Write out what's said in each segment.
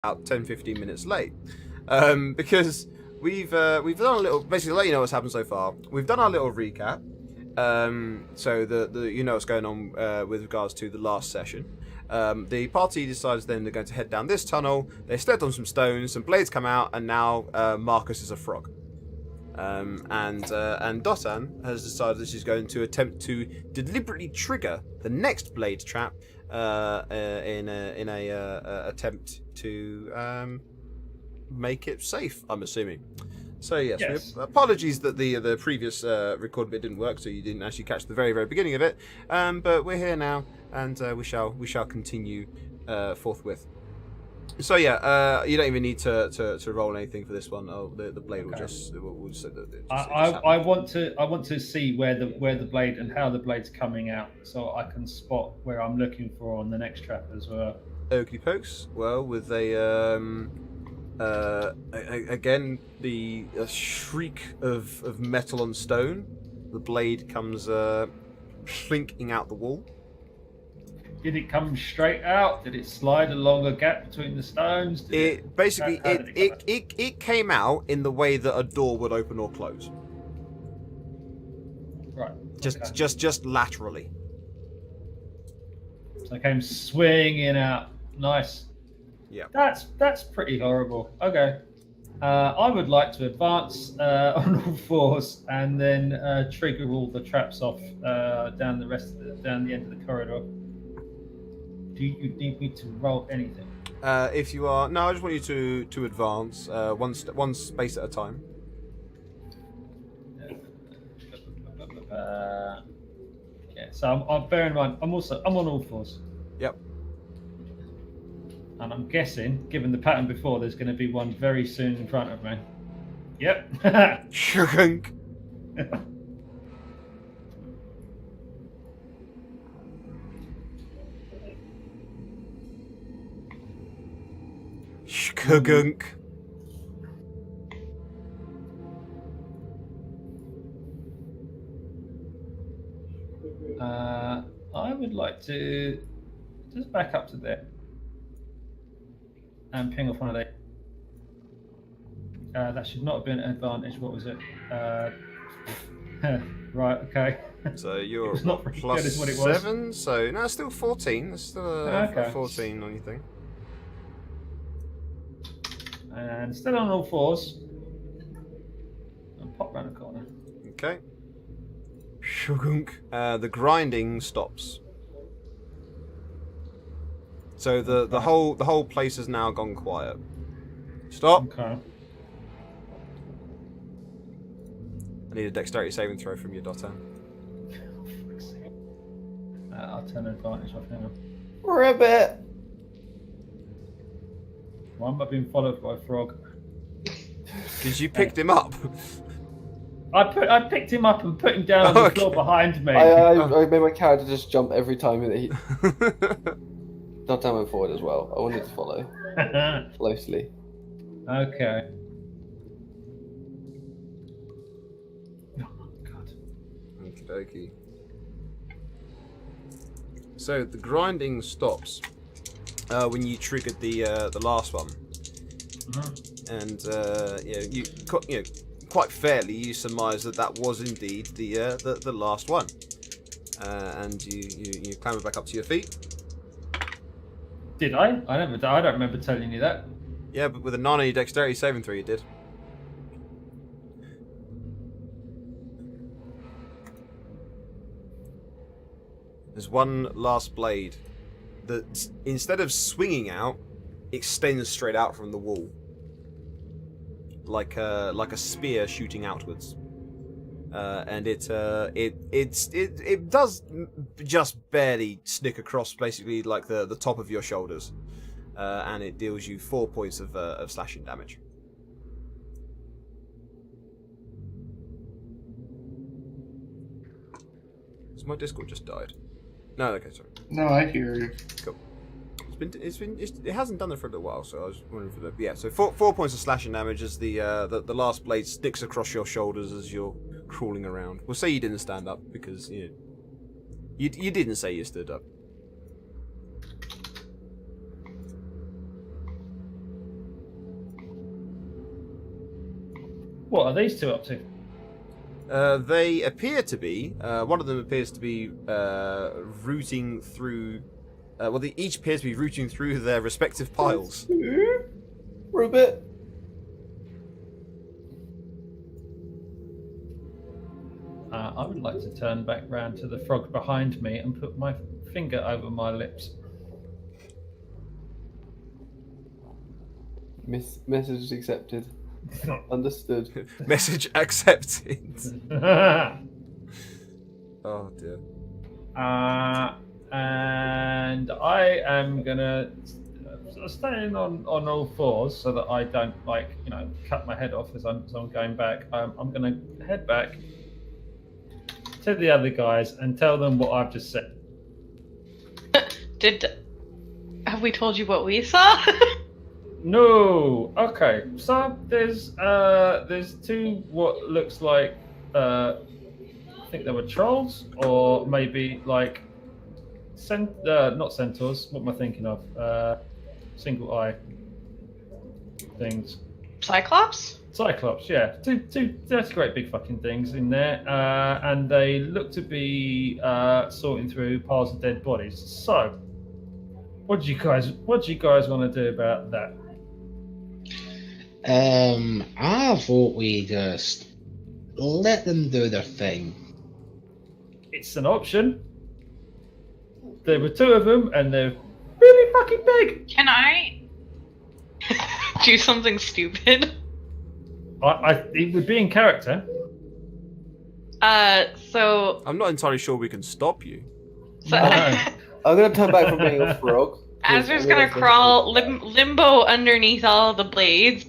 about 10-15 minutes late, because we've done a little, basically let you know what's happened so far. We've done our little recap, so the you know what's going on with regards to the last session. The party decides then they're going to head down this tunnel. They stepped on some stones, some blades come out, and now Marcus is a frog. And Dotan has decided that she's going to attempt to deliberately trigger the next blade trap in a attempt to make it safe, I'm assuming. So yes. Apologies that the previous record bit didn't work, so you didn't actually catch the very beginning of it. But we're here now, and we shall continue forthwith. So yeah, you don't even need to roll anything for this one. Oh, the blade will just. We'll just I want to see where the blade and how the blade's coming out, so I can spot where I'm looking for on the next trap as well. Okie pokes. Well, with a again the shriek of metal on stone, the blade comes slinking out the wall. Did it come straight out? Did it slide along a gap between the stones? It came out in the way that a door would open or close. Right. Just laterally. So it came swinging out. Nice. Yeah. That's pretty horrible. Okay. I would like to advance on all fours and then trigger all the traps off down the end of the corridor. Do you need me to roll anything? If you are, no, I just want you to advance one space at a time. Yeah. So I'm bearing in mind I'm on all fours. Yep. And I'm guessing, given the pattern before, there's going to be one very soon in front of me. Yep. Shunk. Shkugunk. I would like to just back up to there and ping off one of those. That should not have been an advantage. What was it? Right. Okay. So you're It's not very plus good, is what it was. 7. So no, still 14. There's still a 14 on your thing. And still on all fours. And pop round the corner. Okay. Shugunk. The grinding stops. So the whole place has now gone quiet. Stop. Okay. I need a dexterity saving throw from your Dotan. I'll turn advantage off now. Ribbit. One by being followed by a frog. Did you picked him up? I picked him up and put him down on the floor behind me. I made my character just jump every time that he. Not down and forward as well. I wanted to follow closely. Okay. Oh God. Okie dokie. So the grinding stops when you triggered the last one, and you quite fairly you surmise that was indeed the last one, and you clamber back up to your feet. Did I? I don't remember telling you that. Yeah, but with a 9 on your dexterity saving throw, you did. There's one last blade that, instead of swinging out, extends straight out from the wall, like a spear shooting outwards, and it does just barely snick across, basically like the top of your shoulders, and it deals you 4 points of slashing damage. So my Discord just died. No, okay, sorry. No, I hear you. Cool. It hasn't done it for a little while, so I was wondering for the So 4 points of slashing damage as the last blade sticks across your shoulders as you're crawling around. We'll say you didn't stand up because you didn't say you stood up. What are these two up to? They appear to be. One of them appears to be rooting through. Well, they each appear to be rooting through their respective piles. For a bit. I would like to turn back round to the frog behind me and put my finger over my lips. Message accepted. Understood. Message accepted. Oh dear. And I am gonna stand on all fours so that I don't cut my head off as I'm going back. I'm gonna head back to the other guys and tell them what I've just said. Have we told you what we saw? No. Okay. So there's two what looks like I think they were trolls or maybe like not centaurs. What am I thinking of? Single eye things. Cyclops? Cyclops, yeah. Two that's great big fucking things in there. And they look to be sorting through piles of dead bodies. So what do you guys want to do about that? I thought we just let them do their thing. It's an option. There were two of them, and they're really fucking big. Can I do something stupid? It would be in character. So I'm not entirely sure we can stop you. No. I'm gonna turn back from being a frog. Azur's gonna crawl limbo underneath all the blades.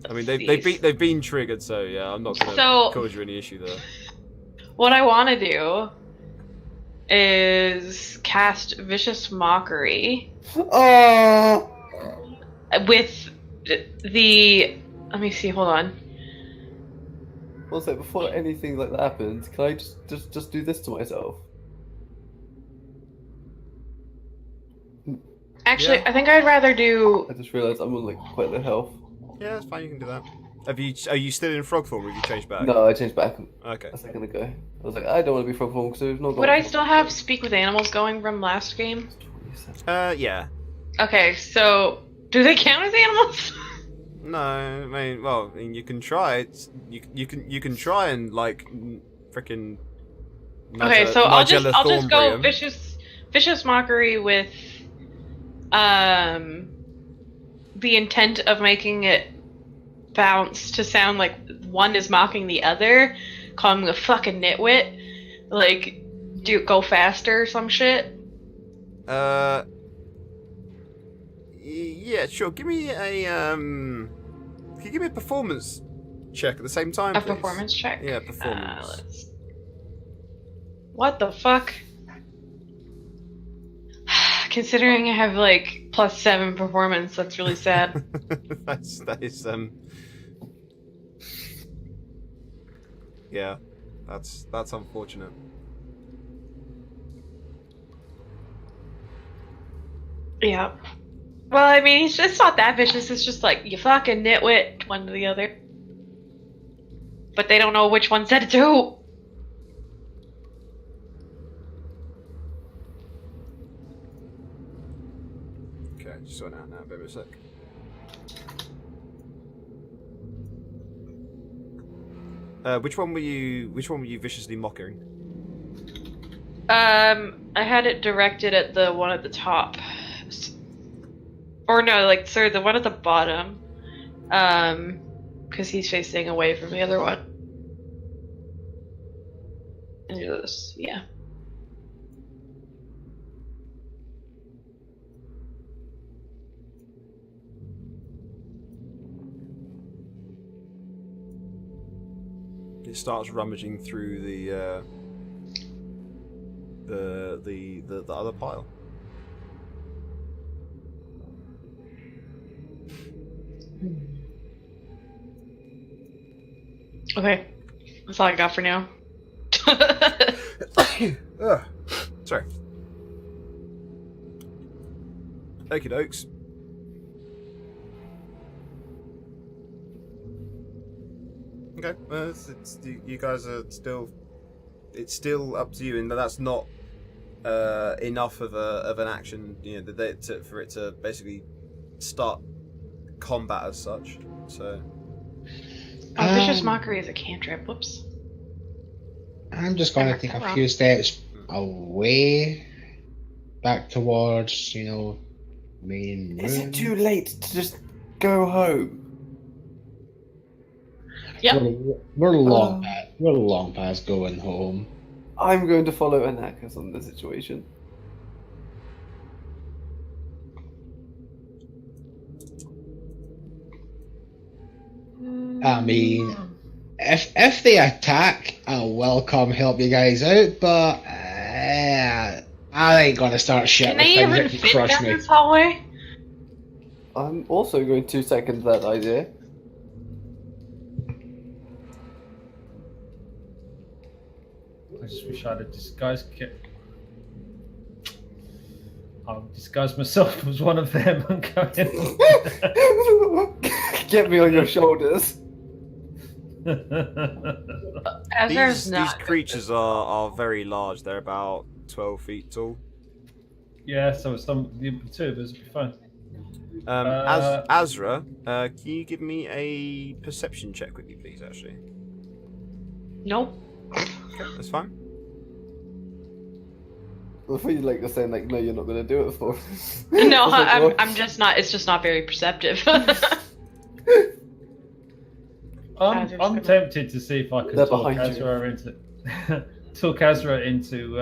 I mean, they've been triggered, so yeah, I'm not gonna So- cause you any issue there. What I want to do is cast Vicious Mockery Oh! with the. Let me see. Hold on. One sec, before anything like that happens, can I just do this to myself? Actually, Yeah. I think I'd rather do. I just realised I'm on like quite low health. Yeah, that's fine. You can do that. Are you still in frog form, or have you changed back? No, I changed back Okay. a second ago. I was like, I don't want to be frog form because there's no. Would I still have Speak with Animals going from last game? Yeah. Okay, so do they count as animals? No, I mean, you can try it. You can try and like freaking. Okay, so I'll just go Thornbrium. vicious mockery with the intent of making it bounce to sound like one is mocking the other, calling him a fucking nitwit, like go faster or some shit. Yeah, sure. Give me a Can you give me a performance check at the same time? A please? performance check. Yeah, performance. What the fuck? Considering I have like +7 performance, that's really sad. that is Yeah, that's unfortunate. Yeah. Well, I mean, it's just not that vicious. It's just like, you fucking nitwit, one to the other. But they don't know which one said it to who. Okay, just sort out now. Bear with a sec. Which one were you viciously mocking? I had it directed at the one at the top. Or no, like, sorry, the one at the bottom. Because he's facing away from the other one. And do this, yeah. It starts rummaging through the other pile. Okay. That's all I got for now. Ugh. Sorry. Okie dokes. Okay, well, you guys are still. It's still up to you, and that's not enough of an action, for it to basically start combat as such. So. Oh, vicious mockery is a cantrip. Whoops. I'm just going to take a few steps away, back towards, main room. Is it too late to just go home? Yep. We're long past going home. I'm going to follow Anakas on the situation. I mean, if they attack, I will come help you guys out, but I ain't gonna start shit Can with I things even that can fit crush down me. this hallway? I'm also going to second that idea. I just wish I had a disguise kit. I'll disguise myself as one of them and go in. Get me on your shoulders. Azra's These not. creatures are very large. They're about 12 feet tall. Yeah, so the two of us would be fine. Azra, can you give me a perception check quickly, please? Actually, Nope. okay, that's fine. Before you like to say like, no, you're not going to do it for us. No, I was like, I'm just not. It's just not very perceptive. I'm tempted to see if I can They're talk behind you. Azra into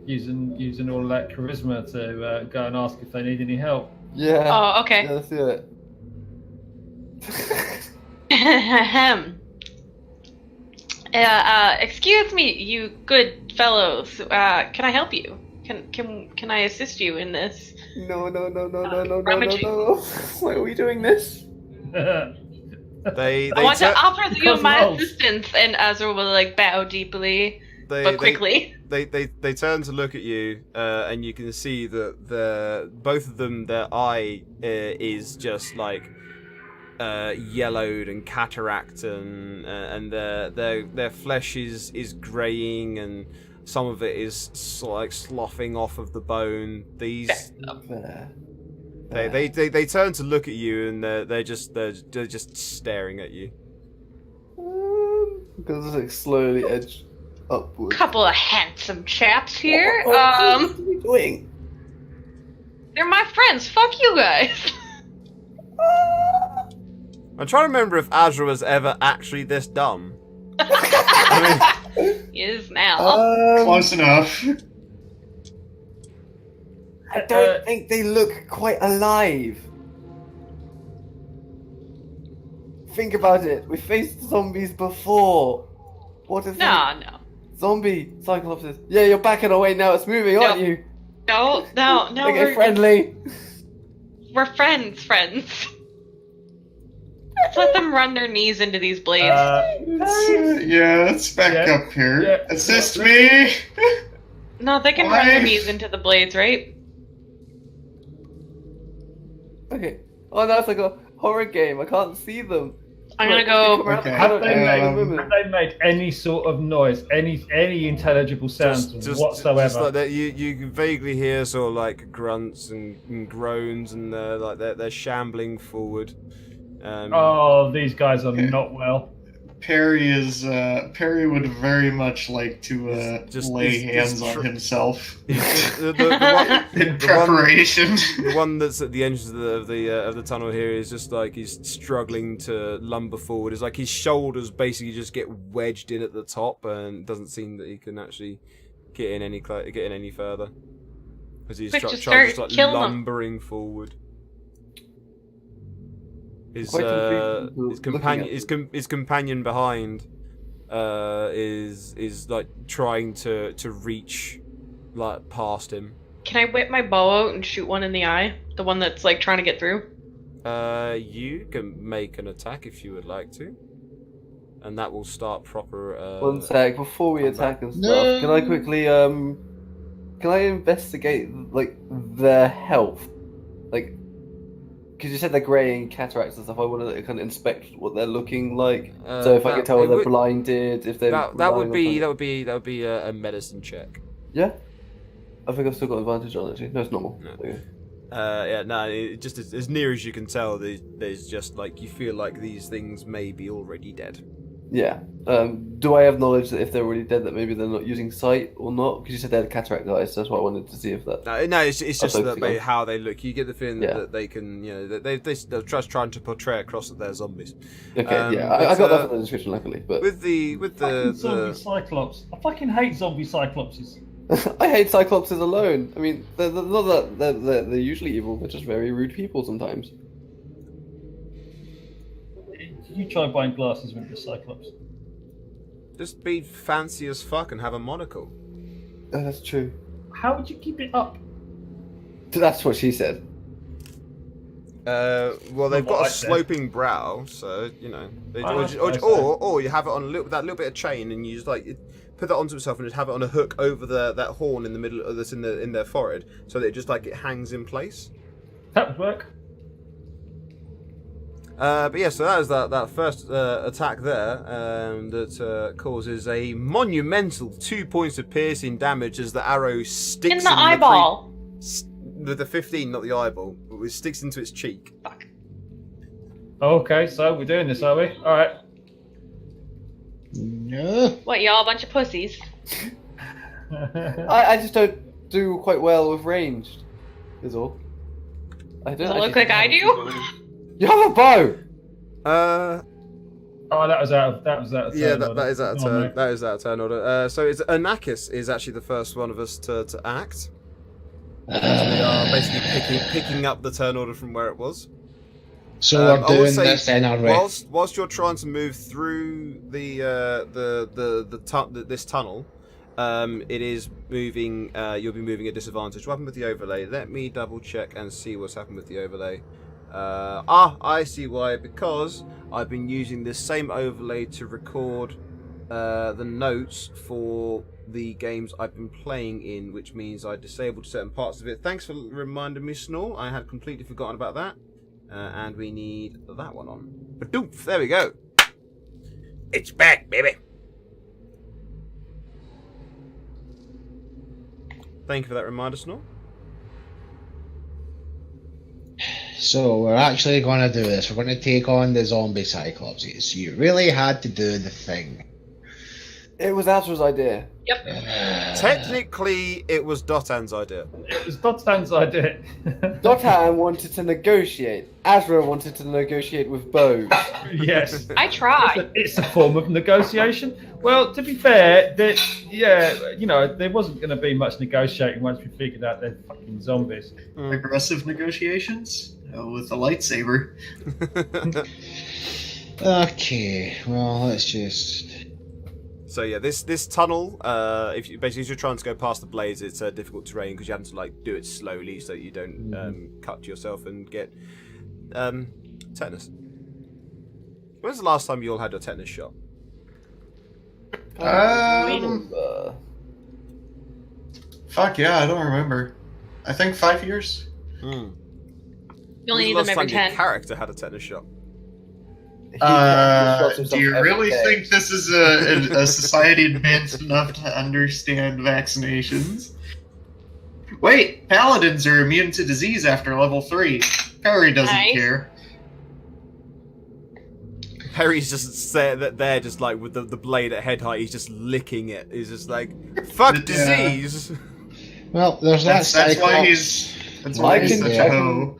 using all that charisma to go and ask if they need any help. Yeah. Oh, okay. Yeah, let's do it. Excuse me, you good fellows. Can I help you? Can I assist you in this? No. Rummaging. Why are we doing this? They I want to offer you because my rolls. assistance, and Azra will like bow deeply but quickly. They turn to look at you, and you can see that both of them, their eye is just like yellowed and cataract, and their flesh is graying, and some of it is like sloughing off of the bone. These There. they turn to look at you, and they're just staring at you. Because it's like slowly edge upwards. Couple of handsome chaps here. What are you doing? They're my friends. Fuck you guys. I'm trying to remember if Azra was ever actually this dumb. I mean, He is now. Close enough. I don't think they look quite alive. Think about it. We faced zombies before. What is that? No. Zombie Cyclops. Yeah, you're backing away now. It's moving, aren't No. you? No. Okay, friendly. We're friends. Let's let them run their knees into these blades. Let's back Yeah. up here. Yeah. Assist me! No, they can run their Why? knees into the blades, right? Okay. Oh, no, it's like a horror game. I can't see them. I'm gonna Look, go. they come out Okay. the Have corner they, and made- the women. have they made any sort of noise, any intelligible sounds whatsoever? Just like that, you can vaguely hear sort of like grunts and groans, and they're shambling forward. Oh, these guys are not well. Perry would very much like to Just- lay he's hands on tr- himself the in preparation. The one that's at the entrance of the tunnel here is just like he's struggling to lumber forward. It's like his shoulders basically just get wedged in at the top, and it doesn't seem that he can actually get in any further because he's Quick, trying just just start like killing them. lumbering forward. His Quite confused his looking companion at his companion behind is like trying to reach like past him. Can I whip my bow out and shoot one in the eye? The one that's like trying to get through. You can make an attack if you would like to, and that will start proper. 1 sec, before we combat. attack and stuff, No. can I quickly, can I investigate, like, their health? Like, because you said they're grey and cataracts and stuff, I wanted to kind of inspect what they're looking like. So if I could tell if they're blinded, if they're that would be a medicine check. Yeah, I think I've still got advantage on it. Actually, no, it's normal. No. Okay. Yeah, no, it just as near as you can tell, there's just like you feel like these things may be already dead. Yeah. Do I have knowledge that if they're already dead, that maybe they're not using sight or not? Because you said they had cataract eyes, so that's why I wanted to see if that. No, it's just focusing that on. how they look. You get the feeling Yeah. that they can, you know, that they're just trying to portray across that they're zombies. Okay, yeah, but, I got that from the description, luckily. But with the Fucking zombie Cyclops. I fucking hate zombie Cyclopses. I hate Cyclopses alone. I mean, they're not that they're usually evil. They're just very rude people sometimes. You try buying glasses with the Cyclops. just be fancy as fuck and have a monocle. Oh, that's true. How would you keep it up? That's what she said. Well, they've What got I a said. sloping brow, so you know. Oh, that's what I said. Or you have it on that little bit of chain, and you just like put that onto itself, and just have it on a hook over that horn in the middle of this in their forehead, so that it just like it hangs in place. That would work. But yeah, so that is that first attack there that causes a monumental 2 points of piercing damage as the arrow sticks In the eyeball. With the 15, not the eyeball, but it sticks into its cheek. Fuck. Okay, so we're doing this, are we? All right. No. What, y'all a bunch of pussies? I just don't do quite well with ranged. Is all. I don't Does it look actually like I think do? You have a bow. Oh, that was out of turn. Yeah, order. that is out of Oh, turn. no. That is out of turn order. So it's Anakis is actually the first one of us to act. We are basically picking up the turn order from where it was. So I we're will doing say, this then, are we? Whilst you're trying to move through this tunnel, it is moving. You'll be moving at disadvantage. What happened with the overlay? Let me double check and see what's happened with the overlay. I see why. Because I've been using this same overlay to record the notes for the games I've been playing in, which means I disabled certain parts of it. Thanks for reminding me, Snore. I had completely forgotten about that. And we need that one on. Badoof, there we go. It's back, baby. Thank you for that reminder, Snore. So we're actually going to do this. We're going to take on the zombie Cyclopses. You really had to do the thing. It was Azra's idea. Technically, it was Dotan's idea. It was Dotstan's idea. Dotan wanted to negotiate. Azra wanted to negotiate with bows. Yes. I tried. It's a form of negotiation. Well, to be fair, there wasn't going to be much negotiating once we figured out they're fucking zombies. Aggressive negotiations with a lightsaber. Okay, well, let's just... So yeah, this tunnel, if you're trying to go past the blades, it's difficult terrain because you have to like do it slowly so that you don't cut yourself and get tetanus. When's the last time you all had your tetanus shot? Fuck yeah, I don't remember. I think 5 years. You only When's need the last them every time your 10. character had a tetanus shot? Do you really think this is a society advanced enough to understand vaccinations? Wait, paladins are immune to disease after level 3. Perry doesn't Nice. care. Perry's just there, just like with the blade at head height. He's just licking it. He's just like, "Fuck Yeah. disease." Well, there's that That's why Cyclops. That's why I he's can such check a hoe.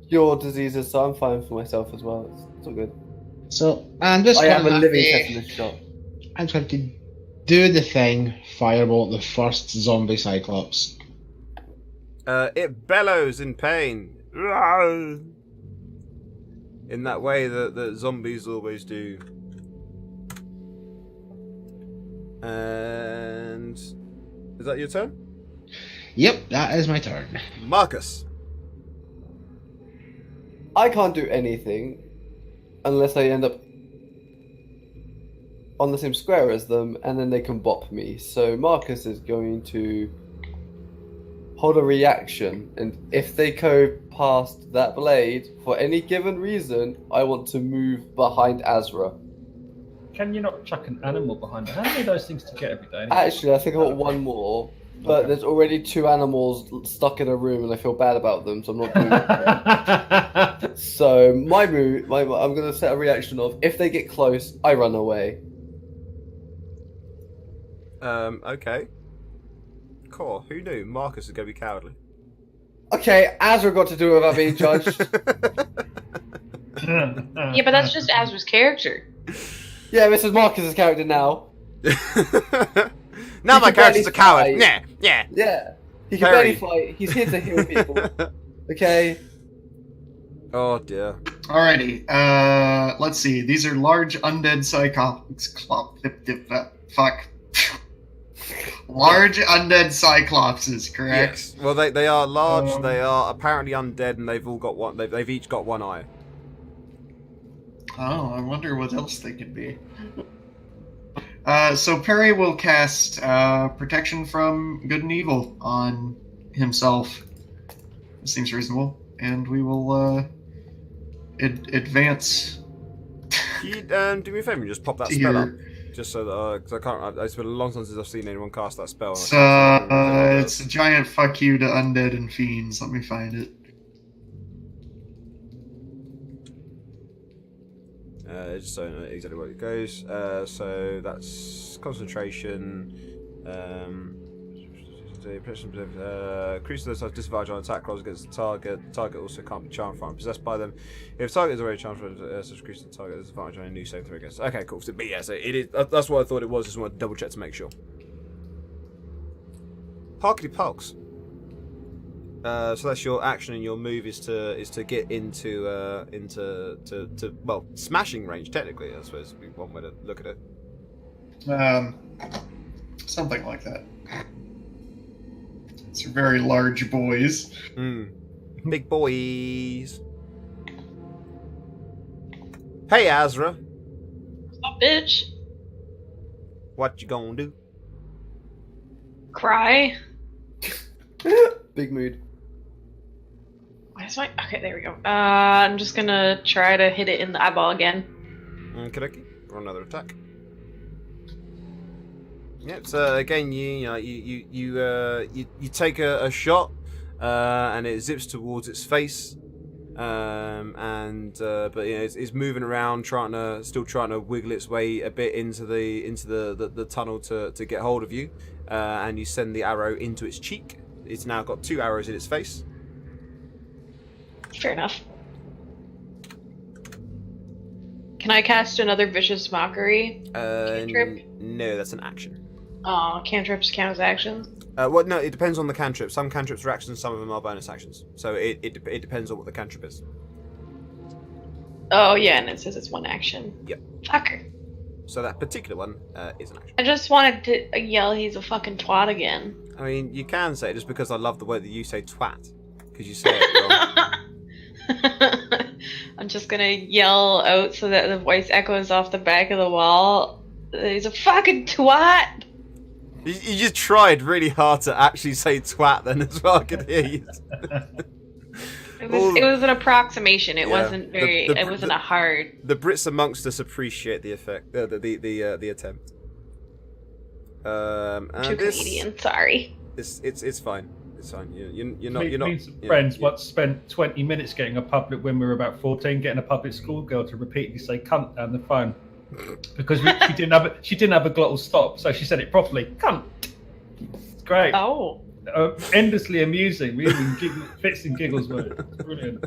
your diseases, so I'm fine for myself as well. It's all good. So, I'm just I am a going living to... tetanus shot. I'm going to do the thing, firebolt the first zombie Cyclops. It bellows in pain. In that way that zombies always do. And is that your turn? Yep, that is my turn. Marcus. I can't do anything unless I end up on the same square as them, and then they can bop me. So Marcus is going to hold a reaction, and if they go past that blade for any given reason, I want to move behind Azra. Can you not chuck an animal behind it? How many of those things to get every day? Actually, I think I want one more, but Okay. there's already 2 animals stuck in a room, and I feel bad about them, so I'm not doing it. So my move, I'm gonna set a reaction of if they get close, I run away. Okay. Cool. Who knew Marcus is going to be cowardly? Okay, Azra got to do it without being judged. Yeah, but that's just Azra's character. Yeah, this is Marcus's character now. Now He my can character's a coward. barely Yeah, yeah. Yeah, he can Very. barely fight. He's here to heal people. Okay. Oh dear. Alrighty. Let's see. These are large undead fuck. Large undead cyclopses, correct? Yes. Well, they are large. They are apparently undead, and they've all got one. They've each got one eye. Oh, I wonder what else they could be. So Perry will cast protection from good and evil on himself. This seems reasonable, and we will advance. Can you do me a favor and just pop that to spell up, your- just so that because I can't. It's been a long time since I've seen anyone cast that spell. It's a giant fuck you to undead and fiends. Let me find it. Just so I know exactly where it goes. So that's concentration. Creatures that have disadvantage on attack rolls against the target. The target also can't be charmed from or possessed by them. If the target is already charmed from such creature, the target has disadvantage on a new save throw against. Okay, cool. So, but yeah, so it is. That's what I thought it was. Just wanted to double check to make sure. Parkety Pulks. So that's your action, and your move is to get into well, smashing range technically. I suppose would be one way to look at it. Something like that. These are very large boys. Big boys. Hey Azra, Oh, bitch. what you gonna do? Cry. Big mood. Where's my... Okay, there we go. I'm just gonna try to hit it in the eyeball again. Okay, for another attack. Yep. So again, you take a shot, and it zips towards its face, but it's moving around, still trying to wiggle its way a bit into the tunnel to get hold of you, and you send the arrow into its cheek. It's now got 2 arrows in its face. Fair enough. Can I cast another Vicious Mockery? Cantrip? No, that's an action. Oh, cantrips count as actions? Well, no, it depends on the cantrip. Some cantrips are actions, some of them are bonus actions. So it depends on what the cantrip is. Oh, yeah, and it says it's one action. Yep. Fucker. So that particular one is an action. I just wanted to yell he's a fucking twat again. I mean, you can say it just because I love the way that you say twat. Because you say it wrong. I'm just gonna yell out so that the voice echoes off the back of the wall. He's a fucking twat! You just tried really hard to actually say twat then as well, I could hear you. It was an approximation. It Yeah, wasn't very. It wasn't a hard. The Brits amongst us appreciate the effect, the attempt. And Too this, Canadian. Sorry. it's fine. It's fine. You're Me not. and some yeah, friends yeah. once spent 20 minutes getting a public when we were about 14, getting a public school girl to repeatedly say "cunt" down the phone because she didn't have a glottal stop, so she said it properly. Cunt. It's great. Oh. Endlessly amusing. We even fits and giggles with it. It's brilliant.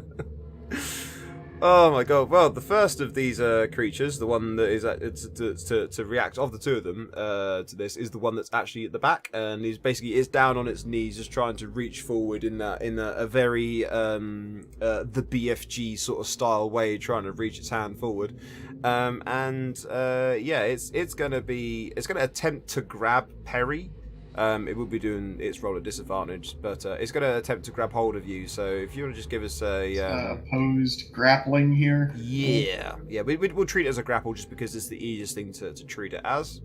Oh my god! Well, the first of these creatures, the one that is to react of the two of them to this, is the one that's actually at the back, and is down on its knees, just trying to reach forward in a very the BFG sort of style way, trying to reach its hand forward, it's gonna attempt to grab Perry. It will be doing its roll at disadvantage, but it's going to attempt to grab hold of you. So if you want to just give us a Opposed grappling here. we'll treat it as a grapple just because it's the easiest thing to treat it as.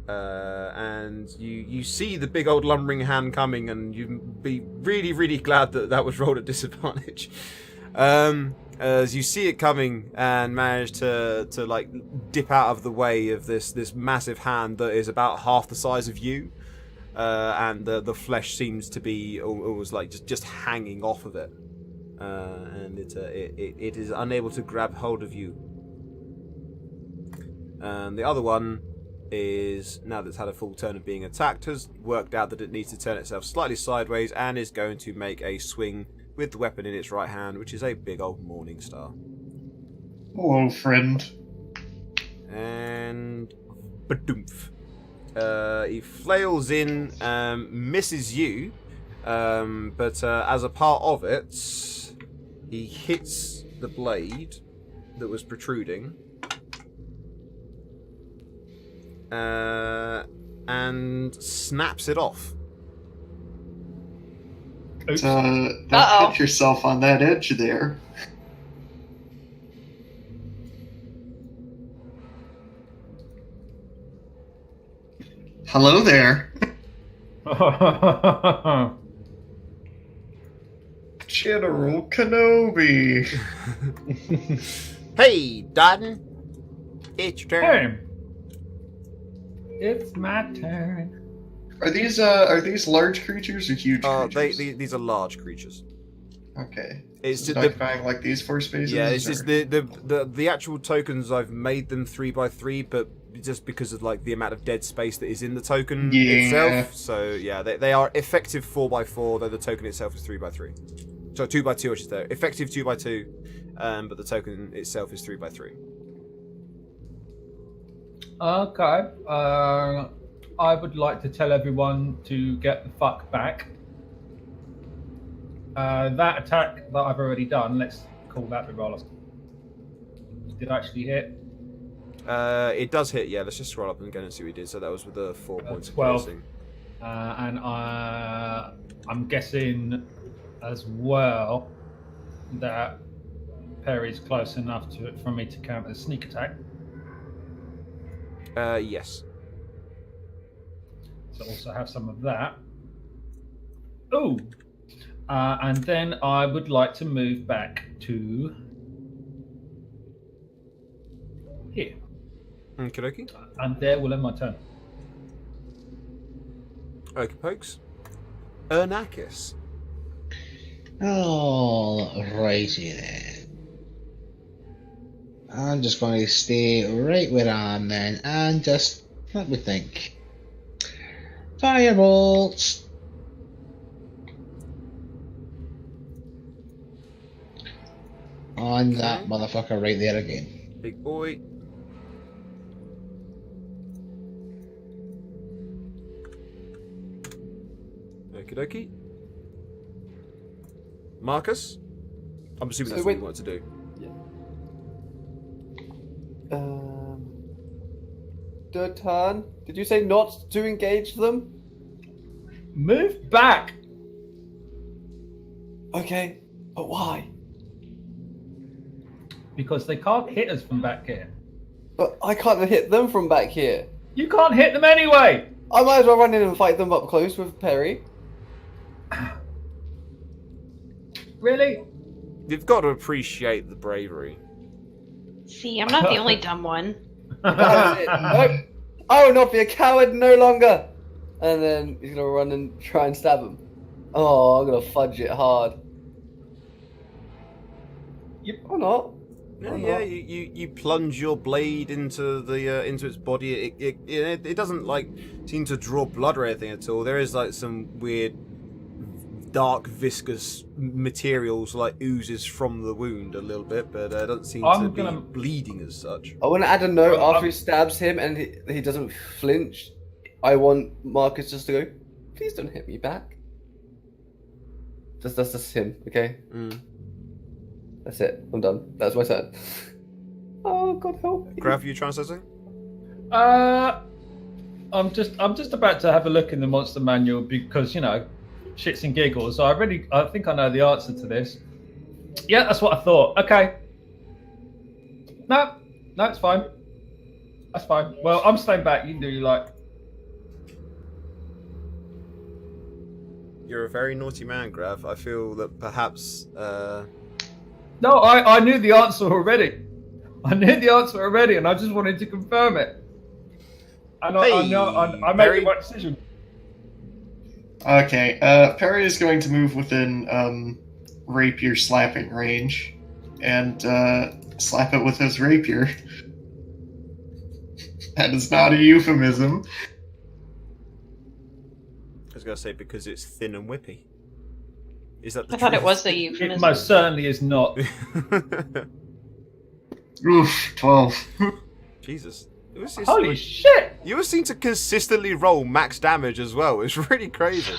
and you see the big old lumbering hand coming, and you'd be really, really glad that was rolled at disadvantage. As you see it coming and manage to like dip out of the way of this massive hand that is about half the size of you, and the flesh seems to be almost like just hanging off of it, and it is unable to grab hold of you. And the other one is, now that it's had a full turn of being attacked, has worked out that it needs to turn itself slightly sideways and is going to make a swing with the weapon in its right hand, which is a big old Morning Star. Hello, friend. And badoomph. He flails in, misses you, but as a part of it, he hits the blade that was protruding, and snaps it off. Oops. Don't cut yourself on that edge there. Hello there. General Kenobi. Hey, Dodden. It's your turn. Hey. It's my turn. Are these large creatures or huge creatures? These are large creatures. Okay. It's Is just it the, occupying like these 4 spaces? yeah, it's or- just the actual tokens. I've made them 3x3, but just because of like the amount of dead space that is in the token Yeah. itself. So yeah, they are effective 4x4, though the token itself is 3x3. So 2x2, I should say. Effective 2x2, but the token itself is 3x3. Okay. I would like to tell everyone to get the fuck back. That attack that I've already done, let's call that the roller. Did it actually hit? It does hit, yeah. Let's just scroll up and go and see what he did. So that was with the 4 points of 12. piercing. And I'm guessing as well that Perry's close enough for me to count as sneak attack. Yes. So also have some of that. Oh, and then I would like to move back to here, Okie dokie. and there will end my turn. Okie pokes. Ernakis. Alrighty then. I'm just going to stay right where I am then, and just let me think. Firebolts. On that motherfucker right there again. Big boy. Okie dokie. Marcus? I'm assuming So that's wait- what you want to do. Durtan, did you say not to engage them? Move back. Okay, but why? Because they can't hit us from back here. But I can't hit them from back here. You can't hit them anyway. I might as well run in and fight them up close with Perry. Really? You've got to appreciate the bravery. See, I'm not the only dumb one. That's it. Nope. I will not be a coward no longer. And then he's gonna run and try and stab him. Oh, I'm gonna fudge it hard. Yep. Or not. Yeah, you plunge your blade into the into its body. It doesn't like seem to draw blood or anything at all. There is like some weird dark viscous materials like oozes from the wound a little bit, but it doesn't seem to be bleeding as such. I want to add a note Well, after he stabs him and he doesn't flinch. I want Marcus just to go, please don't hit me back. That's just him, okay? Mm. That's it. I'm done. That's my turn. Oh, God help me. Grav, you trying to say something? I'm just about to have a look in the monster manual because shits and giggles. I think I know the answer to this. Yeah, that's what I thought. Okay. No, it's fine. That's fine. Well, I'm staying back. You can do like You're a very naughty man, Grav. I feel that perhaps. No, I knew the answer already. I knew the answer already, and I just wanted to confirm it. And I made Perry. the right decision. Okay, Perry is going to move within rapier slapping range and slap it with his rapier. That is not a euphemism. I was gonna say because it's thin and whippy. Is that the I thought it truth? was the It euphemism. most certainly is not. Oof, 12. Jesus. Holy shit! You seem to consistently roll max damage as well. It's really crazy.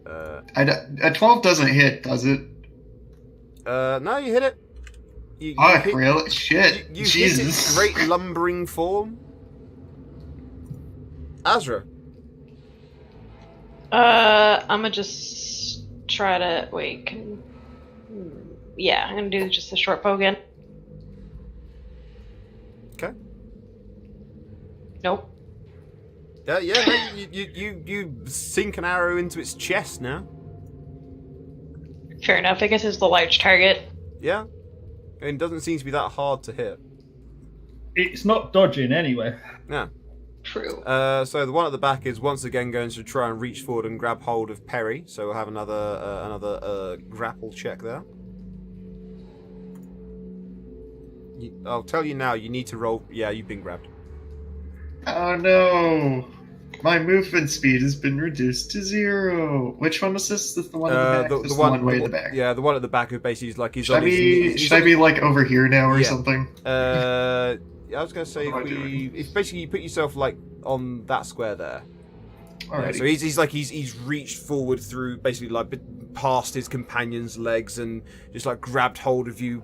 A 12 doesn't hit, does it? No, you hit it. You Oh, hit, really? Shit. you hit Jesus. its great lumbering form. Azra. I'm gonna just try to wait. Yeah, I'm gonna do just the short bow again. Okay. Nope. Yeah, no, you sink an arrow into its chest now. Fair enough. I guess it's the large target. Yeah. And it doesn't seem to be that hard to hit. It's not dodging anyway. Yeah. True. So the one at the back is once again going to try and reach forward and grab hold of Perry. So we'll have another grapple check there. I'll tell you now. You need to roll. Yeah, you've been grabbed. Oh no! My movement speed has been reduced to 0. Which one was this? This the one in the back? This the one way in the back. Yeah, the one at the back who basically is like he's Should on his knees. should I be like over here now or Yeah. something? I was gonna say What am I doing? if basically you put yourself like on that square there. Yeah, Alrighty. so he's reached forward through basically like past his companion's legs and just like grabbed hold of you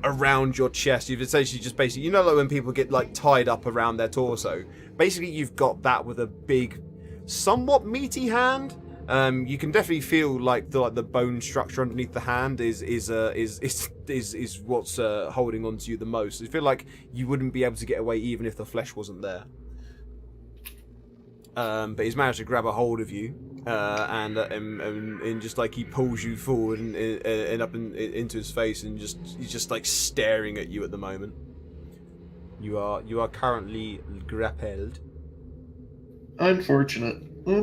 around your chest. You've essentially just basically, you know, like when people get like tied up around their torso. Basically, you've got that with a big, somewhat meaty hand. You can definitely feel like the bone structure underneath the hand is what's holding on to you the most. You feel like you wouldn't be able to get away even if the flesh wasn't there. But he's managed to grab a hold of you, and just like he pulls you forward and up into his face, and he's just like staring at you at the moment. You are currently grappled. Unfortunate. Hmm.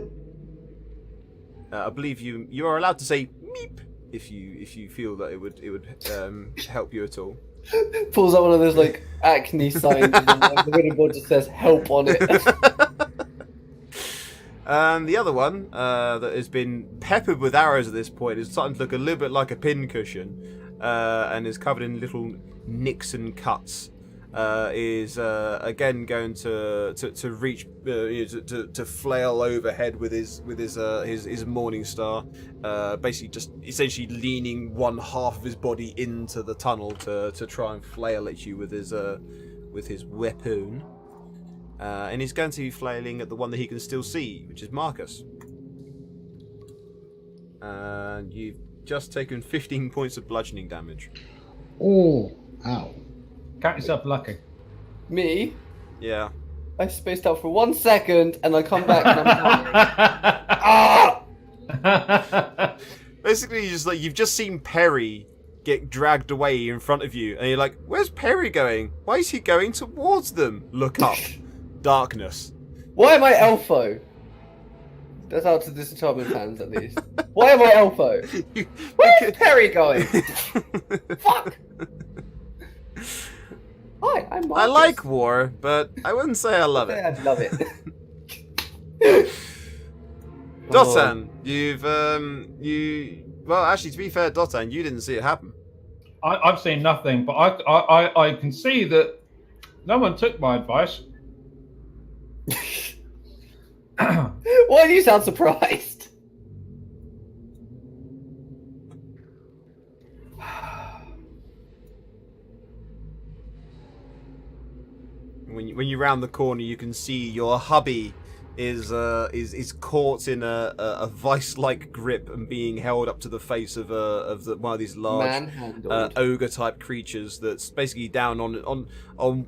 I believe you are allowed to say meep if you feel that it would help you at all. Pulls out one of those like acne signs, and the winning board just says "help" on it. And the other one that has been peppered with arrows at this point is starting to look a little bit like a pincushion, and is covered in little nicks and cuts. Is again going to reach to flail overhead with his morning star, basically just essentially leaning one half of his body into the tunnel to try and flail at you with his weapon. And he's going to be flailing at the one that he can still see, which is Marcus. And you've just taken 15 points of bludgeoning damage. Oh, ow. Count yourself lucky. Me, Yeah. I spaced out for 1 second, and I come back and I'm ah! Basically, you've just seen Perry get dragged away in front of you, and you're like, "Where's Perry going? Why is he going towards them?" Look up. Darkness. Why am I Elfo? That's out to disenchantment fans, at least. Why am I Elfo? Where's Perry going? Fuck! Hi, I'm Marcus. I like war, but I wouldn't say I love it. I love it. Dotan, well, actually, to be fair, Dotan, you didn't see it happen. I've seen nothing, but I can see that no one took my advice. Why do you sound surprised? When you round the corner, you can see your hubby is caught in a vice-like grip and being held up to the face of one of these large Manhandled. ogre-type creatures that's basically down on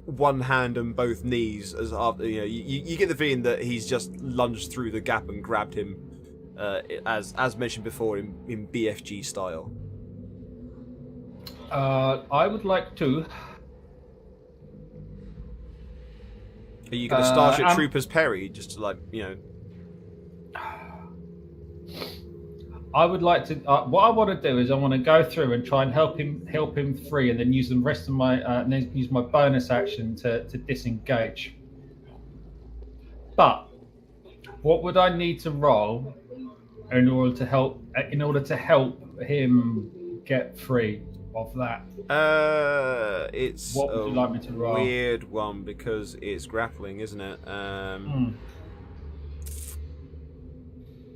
one hand and both knees. As after, you get the feeling that he's just lunged through the gap and grabbed him, as mentioned before in BFG style. I would like to. Are you going to Starship I'm- Troopers Perry just to I would like to. What I want to do is I want to go through and try and help him free, and then use the rest of my and then use my bonus action to disengage. But what would I need to roll in order to help him get free of that? It's What would you like me to roll? weird one because it's grappling, isn't it?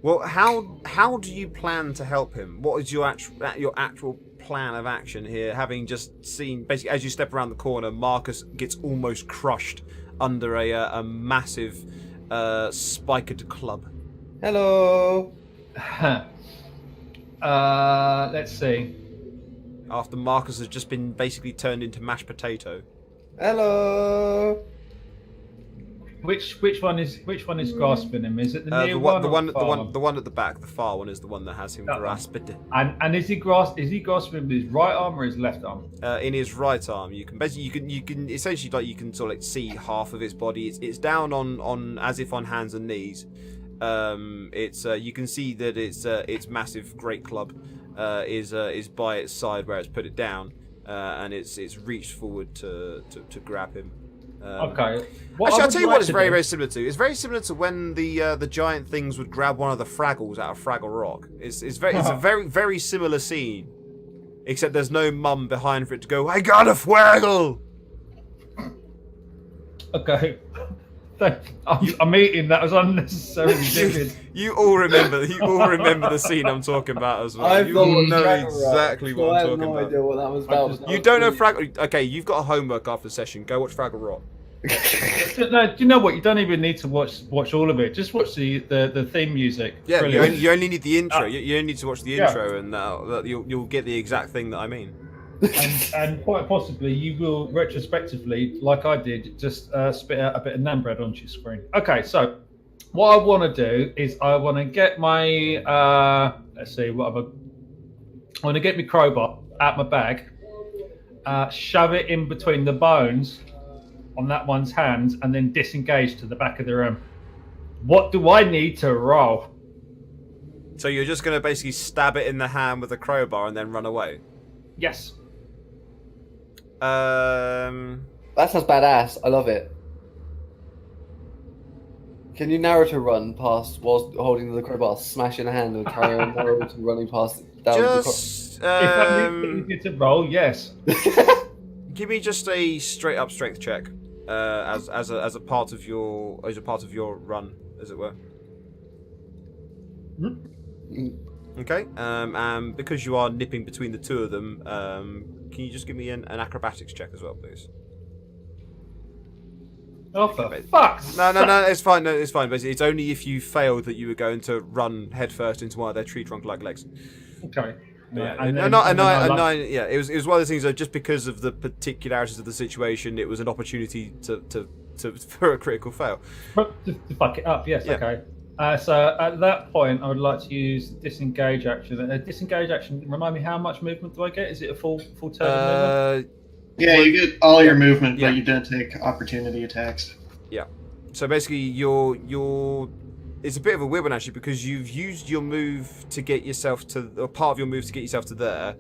Well, how do you plan to help him? What is your actual plan of action here? Having just seen, basically, as you step around the corner, Marcus gets almost crushed under a massive spiked club. Hello. Let's see. After Marcus has just been basically turned into mashed potato. Hello. Which one is grasping him? Is it the near The one? one or the one at the back, the far one, is the one that has him That one. grasped. And is he grasping with his right arm or his left arm? In his right arm, you can basically you can essentially you can sort of see half of his body. It's down on as if on hands and knees. You can see that its massive great club is by its side where it's put it down, and it's reached forward to grab him. Okay. Actually, I'll tell you what it's very similar to. It's very similar to when the giant things would grab one of the Fraggles out of Fraggle Rock. It's a very, very similar scene. Except there's no mum behind for it to go, I got a Fraggle! Okay. I'm eating. That was unnecessarily vivid. You all remember the scene I'm talking about as well. I've You not all watched know Fraggle Rock, exactly so what I I'm have talking no about. idea what that was about. You don't know Fraggle... Okay, you've got a homework after the session. Go watch Fraggle Rock. No, do you know what? You don't even need to watch all of it. Just watch the theme music. Yeah, Brilliant. you only need the intro. You only need to watch the Yeah. intro, and you'll get the exact thing that I mean. and quite possibly you will retrospectively, like I did, just spit out a bit of nan bread onto your screen. Okay, so what I want to do is I want to get my let's see, I want to get my crowbar out my bag, shove it in between the bones on that one's hands, and then disengage to the back of the room. What do I need to roll? So you're just going to basically stab it in the hand with a crowbar and then run away? Yes. That sounds badass. I love it. Can you Naruto run past whilst holding the crowbar, smash in a hand, and carry on Naruto running past down Just If that means you get to roll, yes. give me just a straight up strength check, as a part of your run, as it were. Okay. And because you are nipping between the two of them, can you just give me an acrobatics check as well, please? Oh, for fuck's No, it's fine. No, it's fine. Basically, it's only if you failed that you were going to run headfirst into one of their tree trunk-like legs. Okay. Yeah, And no, then- no, and no, then I no, like- yeah. It was one of the things that just because of the particularities of the situation, it was an opportunity to for a critical fail. To fuck it up, yes, Yeah. okay. So at that point, I would like to use disengage action. Disengage action. Remind me, how much movement do I get? Is it a full turn of movement? Yeah, you get all your movement, Yeah. but you don't take opportunity attacks. So basically, you're. It's a bit of a weird one actually because you've used your move to get yourself to, or part of your move to get yourself to there.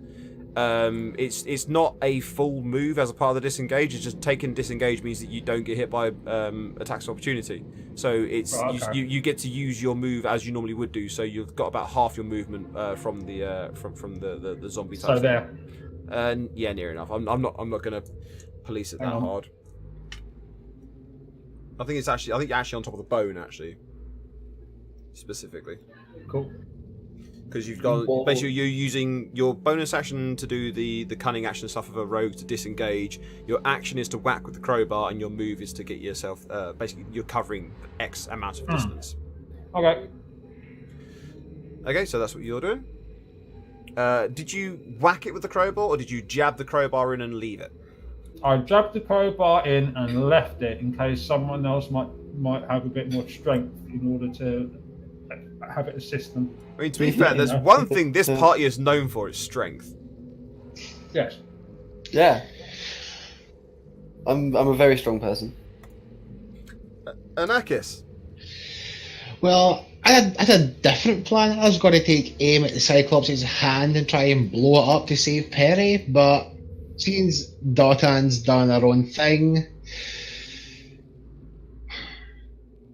It's not a full move as a part of the disengage. It's just taking disengage means that you don't get hit by attacks of opportunity. So it's Right, okay. you get to use your move as you normally would do. So you've got about half your movement from the zombie type. So thing. there. Yeah, near enough. I'm not gonna police it that Hang on. hard. I think you're actually on top of the bone actually. Specifically. Cool. Because you've gone Well- basically you're using your bonus action to do the cunning action stuff of a rogue to disengage. Your action is to whack with the crowbar, and your move is to get yourself basically you're covering X amount of distance. Okay. Okay, so that's what you're doing. Did you whack it with the crowbar, or did you jab the crowbar in and leave it? I jabbed the crowbar in and left it in case someone else might have a bit more strength in order to have it assist them. I mean, to be fair, there's one thing this party is known for: is strength. Yes. Yeah. I'm a very strong person. Anarchus. Well, I had a different plan. I was going to take aim at the Cyclops' hand and try and blow it up to save Perry, but since Dotan's done her own thing,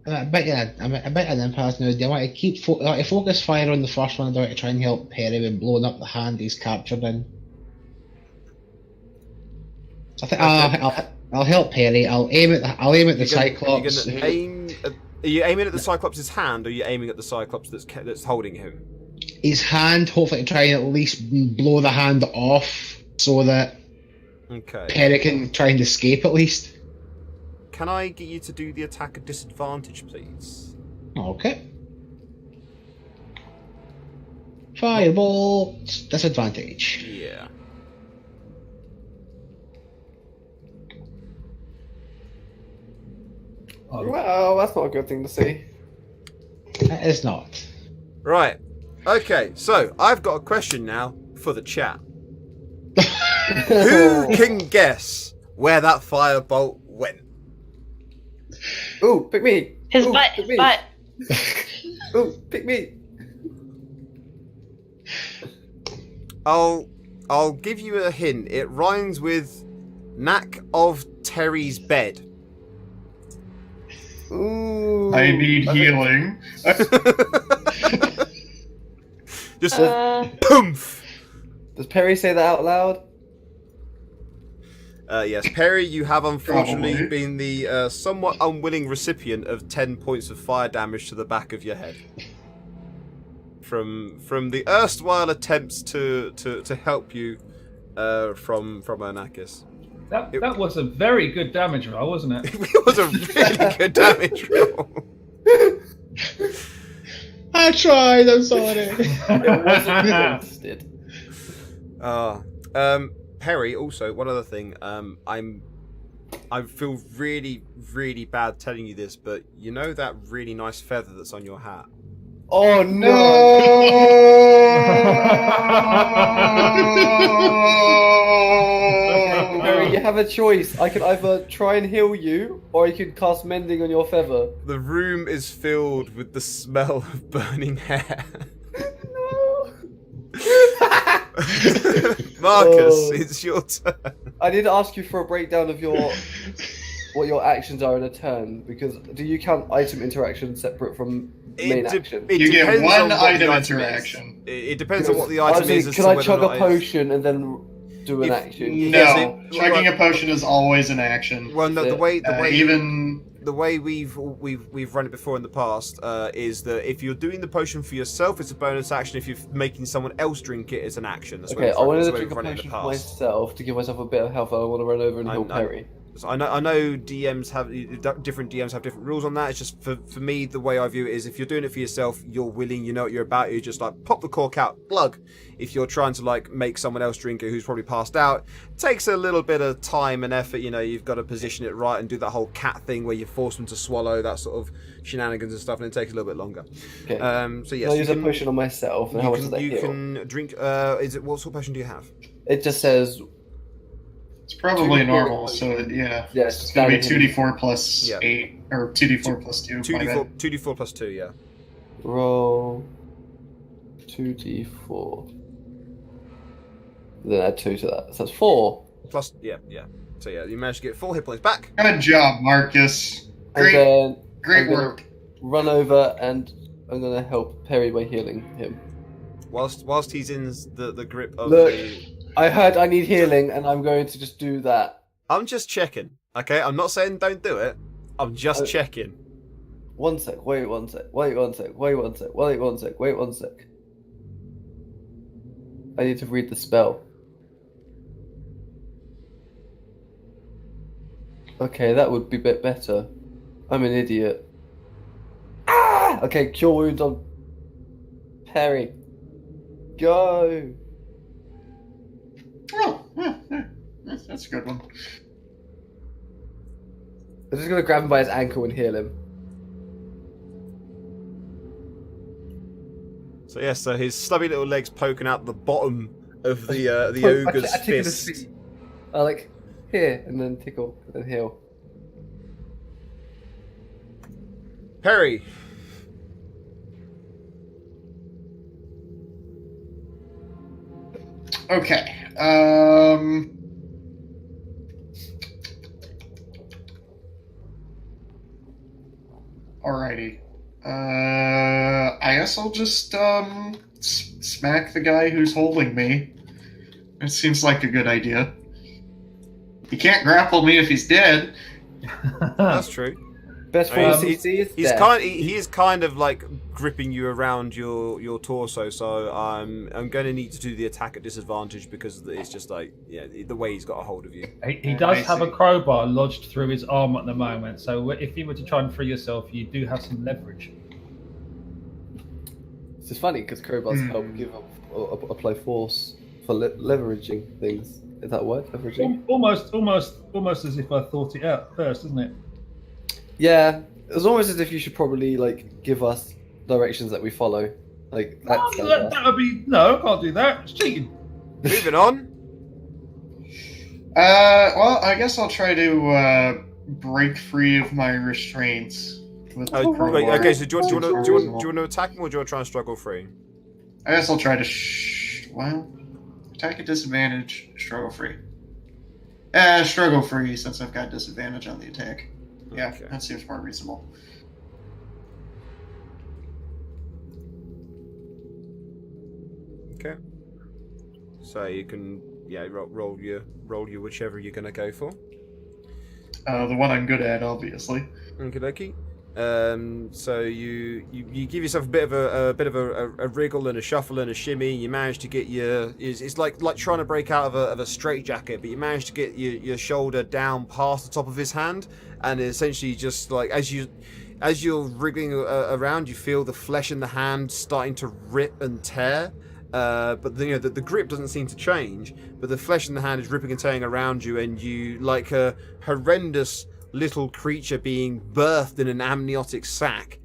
I'm a bit of an impasse now. Do I want to keep focus fire on the first one? Or do I want to try and help Perry with blowing up the hand he's captured in? So I think I'll help Perry. I'll aim at the Cyclops. Are you aiming at the Cyclops' hand, or are you aiming at the Cyclops that's holding him? His hand, hopefully to try and at least blow the hand off so that Okay. Perry can try and escape at least. Can I get you to do the attack at disadvantage, please? Okay. Firebolt, disadvantage. Yeah. Well, that's not a good thing to see. It is not. Right. Okay, so I've got a question now for the chat. Who can guess where that firebolt went? Ooh, pick me. His Ooh, butt, pick his me. butt. Ooh, pick me. I'll give you a hint. It rhymes with knack of Terry's bed. Ooh. I need healing. Just Uh, poof. Does Perry say that out loud? Yes, Perry, you have unfortunately Probably. been the somewhat unwilling recipient of 10 points of fire damage to the back of your head. From the erstwhile attempts to help you from Anarchus. That was a very good damage roll, wasn't it? It was a really good damage roll. I tried, I'm sorry. It wasn't did. Perry, also, one other thing, I feel really, really bad telling you this, but you know that really nice feather that's on your hat? Oh no! Perry, you have a choice. I can either try and heal you, or I could cast mending on your feather. The room is filled with the smell of burning hair. No. Marcus, Oh. it's your turn. I did ask you for a breakdown of what your actions are in a turn, because do you count item interaction separate from main action? It You get depends one on what the item is. interaction. It depends on what the I was item is. thinking, as can to I whether chug or a not it's- potion and then do an If- action? No, Yes, it- chugging a potion is always an action. Well, no, the way Even the way we've run it before in the past is that if you're doing the potion for yourself, it's a bonus action. If you're making someone else drink it, it's an action. That's Okay, I wanted to drink we've a run it in potion the for past. myself to give myself a bit of health. I want to run over and heal Perry. So I know DMs have different DMs have different rules on that. It's just for me, the way I view it is if you're doing it for yourself, you're willing, you know what you're about. You just like pop the cork out, glug. If you're trying to like make someone else drink it who's probably passed out, it takes a little bit of time and effort. You know, you've got to position it right and do that whole cat thing where you force them to swallow, that sort of shenanigans and stuff, and it takes a little bit longer. Okay. So yes, I'll you use a potion on myself. And how much does that you heal? can drink. Is it what sort of potion do you have? It just says it's probably 2d4. normal, so yeah. Yeah, It's gonna be standard. 2d4 plus Yeah. 8, or 2d4 plus 2. my bad. 2d4 plus 2, yeah. roll 2d4. Then add 2 to that. So that's 4. Plus, yeah. So yeah, you managed to get 4 hit points back. Good job, Marcus. And Great, then great I'm gonna work. run over and I'm gonna help Perry by healing him. Whilst he's in the grip of Look. the... I heard I need healing, and I'm going to just do that. I'm just checking, okay? I'm not saying don't do it. I'm just checking. 1 sec. Wait 1 sec. Wait 1 sec. Wait 1 sec. Wait 1 sec. Wait 1 sec. I need to read the spell. Okay, that would be a bit better. I'm an idiot. Ah! Okay, cure wounds on Perry. Go! Oh, that's a good one. I'm just gonna grab him by his ankle and heal him. So yeah, so his stubby little legs poking out the bottom of the ogre's I tickle his fist. feet. I like, here, and then tickle, and then heal. Perry. Okay. Alrighty. I guess I'll just smack the guy who's holding me. It seems like a good idea. He can't grapple me if he's dead. That's true. Best I mean, form he's- CC is He's death. he is kind of like gripping you around your torso, so I'm going to need to do the attack at disadvantage because it's just like the way he's got a hold of you. He does I have a see. crowbar lodged through his arm at the moment, so if you were to try and free yourself, you do have some leverage. It's just funny because crowbars help give apply force for leveraging things. Is that a word? Leveraging? Almost as if I thought it out first, isn't it? Yeah, it's almost as if you should probably like give us directions that we follow. Like that's That would be no, I can't do that. It's cheating. Moving on. Well, I guess I'll try to break free of my restraints with the Wait, crowbar. okay, so do you want to attack him or do you want to try and struggle free? I guess I'll try to attack at disadvantage, struggle free. Struggle free since I've got disadvantage on the attack. Yeah, Okay. that seems more reasonable. Okay. So you can roll your whichever you're gonna go for. The one I'm good at, obviously. Okie dokie. So you give yourself a bit of a wriggle and a shuffle and a shimmy. You manage to get it's like trying to break out of a straitjacket, but you manage to get your shoulder down past the top of his hand, and essentially just like as you're wriggling around, you feel the flesh in the hand starting to rip and tear. But the grip doesn't seem to change, but the flesh in the hand is ripping and tearing around you, and you like a horrendous little creature being birthed in an amniotic sac.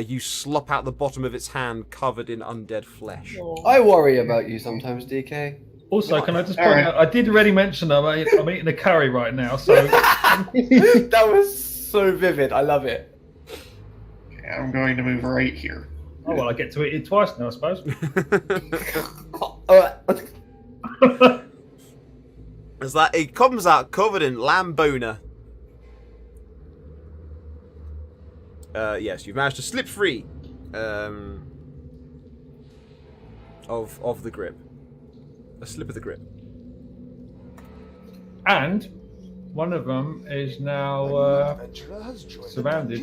You slop out the bottom of its hand covered in undead flesh. I worry about you sometimes, DK. Also, can I just All point right. out, I did already mention I'm eating a curry right now, so That was so vivid. I love it. Okay, I'm going to move right here. oh well, I get to eat it twice now, I suppose. It's like it comes out covered in lamb boner. Yes, you've managed to slip free of the grip. A slip of the grip. And one of them is now surrounded.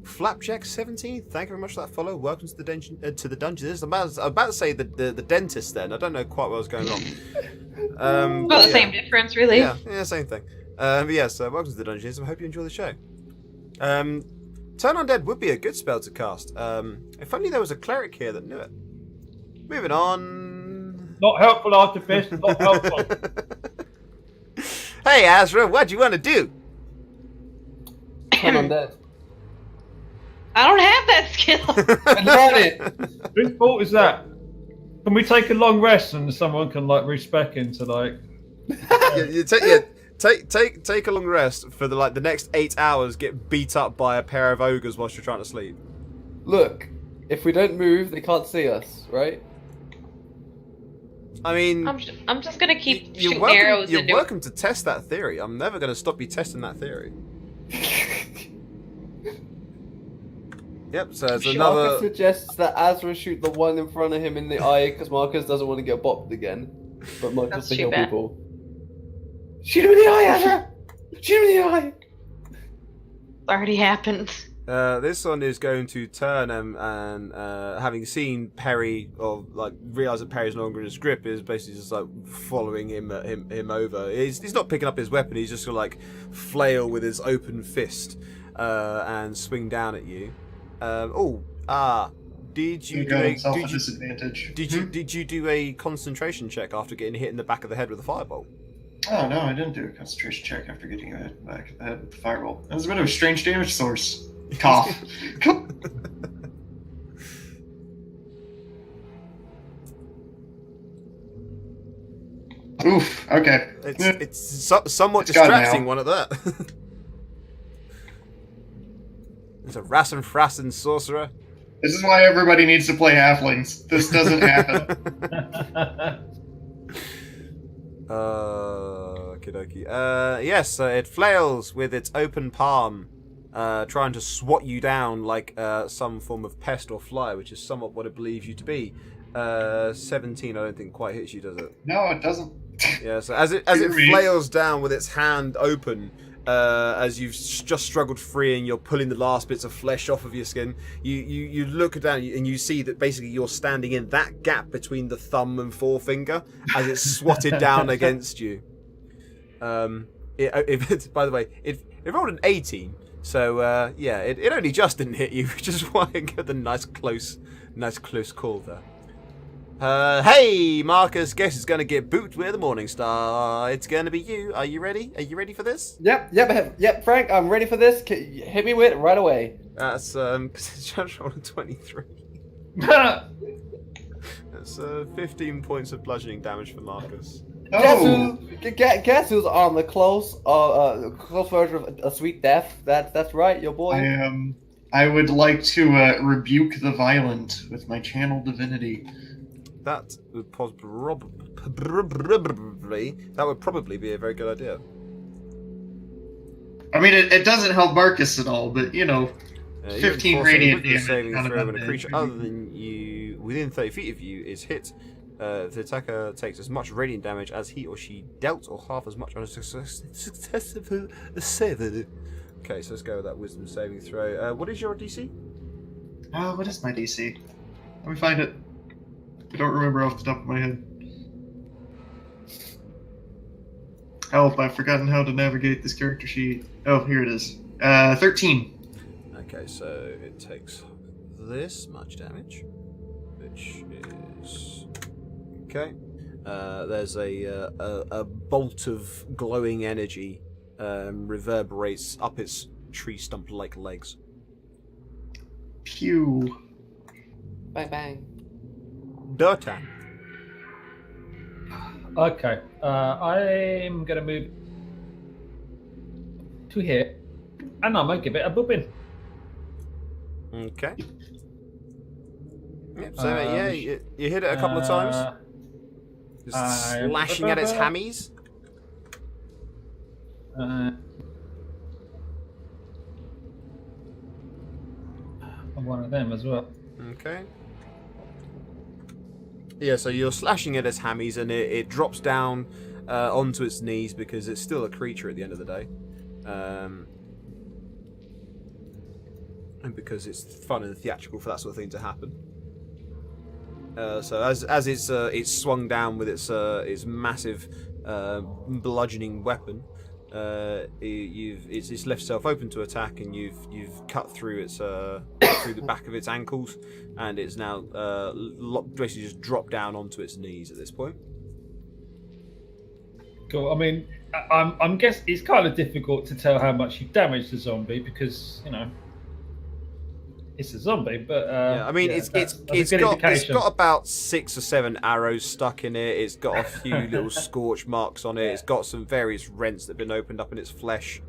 Flapjack17, thank you very much for that follow. Welcome to the dungeon. I'm about to say the dentist. Then I don't know quite what was going on. Well, but the same difference, really. Yeah, same thing. But yes, welcome to the dungeons. I hope you enjoy the show. Turn Undead would be a good spell to cast. If only there was a cleric here that knew it. Moving on. Not helpful, Artifice. Not helpful. Hey, Azra, what do you want to do? Turn undead. I don't have that skill. And learn it. Whose fault is that? Can we take a long rest and someone can like respec into like? Take a long rest for the next 8 hours. Get beat up by a pair of ogres whilst you're trying to sleep. Look, if we don't move, they can't see us, right? I mean, I'm just gonna keep you're shooting arrows You're into welcome to test that theory. I'm never going to stop you testing that theory. Yep. So there's Marcus another. suggests that Azra shoot the one in front of him in the eye because Marcus doesn't want to get bopped again. But Marcus That's to too kill bad. people. Shoot him in the eye, Azra! Shoot him in the eye! It's already happened. This one is going to turn and having seen Perry, or like realize that Perry's no longer in his grip, is basically just like following him over. He's not picking up his weapon. He's just gonna like flail with his open fist and swing down at you. Did you do a disadvantage? did you do a concentration check after getting hit in the back of the head with a fireball? Oh no, I didn't do a concentration check after getting a back of the head with the fireball. That was a bit of a strange damage source. Cough. Oof. Okay. It's somewhat It's gone distracting now. one at that. It's a Rassen Frassen sorcerer. This is why everybody needs to play halflings. This doesn't happen. Okie dokie. Yes, it flails with its open palm, trying to swat you down like some form of pest or fly, which is somewhat what it believes you to be. 17, I don't think quite hits you, does it? No, it doesn't. Yeah. So as it flails down with its hand open, as you've just struggled free and you're pulling the last bits of flesh off of your skin, you look down and you see that basically you're standing in that gap between the thumb and forefinger as it's swatted down against you. By the way, it rolled an 18, so yeah, it only just didn't hit you, which is why I got the nice close call there. Hey, Marcus, guess who's going to get booped with a Morning Star? It's going to be you. Are you ready? Are you ready for this? Yep, Frank, I'm ready for this. Hit me with it right away. That's just rolled a 23. That's 15 points of bludgeoning damage for Marcus. Oh, Guess who's on the close version of a sweet death? That's right, your boy. I would like to rebuke the violent with my channel divinity. That would probably be a very good idea. I mean, it doesn't help Marcus at all, but you know, 15 radiant damage. Saving not throw enough when a creature damage. other than you within 30 feet of you is hit. The attacker takes as much radiant damage as he or she dealt, or half as much on a successful save. Okay, so let's go with that wisdom saving throw. What is your DC? What is my DC? Let me find it. I don't remember off the top of my head. Help, I've forgotten how to navigate this character sheet. Oh, here it is. 13. Okay, so it takes this much damage, which is okay. There's a bolt of glowing energy reverberates up its tree stump-like legs. Pew. Bang bang. Dotan. Okay, I'm gonna move to here, and I'm gonna give it a booping. Okay. Yep, so yeah, you hit it a couple of times. Just slashing at its hammies. One of them as well. Okay. Yeah, so you're slashing at its hammies, and it drops down onto its knees because it's still a creature at the end of the day. And because it's fun and theatrical for that sort of thing to happen. So as it's swung down with its massive bludgeoning weapon, it's left itself open to attack, and you've cut through its through the back of its ankles, and it's now basically just dropped down onto its knees at this point. Cool. I mean, I'm guess it's kind of difficult to tell how much you damaged the zombie because you know it's a zombie. But yeah, I mean, yeah, it's got about 6 or 7 arrows stuck in it. It's got a few little scorch marks on it. It's got some various rents that have been opened up in its flesh.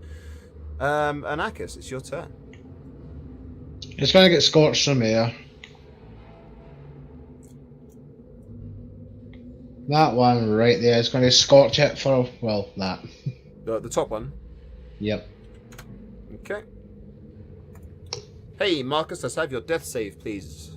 Anakis, it's your turn. It's going to get scorched from here. That one right there is going to scorch it for, well, that. The top one. Yep. Okay. Hey, Marcus, let's have your death save, please.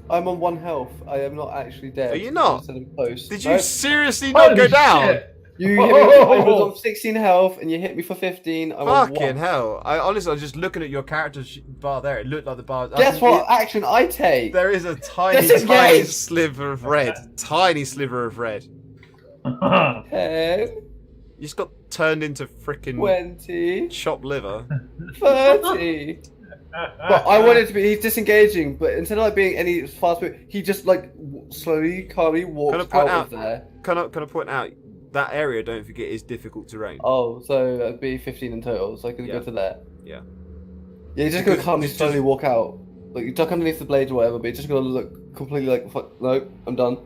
I'm on 1 health. I am not actually dead. Are you not? I'm still in post. Did you Nope. seriously not go down? Shit. You hit me. I was on 16 health, and you hit me for 15. I'm on Fucking 1. hell! I honestly, I was just looking at your character's bar there. It looked like the bar. Guess what action I take? There is a tiny, Disengage. tiny sliver of red. Tiny sliver of red. 10, You just got turned into freaking 20, chopped liver. 30. But I wanted to be. He's disengaging, but instead of like being any fast move, he just like slowly, calmly walks Can I point out of there. Can I point out that area? Don't forget is difficult terrain. Oh, so that'd be 15 in total. So I can Yeah. go to there. Yeah. Yeah, you're just gonna Because- calmly, just- slowly walk out. Like you duck underneath the blade or whatever, but you're just gonna look completely like, fuck, no, I'm done.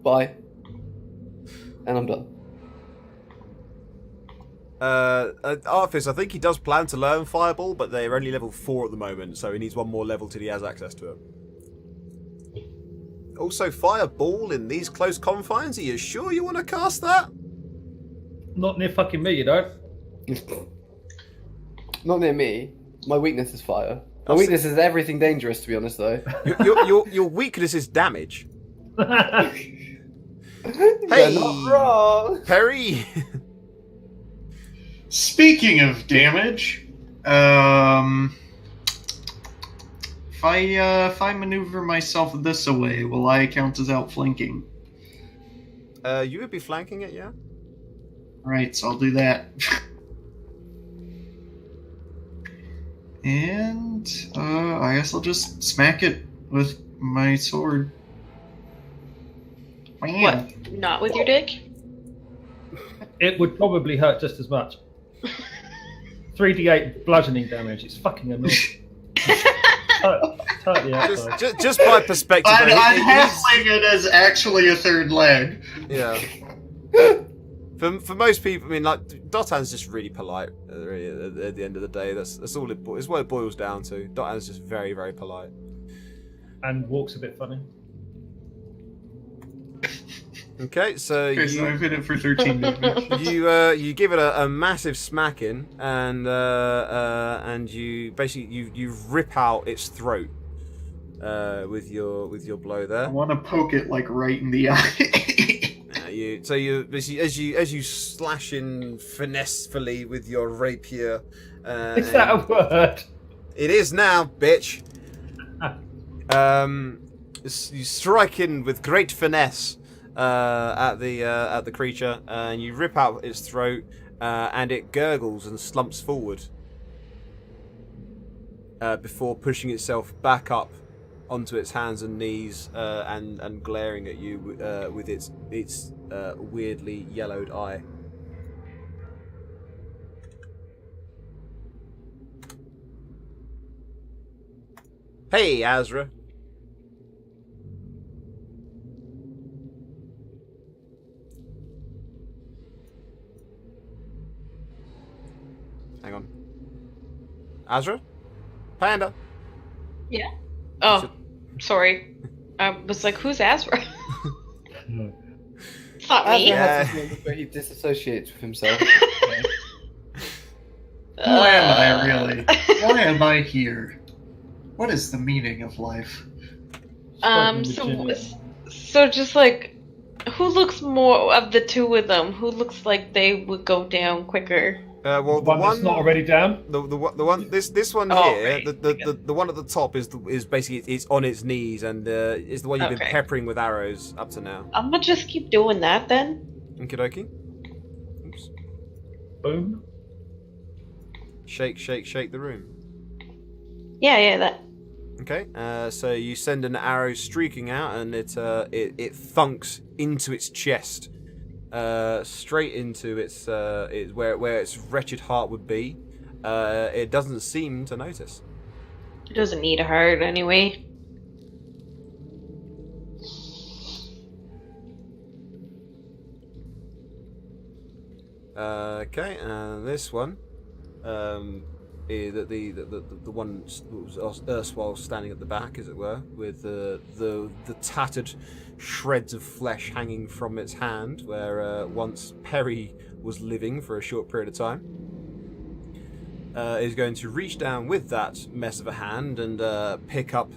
Bye. And I'm done. Arthas, I think he does plan to learn Fireball, but they're only level 4 at the moment, so he needs one more level till he has access to it. Also, Fireball in these close confines, are you sure you want to cast that? Not near fucking me, you don't. Not near me. My weakness is fire. My I'll weakness is everything dangerous, to be honest, though. Your weakness is damage. You're not wrong. Perry! Speaking of damage, if I maneuver myself this away, will I count as outflanking? You would be flanking it, yeah? Right, so I'll do that. And I guess I'll just smack it with my sword. Wham. What? Not with your dick? It would probably hurt just as much. 3d8 bludgeoning damage. It's fucking annoying. Totally outside. Just by perspective. I'd though, halfling it as actually a third leg. Yeah. For most people, I mean, like Dotan's just really polite. Really, at the end of the day, that's all it's what it boils down to. Dotan's just very, very polite. And walks a bit funny. Okay, so Okay, so I've hit it for 13 damage. you give it a massive smacking, and you basically you rip out its throat with your blow I there. want to poke it like right in the eye. You basically as you slash in finessefully with your rapier. Is that a word? It is now, bitch. You strike in with great finesse at the creature, and you rip out its throat, and it gurgles and slumps forward before pushing itself back up onto its hands and knees, and glaring at you with its weirdly yellowed eye. Hey, Azra. Hang on. Azra? Panda? Yeah. Oh, sorry. I was like, who's Azra? It's not me. Yeah. Has this moment where he disassociates with himself. Who am I really? Why am I here? What is the meaning of life? Virginia. Just like, who looks more of the two of them? Who looks like they would go down quicker? Well, the One that's not already down. the one this one Oh, here, right. the one at the top is basically it's on its knees, and is the one you've been Okay. peppering with arrows up to now. I'm gonna just keep doing that then. Okie dokie. Oops. Boom. Shake, shake, shake the room. Yeah, that. Okay, so you send an arrow streaking out, and it thunks into its chest, straight into its where its wretched heart would be. It doesn't seem to notice. It doesn't need a heart anyway. Okay, and this one, the one that was erstwhile standing at the back, as it were, with the tattered shreds of flesh hanging from its hand, where once Perry was living for a short period of time, is going to reach down with that mess of a hand and pick up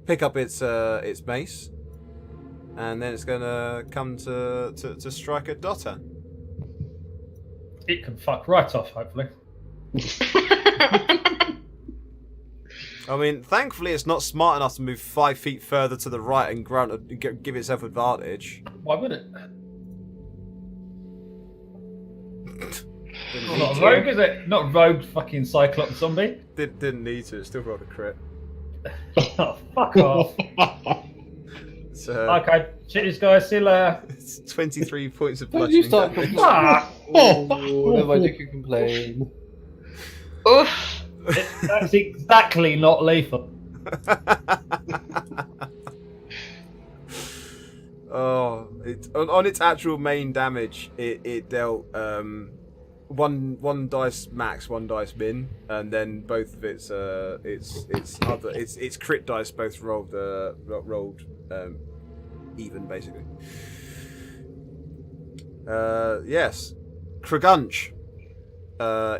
its mace, and then it's gonna come to strike at Dotan. It can fuck right off, hopefully. I mean, thankfully, it's not smart enough to move 5 feet further to the right and give itself advantage. Why would it? Didn't Not need rogue, to. is it? Not rogue fucking Cyclops zombie. Didn't need to. It still rolled a crit. Oh, fuck off. So, Okay, cheers, guys. See you later. it's 23 points of Why did you bludgeoning start damage. complaining? Ah, Oh, never mind, you can complain. Oof. that's exactly not lethal. Oh, on its actual main damage, it dealt one dice max, 1 dice min, and then both of its crit dice both rolled even basically. Yes, Kragunch.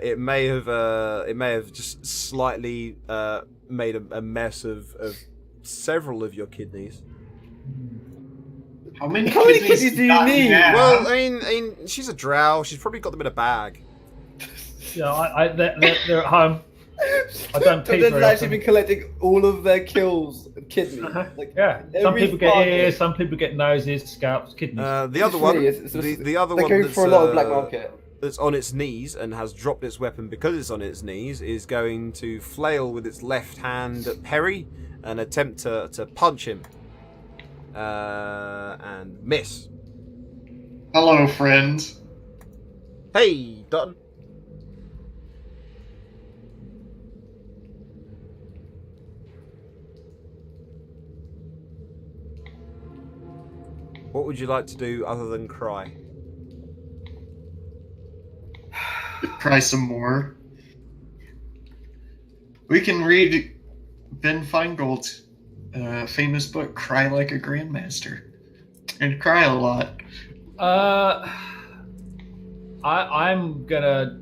It may have just slightly made a mess of several of your kidneys. How many How many kidneys kidneys do you Dotun need? have? Well, I mean, she's a drow. She's probably got them in a bag. Yeah, they're at home. I don't pee But very they've actually often. been collecting all of their kills, kidneys. Uh-huh. Like, Yeah, some every people get fucking- ears, some people get noses, scalps, kidneys. The other one, the other They're one going that's, for a lot of black market. that's on its knees and has dropped its weapon because it's on its knees is going to flail with its left hand at Perry and attempt to punch him. And miss. Hello, friend. Hey, Dutton. What would you like to do other than cry? Cry some more. We can read Ben Feingold's famous book, Cry Like a Grandmaster. And cry a lot. I'm gonna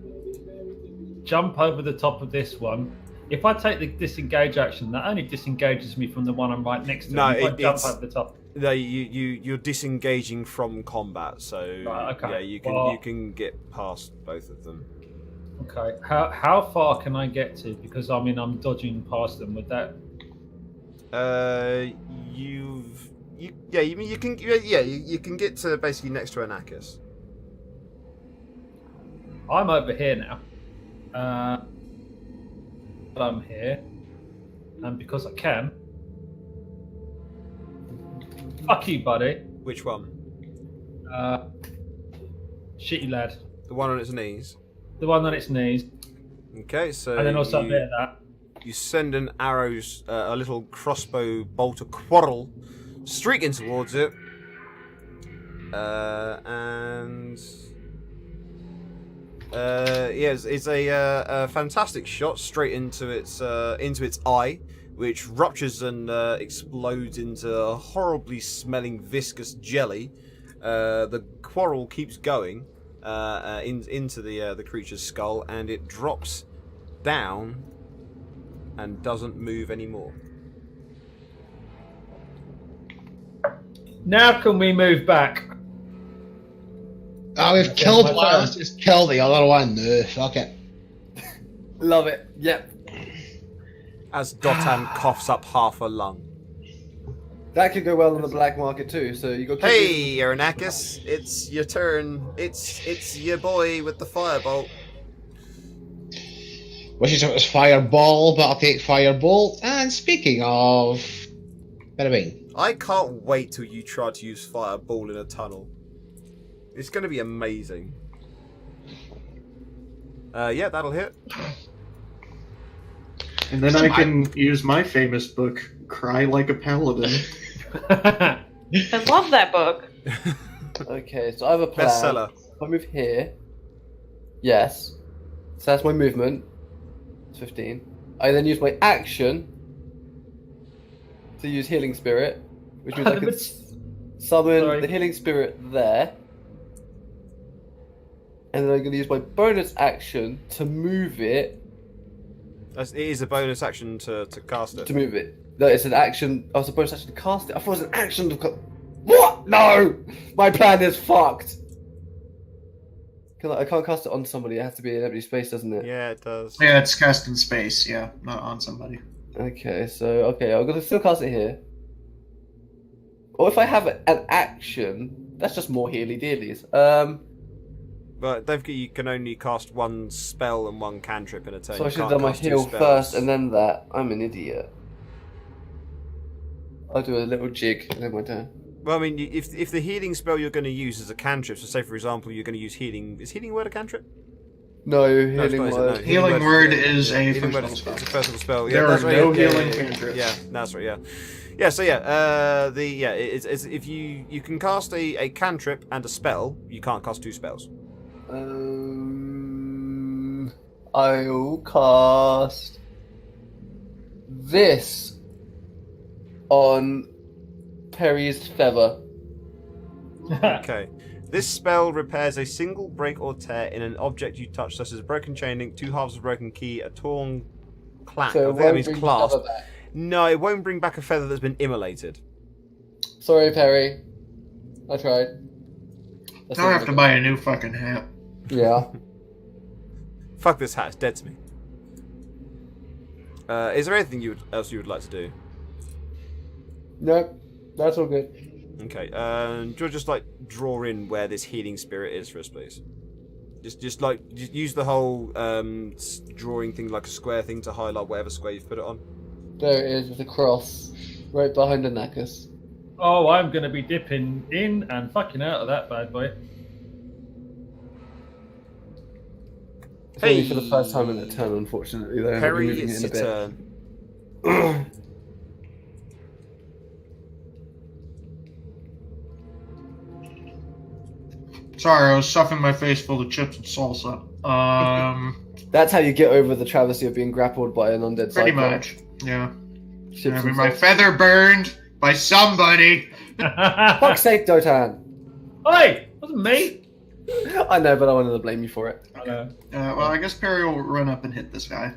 jump over the top of this one. If I take the disengage action, that only disengages me from the one I'm right next to. No, If I jump it's- over the top. No, you're disengaging from combat, so Right, okay. yeah, you Well- can get past both of them. Okay, how far can I get to? Because I mean, I'm dodging past them with that. You can get to basically next to Anakis. I'm over here now. But I'm here, and because I can. Fuck you, buddy. Which one? Shitty lad. The one on its knees. The one on its knees, Okay, so and then also a bit of that. you send an arrow's a little crossbow bolt of quarrel streaking towards it, and yes, it's a fantastic shot straight into its eye, which ruptures and explodes into a horribly smelling viscous jelly. The quarrel keeps going into the creature's skull, and it drops down and doesn't move anymore. Now can we move back? We've Okay, killed my one, turn. let's just kill the other one. No, fuck it. Love it. Yep. As Dotan coughs up half a lung. That could go well on the black market too. So you got. Hey, Aranakis, it's your turn. It's your boy with the firebolt. Wishes it was fireball, but I'll take firebolt. And speaking of, bada bing. I can't wait till you try to use fireball in a tunnel. It's going to be amazing. Yeah, that'll hit. And then I can use my famous book, Cry Like a Paladin. I love that book. Okay, so I have a plan. Bestseller. If I move here, yes. So that's my movement. It's 15. I then use my action to use Healing Spirit, which means I can summon Sorry. the Healing Spirit there. And then I'm going to use my bonus action to move it. It is a bonus action to cast it. To move it. No, it's an action. Oh, it's a bonus action to cast it. I thought it was an action to. What? No! My plan is fucked. I can't cast it on somebody. It has to be in empty space, doesn't it? Yeah, it does. Yeah, it's cast in space. Yeah, not on somebody. Okay, so I'm gonna still cast it here. Or if I have an action, that's just more healy dealies. But don't forget you can only cast one spell and one cantrip in a turn. So I You should have can't done my cast two heal spells. first and then that. I'm an idiot. I'll do a little jig and then my turn. Well, I mean, if the healing spell you're going to use is a cantrip, so say for example you're going to use healing. Is healing word a cantrip? No, No, it's healing not, is it? word. No, Healing word yeah, is a healing first word level is spell. it's a first level spell. There Yeah, that's are right. no yeah, healing yeah, cantrips. Yeah, that's right. Yeah, yeah. So it's if you can cast a cantrip and a spell, you can't cast two spells. I'll cast this on Perry's feather. Okay. This spell repairs a single break or tear in an object you touch, such as a broken chain link, two halves of a broken key, a torn clasp. So I it think that won't means bring clasp. feather back. No, it won't bring back a feather that's been immolated. Sorry, Perry. I tried. That's I'll not have to good. buy a new fucking hat. Yeah. Fuck this hat, it's dead to me. Is there anything else you would like to do? Nope. That's all good. Okay, do you just like draw in where this healing spirit is for us, please? Just use the whole drawing thing like a square thing to highlight whatever square you've put it on. There it is with a cross. Right behind the Nakus. Oh, I'm going to be dipping in and fucking out of that bad boy. It's only for the first time in a turn, unfortunately, though. I'll be Perry, moving it's it in your a bit. turn. Sorry, I was stuffing my face full of chips and salsa. That's how you get over the travesty of being grappled by an undead Pretty cyclops. much. Yeah. Chips Having and my salsa. feather burned by somebody. Fuck's sake, Dotan! Oi! Wasn't me! I know, but I wanted to blame you for it. I know. Well, I guess Perry will run up and hit this guy.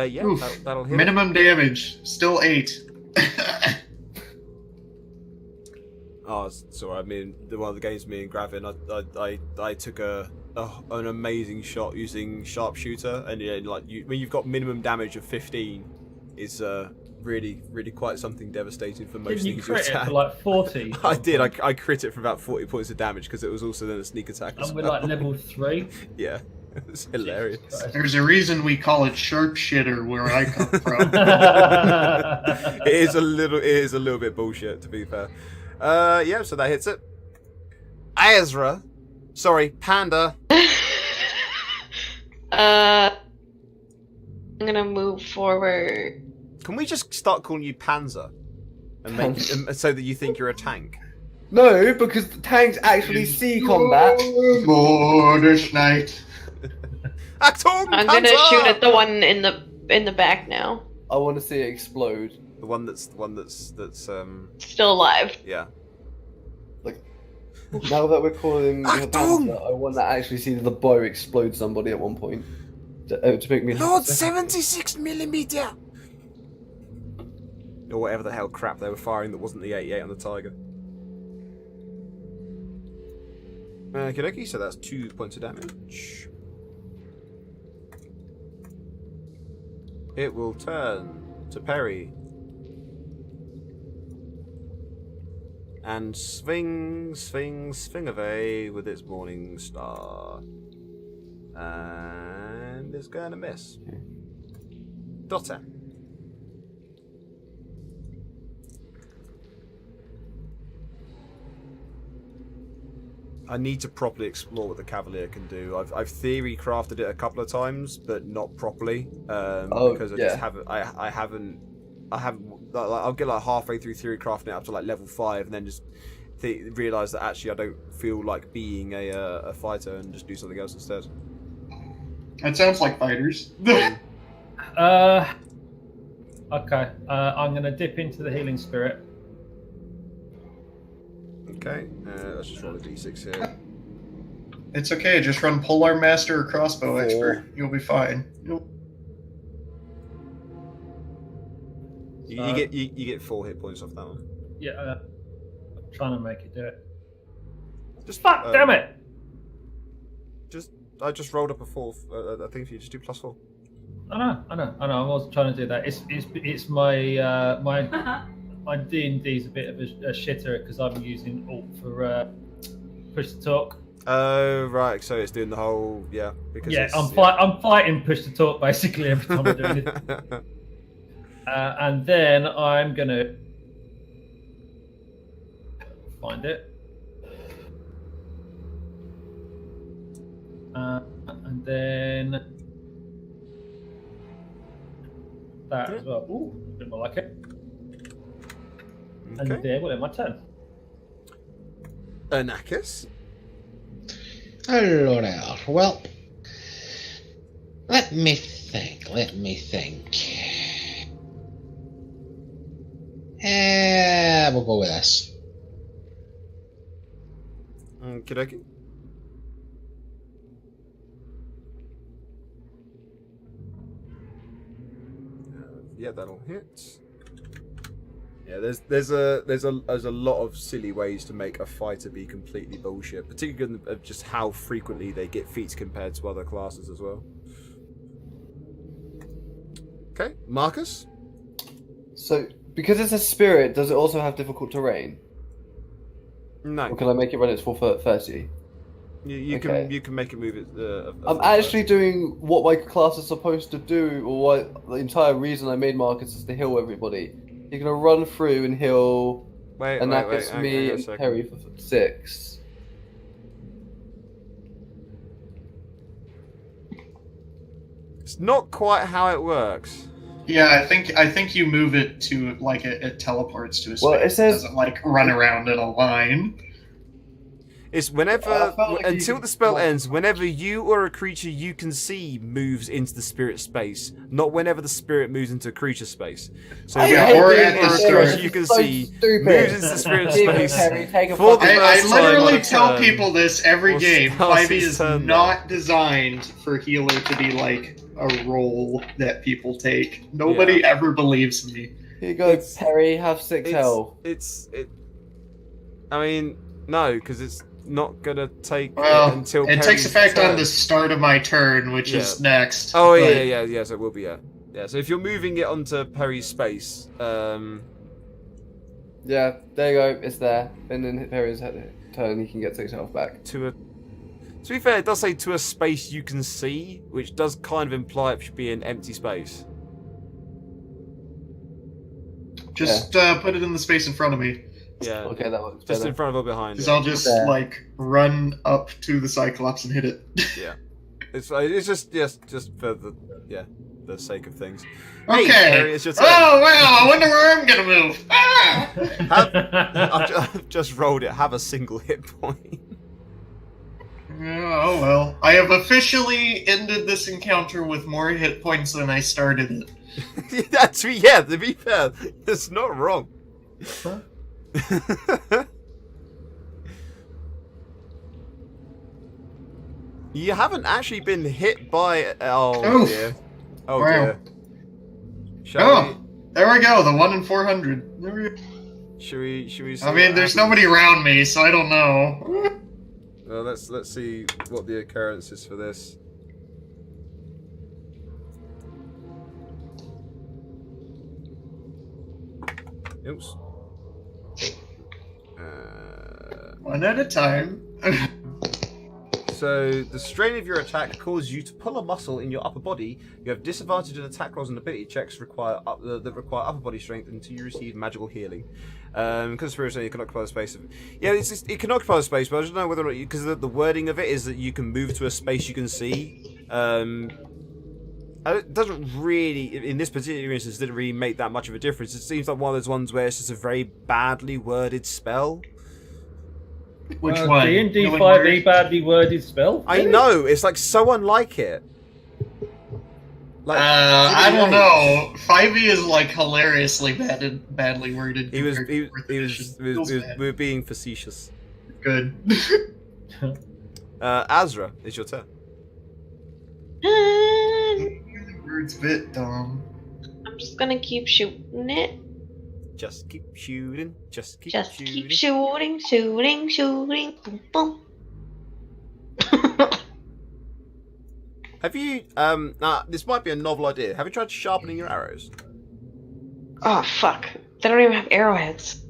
Yeah, Oof. that'll hit. Minimum damage, still 8. Oh, sorry. I mean, one of the games me and Gravin, I took an amazing shot using sharpshooter, and yeah, like when you've got minimum damage of 15, is really quite something devastating for most Didn't you things you crit it attack. for like 40? I did. I crit it for about 40 points of damage because it was also then a sneak attack. As And we're well. like level 3. Yeah, it was hilarious. There's a reason we call it sharpshitter where I come from. It is a little bit bullshit, to be fair. Yeah, so that hits it. Ezra, sorry, Panda. I'm gonna move forward. Can we just start calling you Panzer, and make so that you think you're a tank? No, because the tanks actually see combat. Morderschnight. Achtung, I'm gonna Panzer! shoot at the one in the back now. I want to see it explode. The one that's Still alive. yeah. Now that we're calling the Achtung! Panther, I want to actually see the bow explode somebody at one point. To make me Lord 76mm. Or whatever the hell crap they were firing that wasn't the 88 on the Tiger. Okay, so that's 2 points of damage. It will turn to Perry. And swing away with its morning star. And it's going to miss. Dotter. I need to properly explore what the Cavalier can do. I've theory crafted it a couple of times, but not properly. Because I just haven't. I haven't. I'll get like halfway through theory crafting it up to like level 5, and then just realize that actually I don't feel like being a fighter and just do something else instead. That sounds like fighters. Okay. I'm gonna dip into the healing spirit. Okay, let's just roll a d6 here. It's okay, just run Polar Master or Crossbow 4. Expert. You'll be fine. You get 4 hit points off that one. Yeah, I'm trying to make it do it. Just Fuck, damn it! I just rolled up a 4. I think if you just do +4. I know. I was trying to do that. It's my my D&D's a bit of a shitter because I'm using Alt for push to talk. Oh right, so it's doing the whole because Yeah, it's, I'm fighting push to talk basically every time I do it. And then I'm gonna find it. And then that as well. Ooh, a bit more like it. And Okay. there, well, my turn. Anakis. Hello there. Well, let me think. We'll go with this. Okie dokie. Yeah, that'll hit. Yeah, there's a lot of silly ways to make a fighter be completely bullshit, particularly of just how frequently they get feats compared to other classes as well. Okay, Marcus. So, because it's a spirit, does it also have difficult terrain? No, Or can I make it run its full 30? you Okay. can make it move it. I'm actually doing what my class is supposed to do, or what the entire reason I made Marcus is to heal everybody. You're gonna run through and heal wait, Anakis, hang me, on a and second. Perry for 6. It's not quite how it works. Yeah, I think you move it to like it teleports to a space. Well, it says- doesn't like run around in a line. It's whenever I felt like until you- the spell ends, whenever you or a creature you can see moves into the spirit space, not whenever the spirit moves into a creature space. So I whenever hate or you at or the a start. creature you can So see stupid. moves into the spirit Give it, space. Perry, take a For the fucking- I first time literally on a tell turn, people this every or game. starts 5e its is turn not designed for healer to be like a role that people take. Nobody ever believes me. Here you go, It's- Perry, have 6 health. I mean, no, because it's not gonna take Well, until it takes Perry's effect turn. on the start of my turn, which Yeah. is next. Oh but- yeah. So it will be yeah. So if you're moving it onto Perry's space, Yeah, there you go, it's there. And then Perry's turn, he can get 6 health back. to be fair, it does say to a space you can see, which does kind of imply it should be an empty space. Just put it in the space in front of me. Yeah, Okay, that works just better. in front of or behind. Because Yeah. I'll just There. like run up to the Cyclops and hit it. It's just for the sake of things. Okay. Hey, Perry, it's your turn. Oh wow! I wonder where I'm gonna move. Ah! I've just rolled it. Have a single hit point. Oh well. I have officially ended this encounter with more hit points than I started it. To be fair, it's not wrong. You haven't actually been hit by. Oh Oof. dear. Oh Wow. dear. Shall Oh, there we go. The 1 in 400. There we go. we? Should we? See I mean, what there's happens? nobody around me, so I don't know. Well, let's see what the occurrence is for this. Oops. One at a time. So, the strain of your attack causes you to pull a muscle in your upper body. You have disadvantage in attack rolls and ability checks that require upper body strength until you receive magical healing. Because spiritually you can occupy the space. It can occupy the space, but I don't know whether or not because the wording of it is that you can move to a space you can see. It doesn't really, in this particular instance, didn't really make that much of a difference. It seems like one of those ones where it's just a very badly worded spell. Which one? D&D Healing 5e word? badly worded spell? I Really? know, it's like so unlike it. Like, I don't Yates. know. 5e is like hilariously badly worded. He was, compared he, to fourth he was, edition. we Feels was, bad. we were being facetious. Good. Azra, it's your turn. Healing word's a bit dumb. I'm just gonna keep shooting it. Just keep shooting. Just keep Just shooting. keep shooting, shooting, shooting. Boom, boom. Have you this might be a novel idea. Have you tried sharpening your arrows? Oh fuck! They don't even have arrowheads.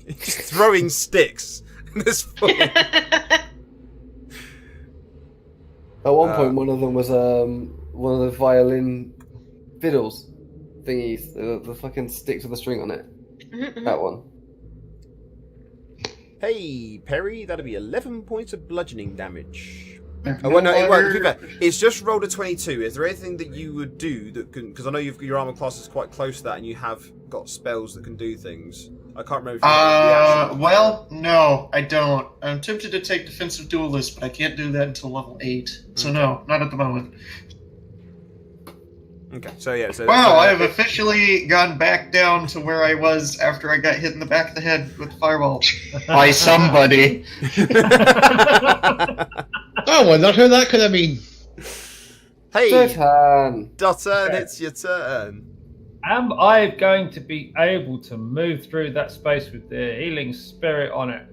Just throwing sticks. This point. At one Uh, point, one of them was one of the violin fiddles thingies, the fucking sticks with a string on it. Mhm, That one. Hey, Perry, that'll be 11 points of bludgeoning damage. If Oh, well, no, it won't. To be longer- fair, it's just rolled a 22. Is there anything that you would do that can... Because I know your armor class is quite close to that, and you have got spells that can do things. I can't remember if you have the action. Well, no, I don't. I'm tempted to take Defensive Duelist, but I can't do that until level 8. So no, not at the moment. Okay, so yeah, so... Wow, I have officially gone back down to where I was after I got hit in the back of the head with the fireball. By somebody. I wonder who that could have been. Hey, Turn. Dotton, Okay. it's your turn. Am I going to be able to move through that space with the healing spirit on it?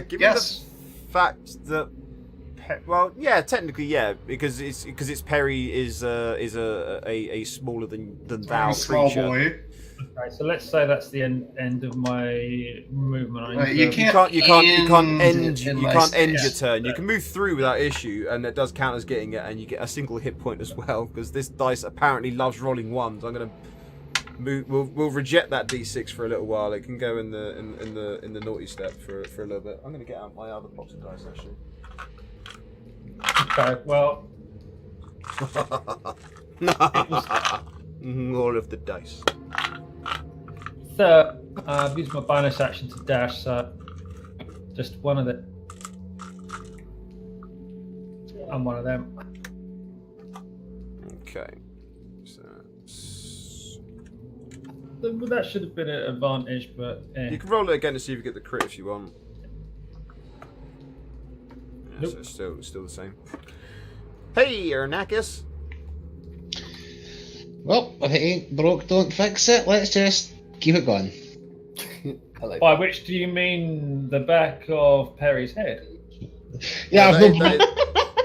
Given Yes. the fact that... Well, yeah, technically, yeah, because it's Perry is a smaller than thou Small creature. boy. Okay, so let's say that's the end of my movement. I need You to- can't- You can't end in you my can't end space. your turn. You can move through without issue, and it does count as getting it, and you get a single hit point as well. Because this dice apparently loves rolling ones. I'm gonna move. We'll reject that d6 for a little while. It can go in the naughty step for a little bit. I'm gonna get out my other box of dice actually. Okay, well, All of the dice. so I've used my bonus action to dash, so just one of the. I'm one of them. Okay. That should have been an advantage, but You can roll it again to see if you get the crit if you want. Yeah, Nope. so it's still the same. Hey, Arnakis. Well, if it ain't broke, don't fix it. Let's just keep it going. I like by which do you mean the back of Perry's head? Yeah, that- I've no,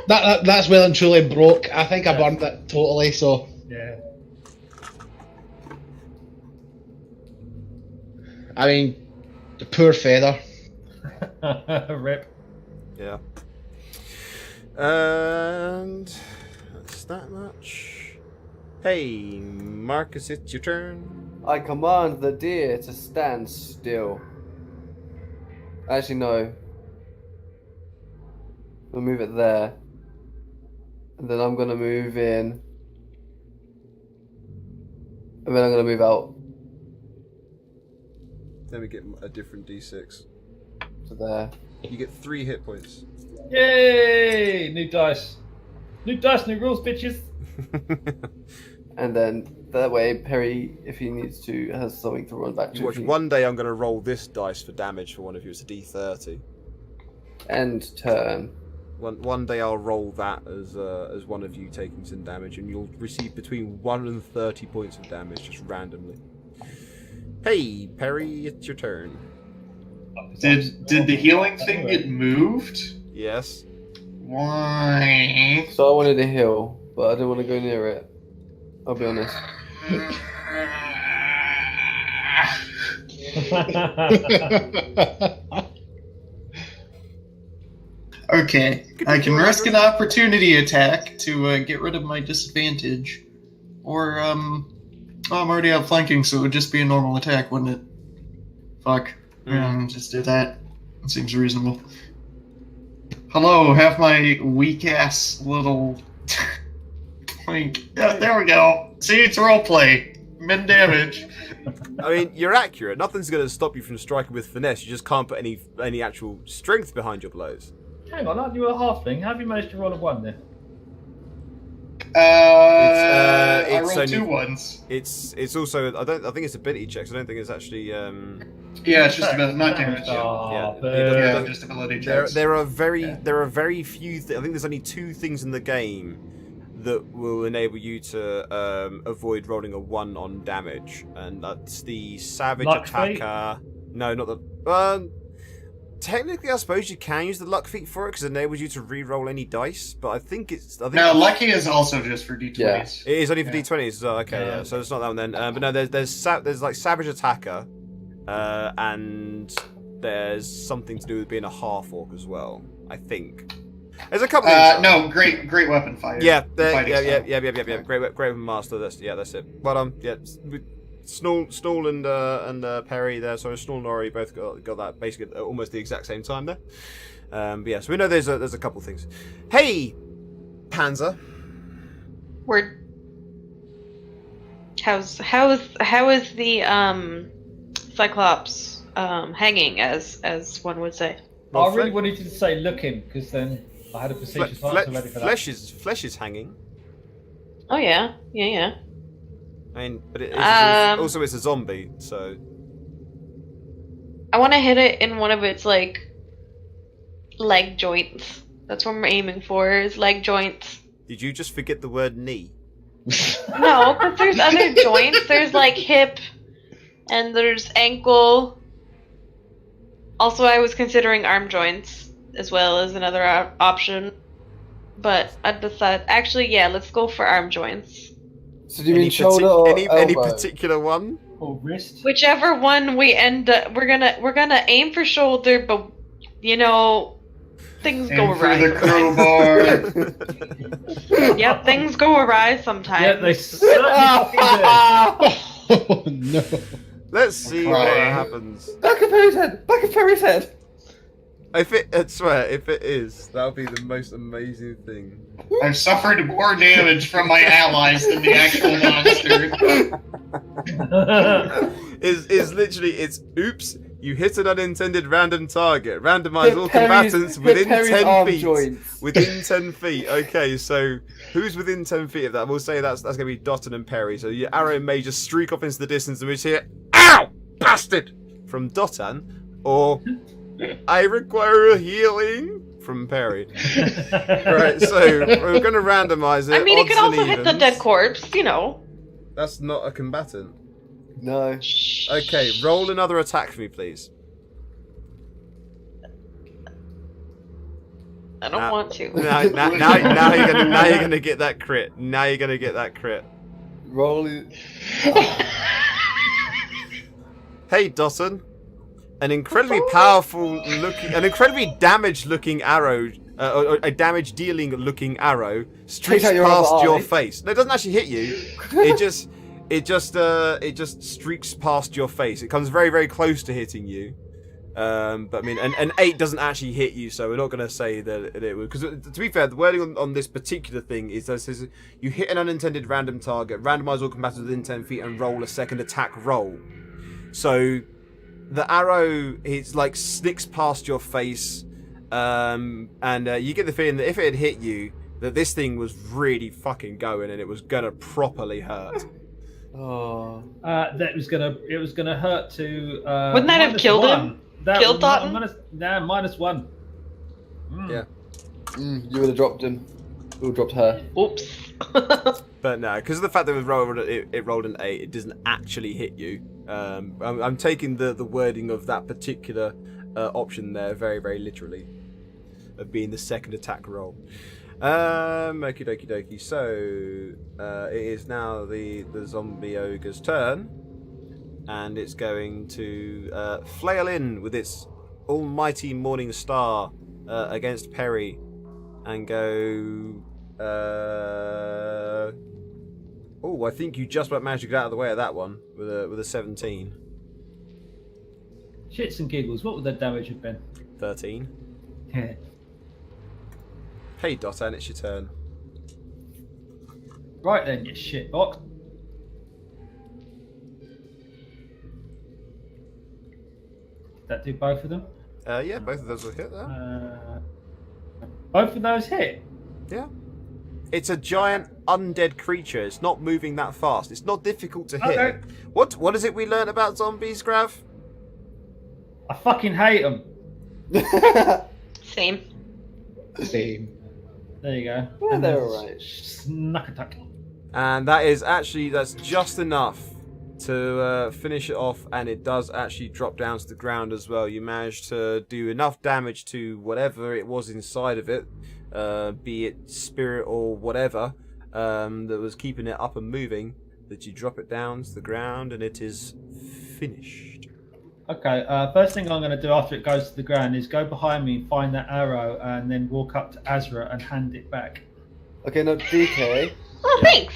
that- that's well and truly broke. I think I burned it totally, so... Yeah. I mean, the poor feather. Rip. Yeah. And that's that much. Hey, Marcus, it's your turn. I command the deer to stand still. Actually, no. I'll move it there. And then I'm gonna move in. And then I'm gonna move out Then we get a different d6. to there. You get 3 hit points. Yay! New dice. New dice, new rules, bitches. And then that way, Perry, if he needs to, has something to run back You to. watch, one day I'm going to roll this dice for damage for one of you. It's a d30. End turn. One day I'll roll that as one of you taking some damage, and you'll receive between 1 and 30 points of damage just randomly. Hey, Perry, it's your turn. Did the healing thing get moved? Yes. Why? So I wanted to heal, but I didn't want to go near it. I'll be honest. Okay, I can risk an opportunity attack to get rid of my disadvantage. Or, I'm already outflanking, so it would just be a normal attack, wouldn't it? Fuck. Yeah, just do that. That seems reasonable. Hello, have my weak-ass little... Like, yeah, there we go. See, it's roleplay. Min damage. I mean, you're accurate. Nothing's going to stop you from striking with finesse. You just can't put any actual strength behind your blows. Hang on, aren't you a halfling? How have you managed to roll a 1 then? I it's rolled only- 2 ones. It's also I think it's ability checks. I don't think it's actually Yeah, it's just about not damage. Oh, Yeah, boo. it Yeah, doesn't- just ability there checks. there are very Yeah. there are very few I think there's only 2 things in the game that will enable you to avoid rolling a 1 on damage, and that's the savage Luck feat? attacker. No, not the. Technically, I suppose you can use the luck feat for it because it enables you to re-roll any dice. But I think it's. I think No, lucky is also just for D20s. Yeah. it is only for Yeah. D20s. So okay, yeah. So it's not that one then. But no, there's like savage attacker, and there's something to do with being a half orc as well. I think. There's a couple. No, great weapon fighter. Yeah, Fighting yeah. style. Great weapon master. That's it. But yeah, Snool and Perry there. Sorry, Snool and Ori both got that basically at almost the exact same time there. But yeah, so we know there's a couple things. Hey, Panzer. We're how is the Cyclops hanging as one would say? Well, I really wanted to say looking because then I had a facetious answer ready for that. flesh is hanging. Oh yeah. I mean, but it's a zombie, so I want to hit it in one of its like leg joints. That's what I'm aiming for. Is leg joints. did you just forget the word knee? No, because there's other joints. There's like hip, and there's ankle. Also, I was considering arm joints as well as another option, but I decided actually, yeah, let's go for arm joints. So do you mean shoulder or any elbow? particular one? Or wrist. Whichever one we end up, we're gonna aim for shoulder, but you know, things go And for awry. the crowbar. Yep, things go awry sometimes. Yeah, they certainly fucking do. Oh no. Let's see what Right. happens. Back of Perry's head! Back of Perry's head! I swear, if it is, that'll be the most amazing thing. I've suffered more damage from my allies than the actual monster. Is literally it's oops. You hit an unintended random target. Randomize Hit all Perry's- combatants hit within Perry's 10 arm feet. joints. Within 10 feet. Okay, so who's within 10 feet of that? We'll say that's going to be Dotton and Perry. So your arrow may just streak off into the distance and we just hear, "Ow! Bastard!" from Dottan, or "I require a healing" from Perry. Right, so we're going to randomize it. I mean, it odds could and also hit the evens. dead corpse, you know. That's not a combatant. No. Okay, roll another attack for me, please. I don't want to. Now you're gonna get that crit. Now you're gonna get that crit. Roll it. Hey, Dotton. An incredibly an incredibly damaged-looking arrow, or a damage-dealing-looking arrow, streaks out your past other your eye. face. No, it doesn't actually hit you. It just streaks past your face. It comes very, very close to hitting you. But I mean, an 8 doesn't actually hit you, so we're not going to say that it would. Because to be fair, the wording on this particular thing is that it says you hit an unintended random target, randomize all combatants within 10 feet, and roll a second attack roll. So the arrow is like snicks past your face, and you get the feeling that if it had hit you, that this thing was really fucking going, and it was gonna properly hurt. Oh. That it was gonna hurt to. Wouldn't that have minus killed one. him? That Killed Totten? -1. Yeah. You would have dropped him. You would have dropped her. Oops. But no, because of the fact that it rolled an 8, it doesn't actually hit you. I'm taking the wording of that particular option there very, very literally, of being the second attack roll. Okie dokie dokie. So it is now the zombie ogre's turn, and it's going to flail in with its almighty morning star against Perry, and go. Oh, I think you just about managed to get out of the way of that one with a 17. Shits and giggles. What would that damage have been? 13. Hey, Dottan, it's your turn. Right then, you shitbox. Did that do both of them? Yeah, both of those will hit there. Both of those hit. Yeah. It's a giant undead creature. It's not moving that fast. It's not difficult to hit. Okay. What is it we learned about zombies, Grav? I fucking hate them. Same. Same. There you go. Yeah, And they're there's alright. Snuckatuck. And that's just enough to finish it off, and it does actually drop down to the ground as well. You managed to do enough damage to whatever it was inside of it, be it spirit or whatever, that was keeping it up and moving, that you drop it down to the ground, and it is finished. Okay, first thing I'm going to do after it goes to the ground is go behind me, find that arrow, and then walk up to Azra and hand it back. Okay, now DK. Oh, thanks.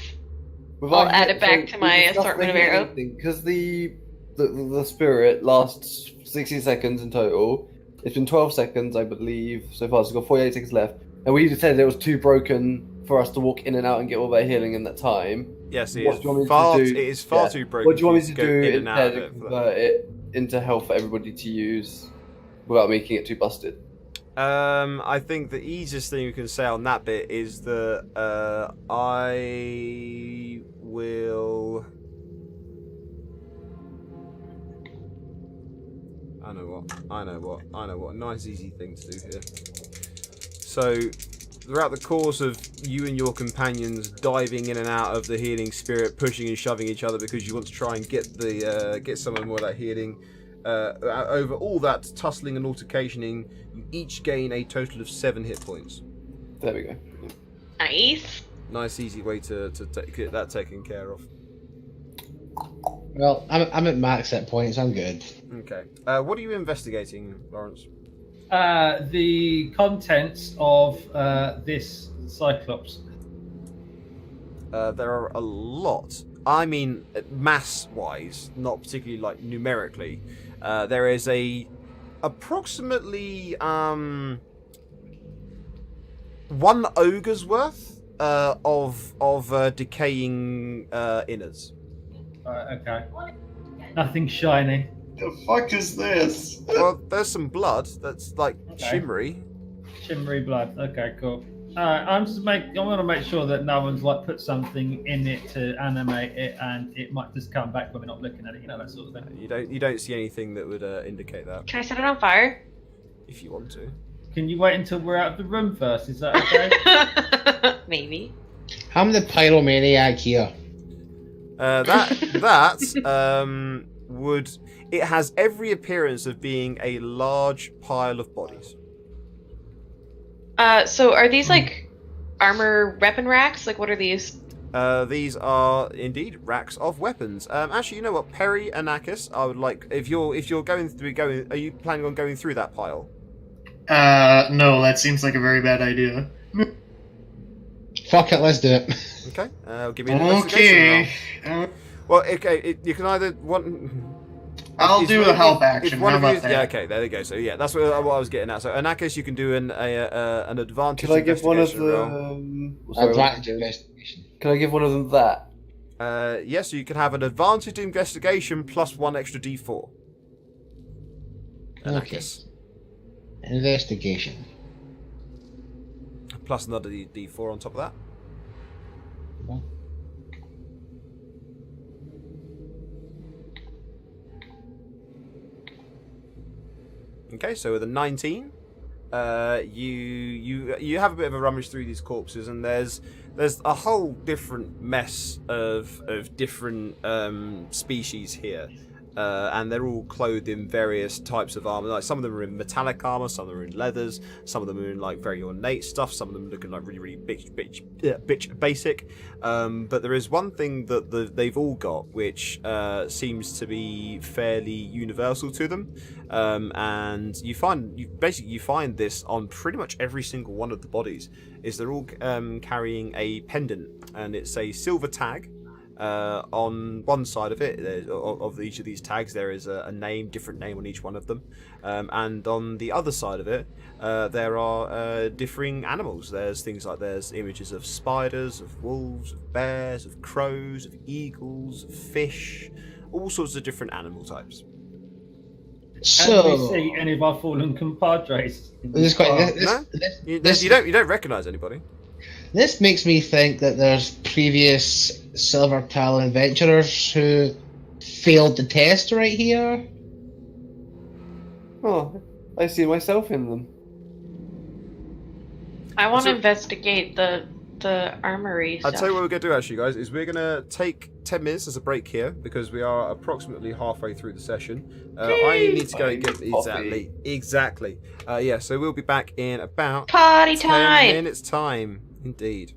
Without I'll add it back to my assortment of arrows. Because the spirit lasts 60 seconds in total. It's been 12 seconds, I believe, so far. So we've got 48 seconds left. And we said it was too broken for us to walk in and out and get all their healing in that time. Yes, it What is do you want me to far. do? It is far Yeah. too broken. What do you want me to go do in and out of instead it of for that. convert it into health for everybody to use without making it too busted? I think the easiest thing you can say on that bit is that I will. I know what. Nice, easy thing to do here. So, throughout the course of you and your companions diving in and out of the healing spirit, pushing and shoving each other because you want to try and get someone more of that healing. Over all that tussling and altercationing, you each gain a total of 7 hit points. There we go. Nice. Nice, easy way to get that taken care of. Well, I'm at max hit points. I'm good. Okay. What are you investigating, Lawrence? The contents of this Cyclops. There are a lot. I mean, mass-wise, not particularly like numerically. There is approximately 1 ogre's worth of decaying innards. Okay. Nothing shiny. The fuck is this? Well, there's some blood that's like Okay. shimmery. Shimmery blood. Okay, cool. I'm going to make sure that no one's like put something in it to animate it, and it might just come back when we're not looking at it. You know, that sort of thing. You don't see anything that would indicate that. Can I set it on fire? If you want to. Can you wait until we're out of the room first? Is that okay? Maybe. I'm the pyromaniac here. It has every appearance of being a large pile of bodies. So are these like armor weapon racks? Like, what are these? These are indeed racks of weapons. Actually, you know what, Perry and Akis, I would like if you're are you planning on going through that pile? No, that seems like a very bad idea. Fuck it, let's do it. Okay. Give me an investigation Okay. roll. Well, okay, you can either I'll Is do one a of health you- action. if one How of you- about that? Yeah, okay, there you go. So yeah, that's what I was getting at. So in that case, you can do an advantage. Can I give one of investigation roll. the... Sorry, Advantage investigation. can I give one of them that? Yes, so you can have an advantage investigation plus 1 extra d4. Okay. Investigation. Plus another d4 on top of that. Okay, so with a 19, you have a bit of a rummage through these corpses, and there's a whole different mess of different species here, and they're all clothed in various types of armor. Like some of them are in metallic armor, some of them are in leathers, some of them are in like very ornate stuff, some of them looking like really bitch basic. But there is one thing that they've all got, which seems to be fairly universal to them, and you find this on pretty much every single one of the bodies. Is they're all carrying a pendant, and it's a silver tag. On one side of it, of each of these tags, there is a different name on each one of them, and on the other side of it, there are differing animals. There's images of spiders, of wolves, of bears, of crows, of eagles, of fish, all sorts of different animal types. Can we So, see any of our fallen compadres? this, quite, No? this, You don't recognise anybody. this makes me think that there's previous Silver Pearl adventurers who failed the test right here. Oh, I see myself in them. I want to So- investigate the armory I'll stuff. tell you what we're going to do, actually, guys, is we're going to take 10 minutes as a break here because we are approximately halfway through the session. I need to go and get... Coffee. Exactly. Yeah, so we'll be back in about Party 10 time! minutes' time. Indeed.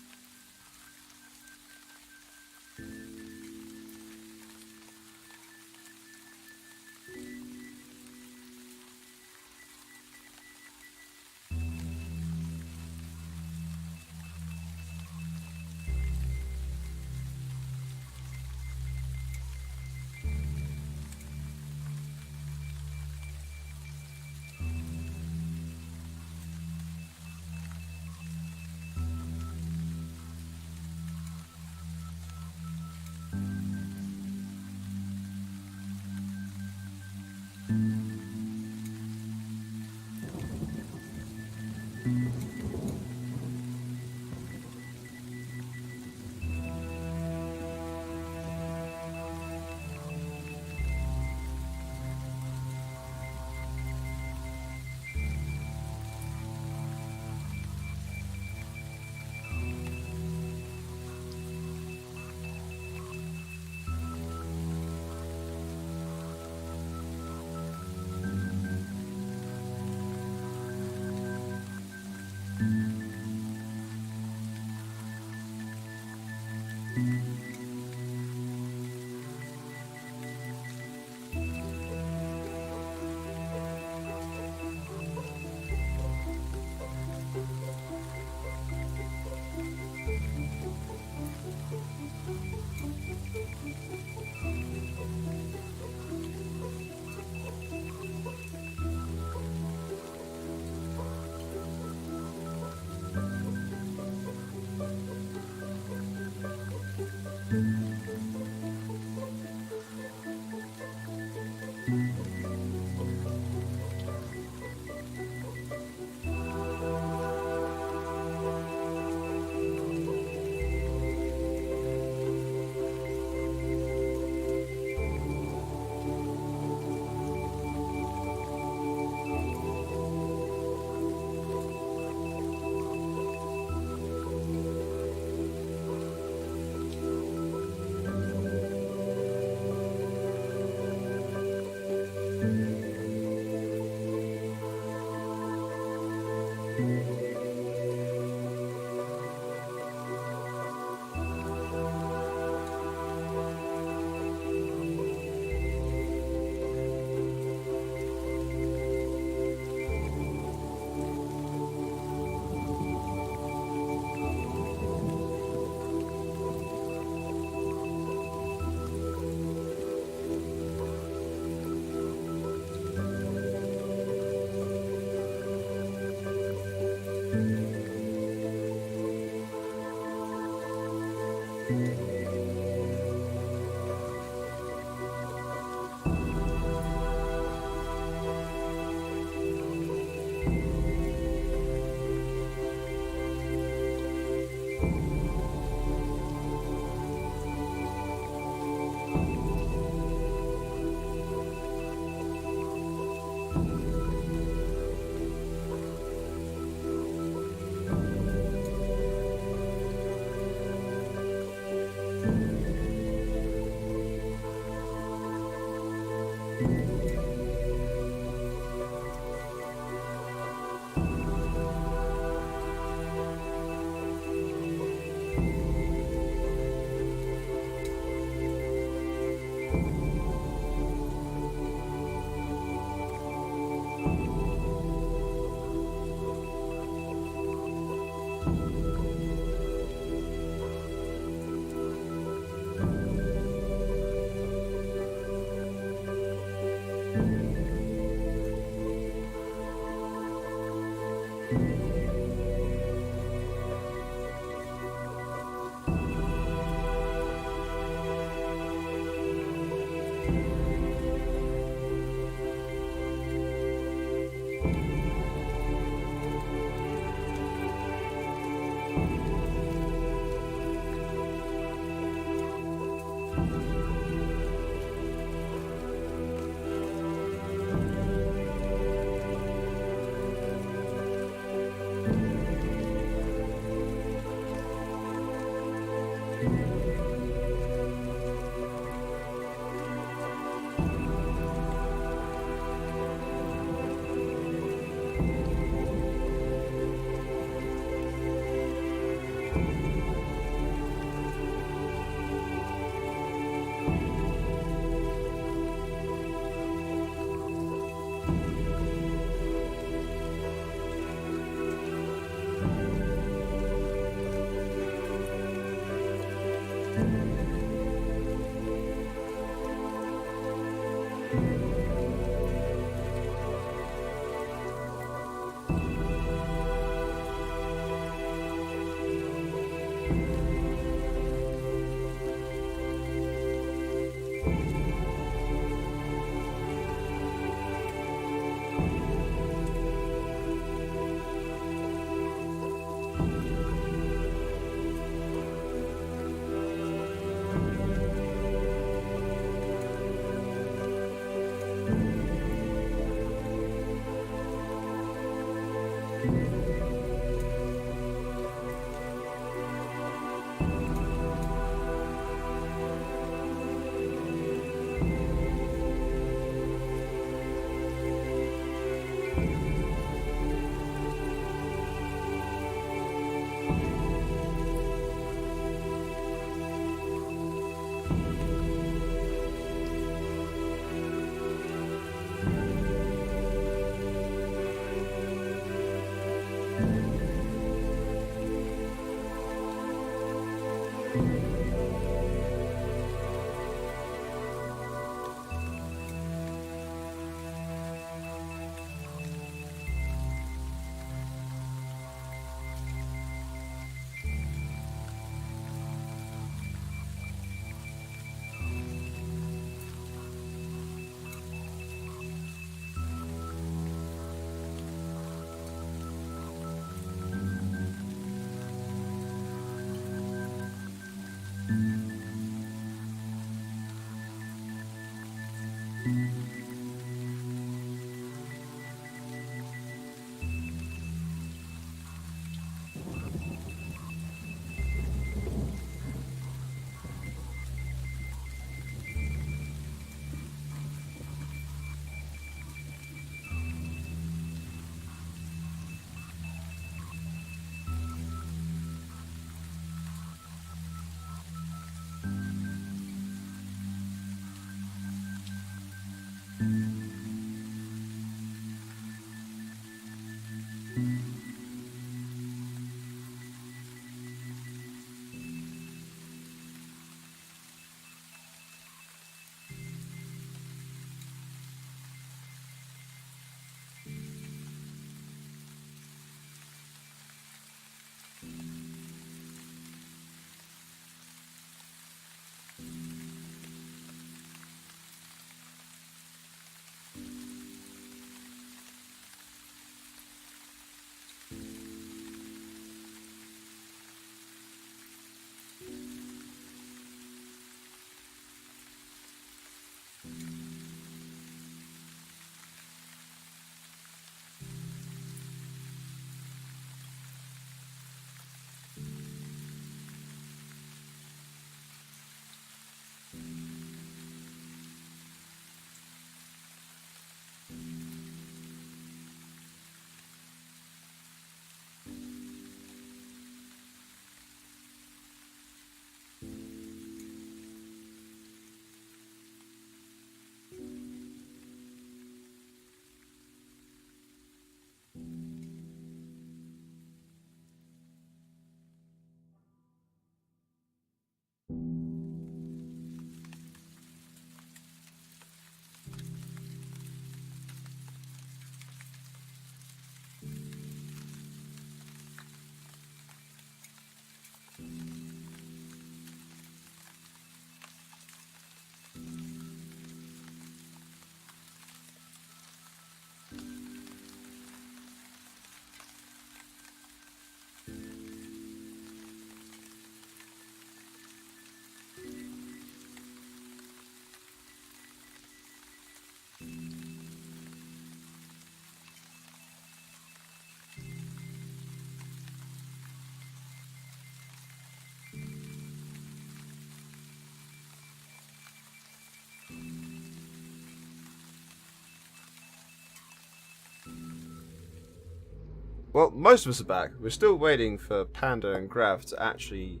Well, most of us are back. We're still waiting for Panda and Grav to actually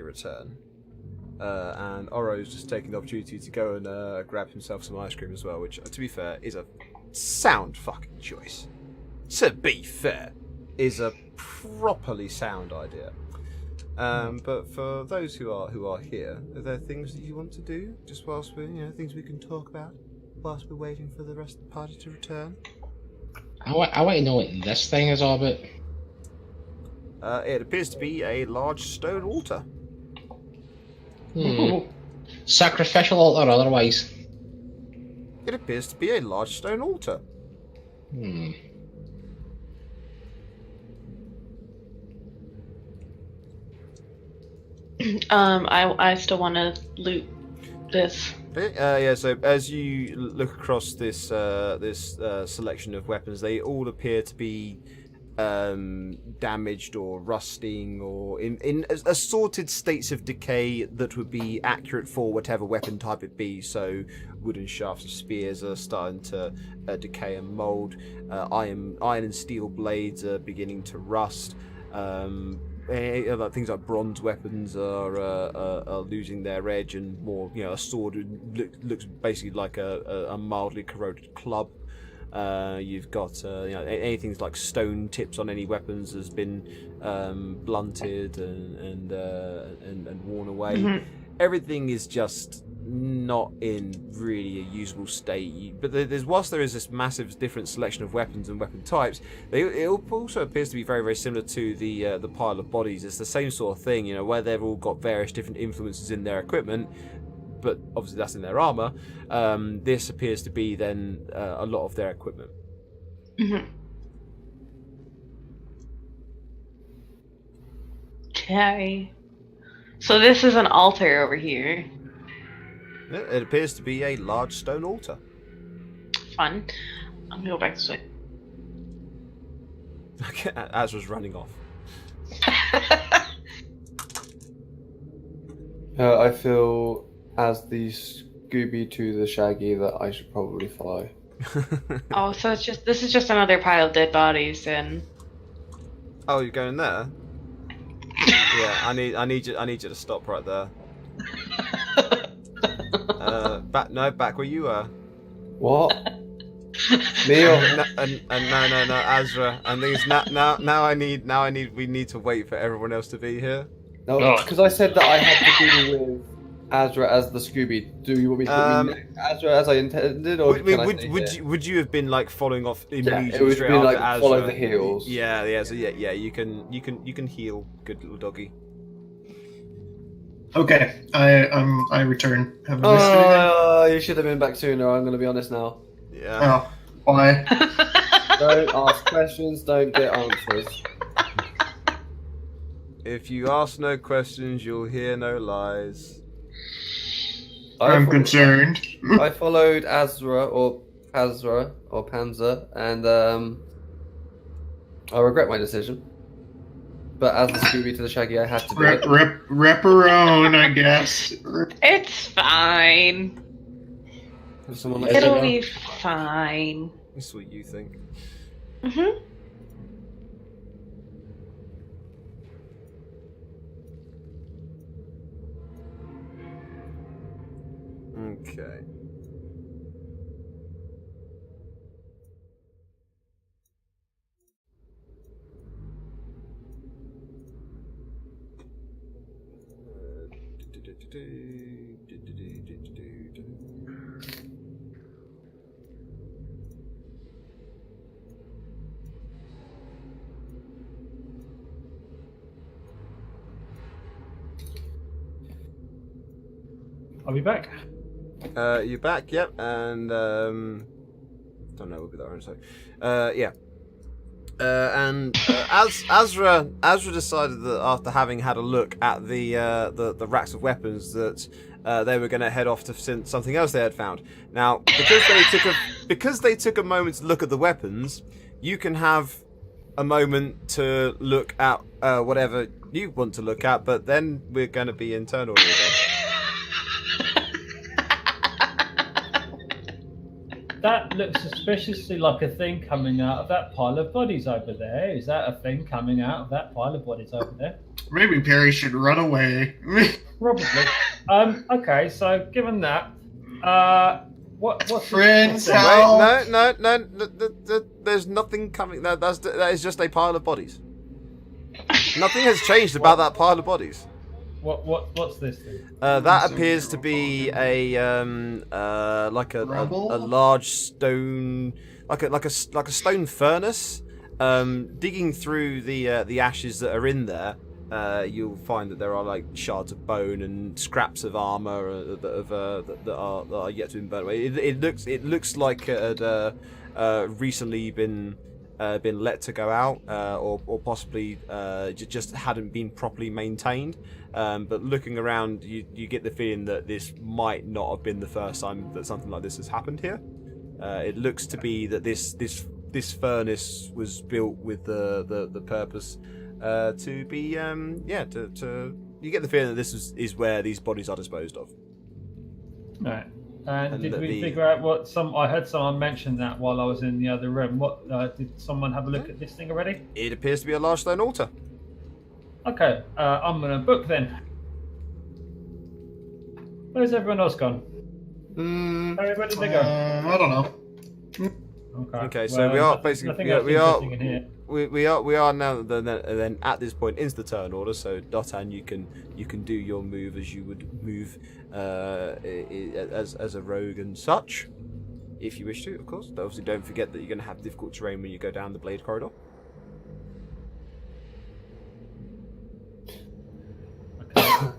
return. And Oro's just taking the opportunity to go and grab himself some ice cream as well, which, to be fair, is a sound fucking choice. To be fair, is a properly sound idea. But for those who are here, are there things that you want to do just whilst we're, things we can talk about whilst we're waiting for the rest of the party to return? I want to know what this thing is all about. It appears to be a large stone altar. Sacrificial altar or otherwise? It appears to be a large stone altar. I still want to loot this. Yeah. So as you look across this selection of weapons, they all appear to be damaged or rusting or in assorted states of decay that would be accurate for whatever weapon type it be. So wooden shafts of spears are starting to decay and mold. Iron and steel blades are beginning to rust. Things like bronze weapons are losing their edge, and more, a sword looks basically like a mildly corroded club. You've got anything like stone tips on any weapons has been blunted and worn away. Mm-hmm. Everything is just not in really a usable state. But whilst there is this massive different selection of weapons and weapon types, it also appears to be very, very similar to the pile of bodies. It's the same sort of thing, where they've all got various different influences in their equipment, but obviously that's in their armor. This appears to be then a lot of their equipment. Mm-hmm. Okay. So this is an altar over here. Yeah, it appears to be a large stone altar. Fun. I'm gonna go back this way. Azra's running off. I feel, as the Scooby to the Shaggy, that I should probably follow. Oh, so this is just another pile of dead bodies, then. Oh, you're going there? Yeah, I need you to stop right there. Back where you were. What? Me or No, Azra. And things now we need to wait for everyone else to be here. no? Because I said that I had to do with Azra as the Scooby. Do you want me to put me Azra as I intended, or would you have been like following off immediately? Yeah, it would straight be after like Azra? follow the heels. Yeah. So yeah. You can heal, good little doggy. Okay, I return. Have a nice day. Oh, you should have been back sooner. I'm going to be honest now. Yeah. Oh, why? Don't ask questions. Don't get answers. If you ask no questions, you'll hear no lies. I'm concerned. I followed Azra or Panzer, and I regret my decision. But as the Scooby to the Shaggy, I had to do it. Rep-a-rone, I guess. It's fine. If someone lets It'll me be fine. That's what you think. Mm-hmm. Okay. I'll be back. You're back, yep, and don't know, we'll be there in a sec. Yeah. As Azra decided that after having had a look at the racks of weapons that they were going to head off to something else they had found. Now, because they took a moment to look at the weapons, you can have a moment to look at whatever you want to look at, but then we're going to be internal again. That looks suspiciously like a thing coming out of that pile of bodies over there. Is that a thing coming out of that pile of bodies over there? Maybe Perry should run away. Probably. Okay, so given that, what's Friends, this- how- No. There's nothing coming. That is just a pile of bodies. Nothing has changed about that pile of bodies. What's this thing? That appears to be a like a Rubble? large stone, like a stone furnace. Digging through the ashes that are in there, you'll find that there are like shards of bone and scraps of armor that are yet to be burned away. It looks like it had recently been let to go out, or possibly just hadn't been properly maintained. But looking around, you get the feeling that this might not have been the first time that something like this has happened here. It looks to be that this furnace was built with the purpose to be you get the feeling that this is where these bodies are disposed of. Right. And And did that we the- figure out what I heard someone mention that while I was in the other room. What did someone have a look at this thing already? It appears to be a large stone altar. Okay, I'm gonna book then. Where's everyone else gone? Harry, where did they go? I don't know. Okay, so we are basically- nothing we else are- interesting in here. We are now then at this point into the turn order. So Dotan, you can do your move as you would move as a rogue and such, if you wish to, of course. But obviously, don't forget that you're going to have difficult terrain when you go down the blade corridor. Okay.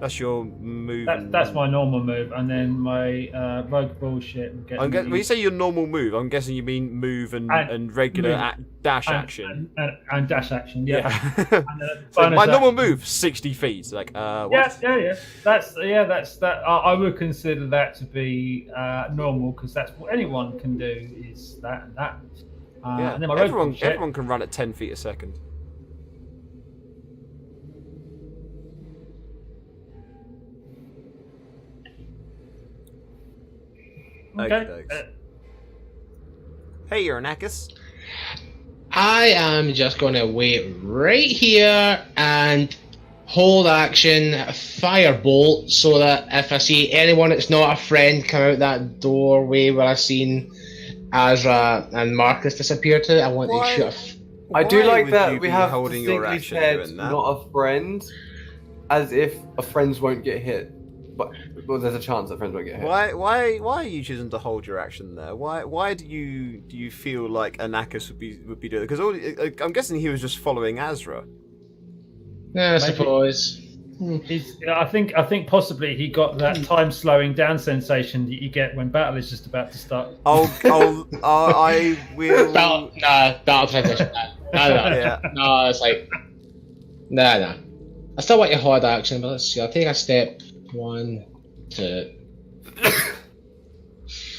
That's your move. that's my normal move, and then my rogue bullshit. Would get When me- you say your normal move, I'm guessing you mean move and regular move. dash and- action. and dash action, yeah. Yeah. And then So bonus my normal action. move, 60 feet. Like, what? Yeah. That's that. I would consider that to be normal because that's what anyone can do. Is that and that. Yeah. And then my rogue Everyone bullshit. can run at 10 feet a second. Okay. Okey-dokes. Hey, Uranakis. I am just going to wait right here and hold action, firebolt, so that if I see anyone that's not a friend come out that doorway where I've seen Azra and Marcus disappear to, I want Why? to shoot a f- I do Why like would that you we be have holding your distinctly action said doing that? not a friend, as if a friends won't get hit. But well, there's a chance that friends won't get hit. Why are you choosing to hold your action there? Why do you feel like Anakis would be doing it? Because I'm guessing he was just following Azra. I suppose. I think possibly he got that time slowing down sensation that you get when battle is just about to start. I will. Battle transition. No. Yeah. No, it's like. Nah. I still want your hard action, but let's see. I'll take a step. 1, 2,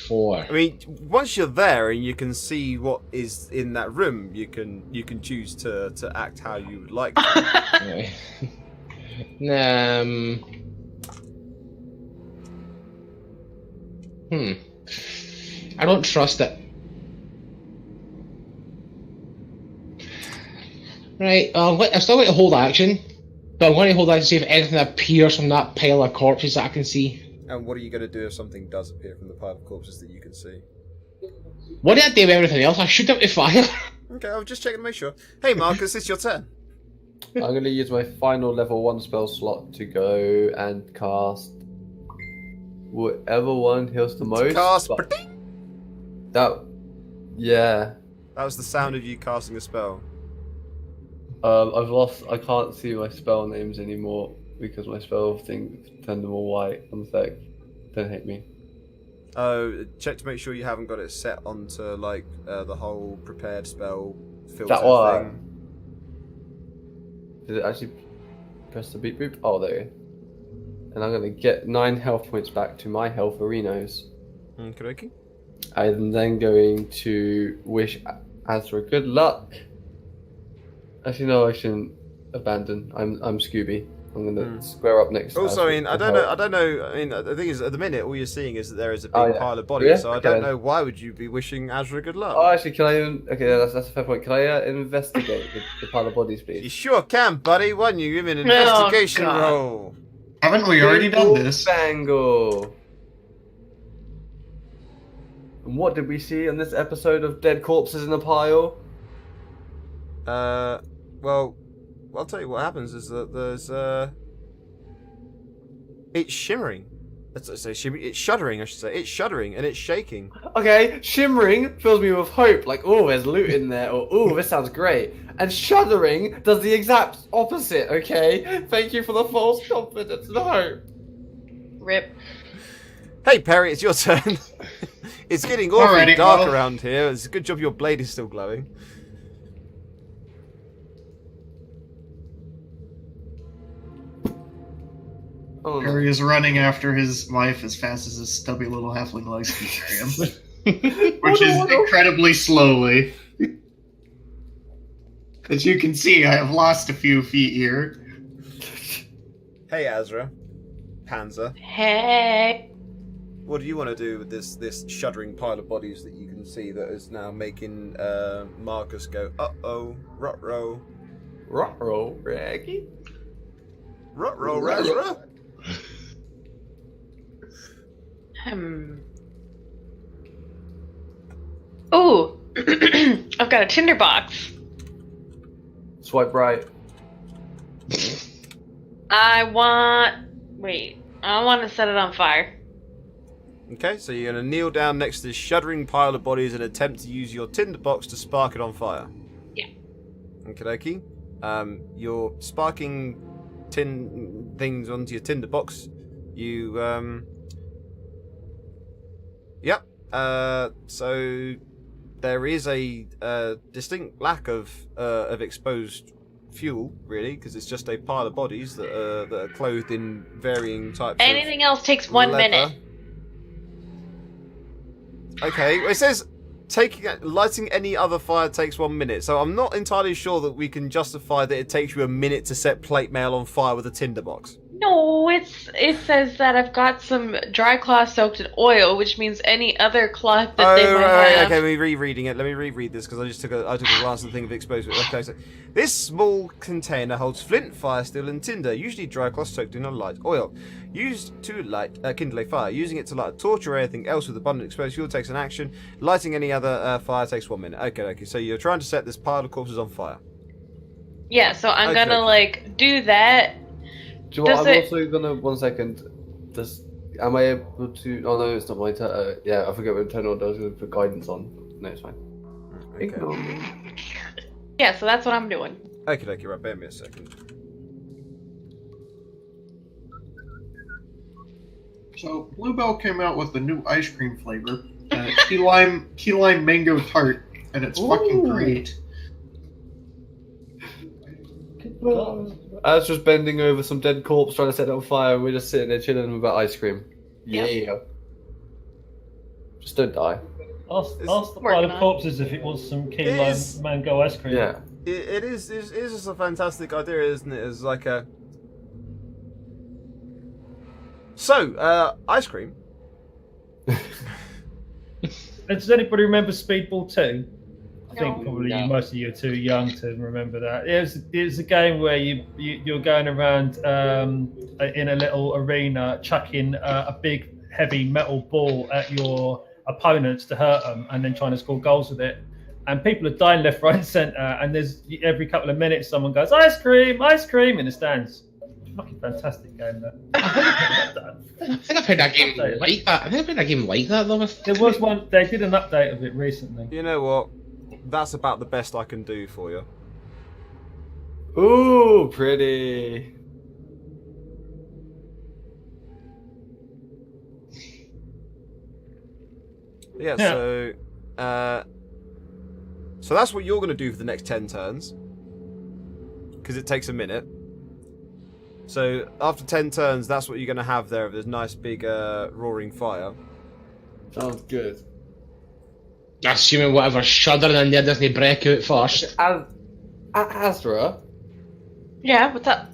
4. I mean, once you're there and you can see what is in that room, you can choose to act how you would like to. Anyway. I don't trust it. Right, I'm still going to hold action, but I'm going to hold action to see if anything appears from that pile of corpses that I can see. And what are you going to do if something does appear from the pile of corpses that you can see? What did I do with everything else? I shoot them with fire. Okay, I was just checking to make sure. Hey, Marcus, it's your turn. I'm going to use my final level 1 spell slot to go and cast whatever one heals the most. Cast. but that, yeah. That was the sound of you casting a spell. I've lost. I can't see my spell names anymore because my spell thing turned them all white. One sec. Don't hate me. Check to make sure you haven't got it set onto like the whole prepared spell filter That one. thing. Did it actually press the beep boop? Oh, there you go. And I'm going to get 9 health points back to my health arenas. Okay. I'm then going to wish Azra good luck. Actually, no, I shouldn't abandon. I'm Scooby. I'm gonna square up next. to Also, I Asric mean, I to don't know. help. I don't know. I mean, the thing is, at the minute, all you're seeing is that there is a big Oh, yeah. pile of bodies. Yeah? So I Okay, don't then. know why would you be wishing Azra good luck. Oh, actually, can I? Okay, that's a fair point. Can I investigate the pile of bodies, You please? sure can, buddy. Why don't you give me an Oh, investigation God. roll? Haven't we already done this? Bangle. And what did we see in this episode of Dead Corpses in a Pile? Well, I'll tell you what happens is that there's it's shimmering. It's shuddering, I should say. It's shuddering and it's shaking. Okay, shimmering fills me with hope, like, oh, there's loot in there, or oh, this sounds great. And shuddering does the exact opposite, okay? Thank you for the false confidence and hope. Rip. Hey Perry, it's your turn. It's getting awfully Alrighty, dark well. around here. It's a good job your blade is still glowing. Oh, no. Harry is running after his wife as fast as his stubby little halfling legs can carry him. Which is incredibly slowly. As you can see, I have lost a few feet here. Hey Azra, Panzer, Hey. what do you want to do with this shuddering pile of bodies that you can see that is now making Marcus go, uh-oh, ruh-roh, Ruh-roh, Raggy. ruh-roh, Razra? Ooh. I've got a tinderbox. Swipe right. I want to set it on fire. Okay, so you're going to kneel down next to this shuddering pile of bodies and attempt to use your tinderbox to spark it on fire. Yeah. Okie dokie. You're sparking tin things onto your tinderbox. You, Yep. So there is a distinct lack of exposed fuel, really, because it's just a pile of bodies that are clothed in varying types Anything else takes of 1 leather. minute. Okay, well, it says lighting any other fire takes 1 minute, so I'm not entirely sure that we can justify that it takes you a minute to set plate mail on fire with a tinderbox. No, it says that I've got some dry cloth soaked in oil, which means any other cloth that they might have. Okay, me rereading it. Let me reread this because I took a glance at the thing of exposure. Okay, so this small container holds flint, fire, steel, and tinder, usually dry cloth soaked in a light oil, used to light kindle a fire. Using it to light a torch or anything else with abundant exposed fuel takes an action. Lighting any other fire takes 1 minute. Okay. So you're trying to set this pile of corpses on fire. Yeah, so I'm Okay. gonna do that. Do you know what? Does I'm it- also gonna 1 second. Am I able to? Oh no, it's not my turn. Yeah, I forget what turn order I was going to put guidance on. No, it's fine. Okay. Ignore me. Yeah, so that's what I'm doing. Okay, right. Bear me a second. So, Bluebell came out with the new ice cream flavor, key lime mango tart, and it's fucking great. As just bending over some dead corpse trying to set it on fire, and we're just sitting there chilling about ice cream. Yeah. Yep. Just don't die. Ask the Working pile on of it. corpses if it wants some key It lime is- mango ice cream. Yeah. It is just a fantastic idea, isn't it? As like a ice cream. Does anybody remember Speedball 2? I think No. probably No. most of you are too young to remember that. It was a game where you're going around in a little arena, chucking a big heavy metal ball at your opponents to hurt them, and then trying to score goals with it. And people are dying left, right, and centre. And there's every couple of minutes someone goes ice cream in the stands. Fucking fantastic game that. I think I've played a game like that. I think I've played a game like that though. There was one. They did an update of it recently. You know what? That's about the best I can do for you. Ooh, pretty. Yeah. Yeah. So that's what you're going to do for the next 10 turns, because it takes a minute. So after 10 turns, that's what you're going to have there. There's nice big roaring fire. Sounds good. Assuming whatever shuddering in there doesn't break out first. Azra, Yeah, what's up?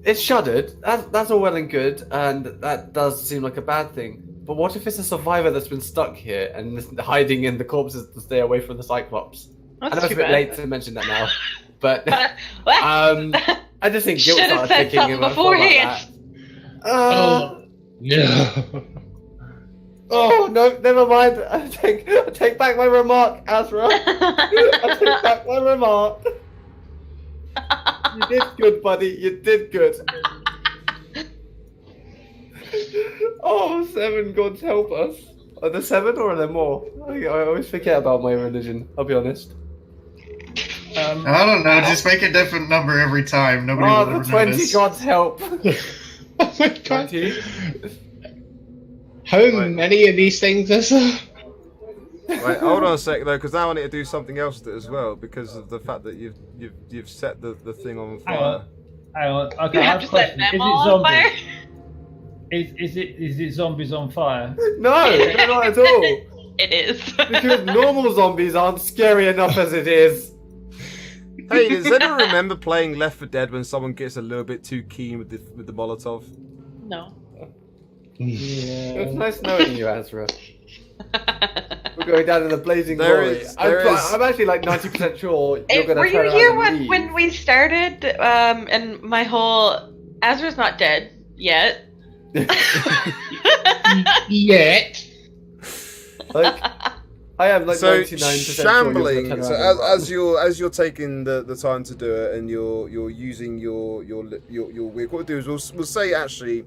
it's shuddered. That's all well and good, and that does seem like a bad thing. But what if it's a survivor that's been stuck here and is hiding in the corpses to stay away from the Cyclops? I know That's it's too a bit bad. late to mention that now, but What? I just think guilt Should have started said kicking something in when I thought about beforehand. that. No. Oh no, never mind. I take back my remark, Azra. I take back my remark. You did good, buddy. You did good. Oh, 7 gods help us. Are there 7 or are there more? I always forget about my religion. I'll be honest. I don't know. Just make a different number every time. Nobody Oh, will the 20 notice. gods help. Oh my god. 20. How many of these things is there? Wait, hold on a sec though, because now I need to do something else with it as well because of the fact that you've set the thing on Hang fire. on. Hang on. Okay, You I have have to a set question. them Is it all on fire? zombies? Is it zombies on fire? No, not at all. It is. Because normal zombies aren't scary enough as it is. Hey, does anyone remember playing Left 4 Dead when someone gets a little bit too keen with the Molotov? No. It's nice knowing you, Azra. We're going down in the blazing There glory. is- there is- I'm actually like 90% sure you're going Were to turn you around here and leave. when we started? And my whole Azra's not dead yet. Yet. Like, I am like So 99% shambling. sure So as you're taking the time to do it and you're using your wig, what we'll do is we'll say actually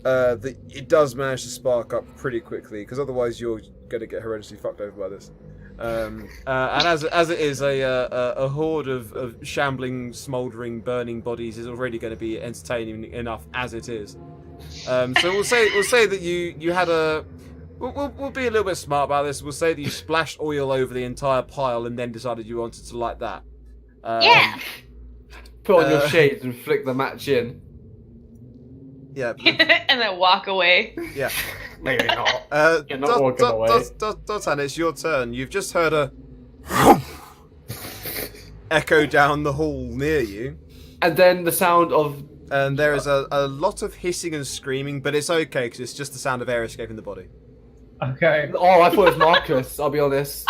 that it does manage to spark up pretty quickly because otherwise you're gonna get horrendously fucked over by this. And as it is a horde of shambling, smouldering, burning bodies is already going to be entertaining enough as it is. So we'll say that you had a. We'll be a little bit smart about this. We'll say that you splashed oil over the entire pile and then decided you wanted to light that. Yeah. Put on your shades and flick the match in. Yeah. And then walk away. Yeah. Maybe not. You're not walking away. Dotan, it's your turn. You've just heard a echo down the hall near you. And then the sound of... And there is a lot of hissing and screaming, but it's okay because it's just the sound of air escaping the body. Okay. Oh, I thought it was Marcus, I'll be honest.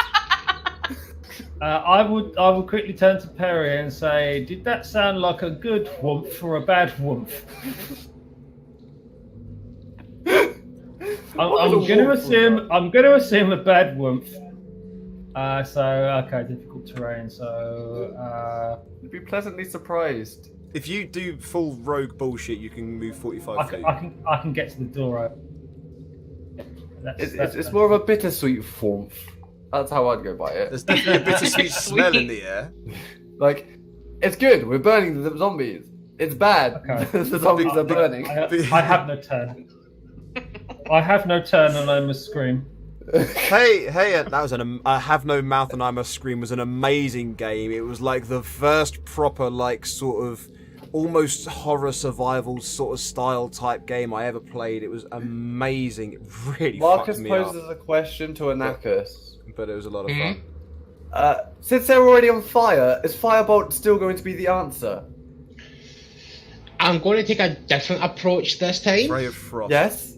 I would quickly turn to Perry and say, did that sound like a good woomph or a bad woomph? I'm going to assume a bad woomph. Okay, difficult terrain. So You'd be pleasantly surprised. If you do full rogue bullshit, you can move 45 feet. I can get to the door. It's more of a bittersweet warmth. That's how I'd go by it. There's definitely a bittersweet smell in the air. Like, it's good. We're burning the zombies. It's bad. Okay. The zombies are burning. I have no turn. I have no turn and I must scream. Hey, that was I Have No Mouth and I Must Scream was an amazing game. It was like the first proper, like, sort of almost horror survival sort of style type game I ever played. It was amazing. It really Marcus fucked me up. poses a question to Anakis. But it was a lot of fun. Since they're already on fire, is Firebolt still going to be the answer? I'm going to take a different approach this time. Ray of Frost. Yes?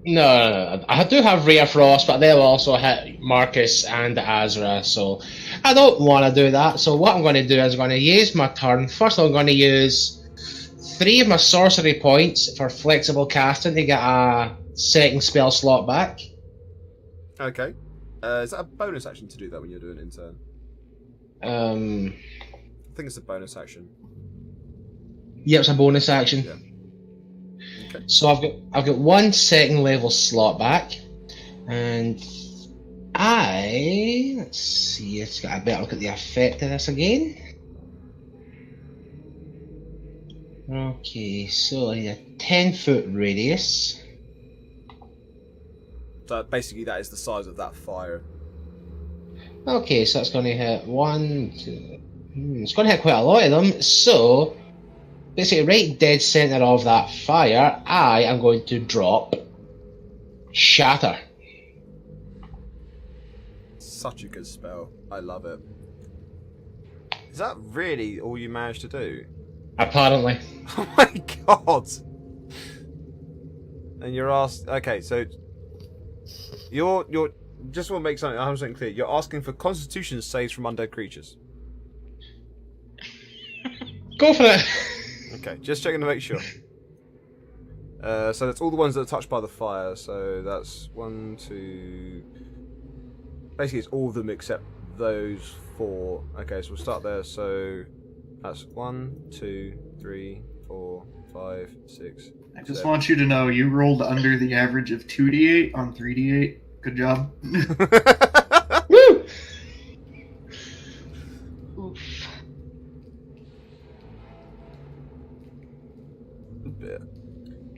No. I do have Ray of Frost, but they'll also hit Marcus and Azra, so I don't want to do that. So what I'm going to do is I'm going to use my turn. First, I'm going to use 3 of my sorcery points for flexible casting to get a second spell slot back. Okay. Is that a bonus action to do that when you're doing it in turn? I think it's a bonus action. Yeah, it's a bonus action. Yeah. Okay. So I've got 1 second level slot back, and let's see. It's got a better look at the effect of this again. Okay, so I need a 10-foot radius. So basically, that is the size of that fire. Okay, so that's going to hit 1, 2. It's going to hit quite a lot of them. So basically, right dead center of that fire, I am going to drop Shatter. Such a good spell. I love it. Is that really all you managed to do? Apparently. Oh my god! And you're asked. Okay, so you're just want to make something 100% clear. You're asking for Constitution saves from undead creatures. Go for it. Okay, just checking to make sure. So that's all the ones that are touched by the fire. So that's 1, 2. Basically, it's all of them except those 4. Okay, so we'll start there. So that's 1, 2, 3, 4, 5, 6. I just want you to know you rolled under the average of 2d8 on 3d8. Good job. Woo! Oof. Bit.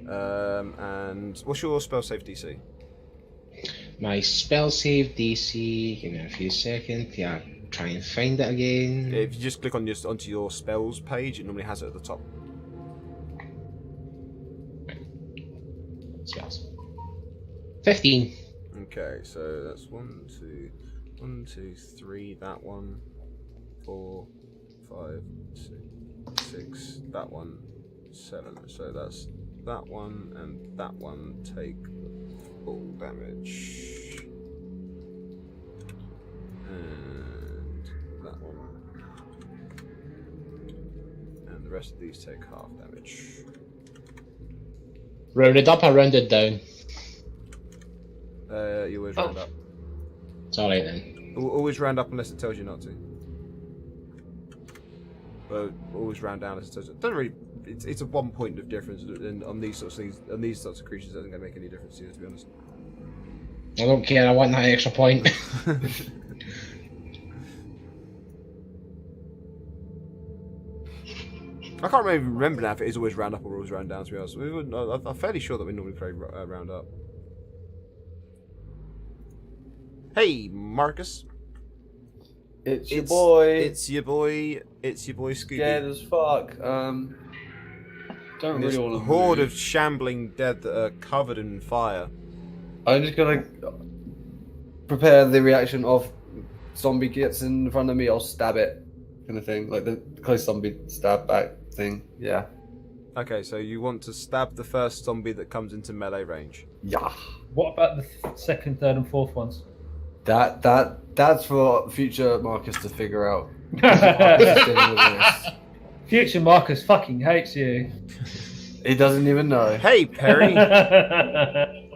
And what's your spell save DC? My spell save DC. Give me a few seconds. Yeah, try and find it again. If you just click on onto your spells page, it normally has it at the top. Spells. 15. Okay, so that's 1, 2, 3. That one, 4, 5, 6. That one, 7. So that's that one and that one take full damage, and that one, and the rest of these take half damage. Rounded up or rounded down? You always round up. It's alright then. Always round up unless it tells you not to. Well, always round down unless it tells you. Doesn't really. It's a 1 point of difference, and on these sorts of things, on these sorts of creatures, it doesn't going to make any difference to you, to be honest. I don't care. I want that extra point. I can't really remember now if it is always round up or always round down, to be honest. I'm fairly sure that we normally play round up. Hey, Marcus. It's your boy. It's your boy Scooby. Scared as fuck. Don't And really this want to horde of shambling dead that are covered in fire. I'm just gonna prepare the reaction of zombie gets in front of me, I'll stab it, kind of thing, like the close zombie stab back thing. Yeah. Okay, so you want to stab the first zombie that comes into melee range. Yeah. What about the second, third, and fourth ones? That's for future Marcus to figure out. Future Marcus fucking hates you. He doesn't even know. Hey, Perry.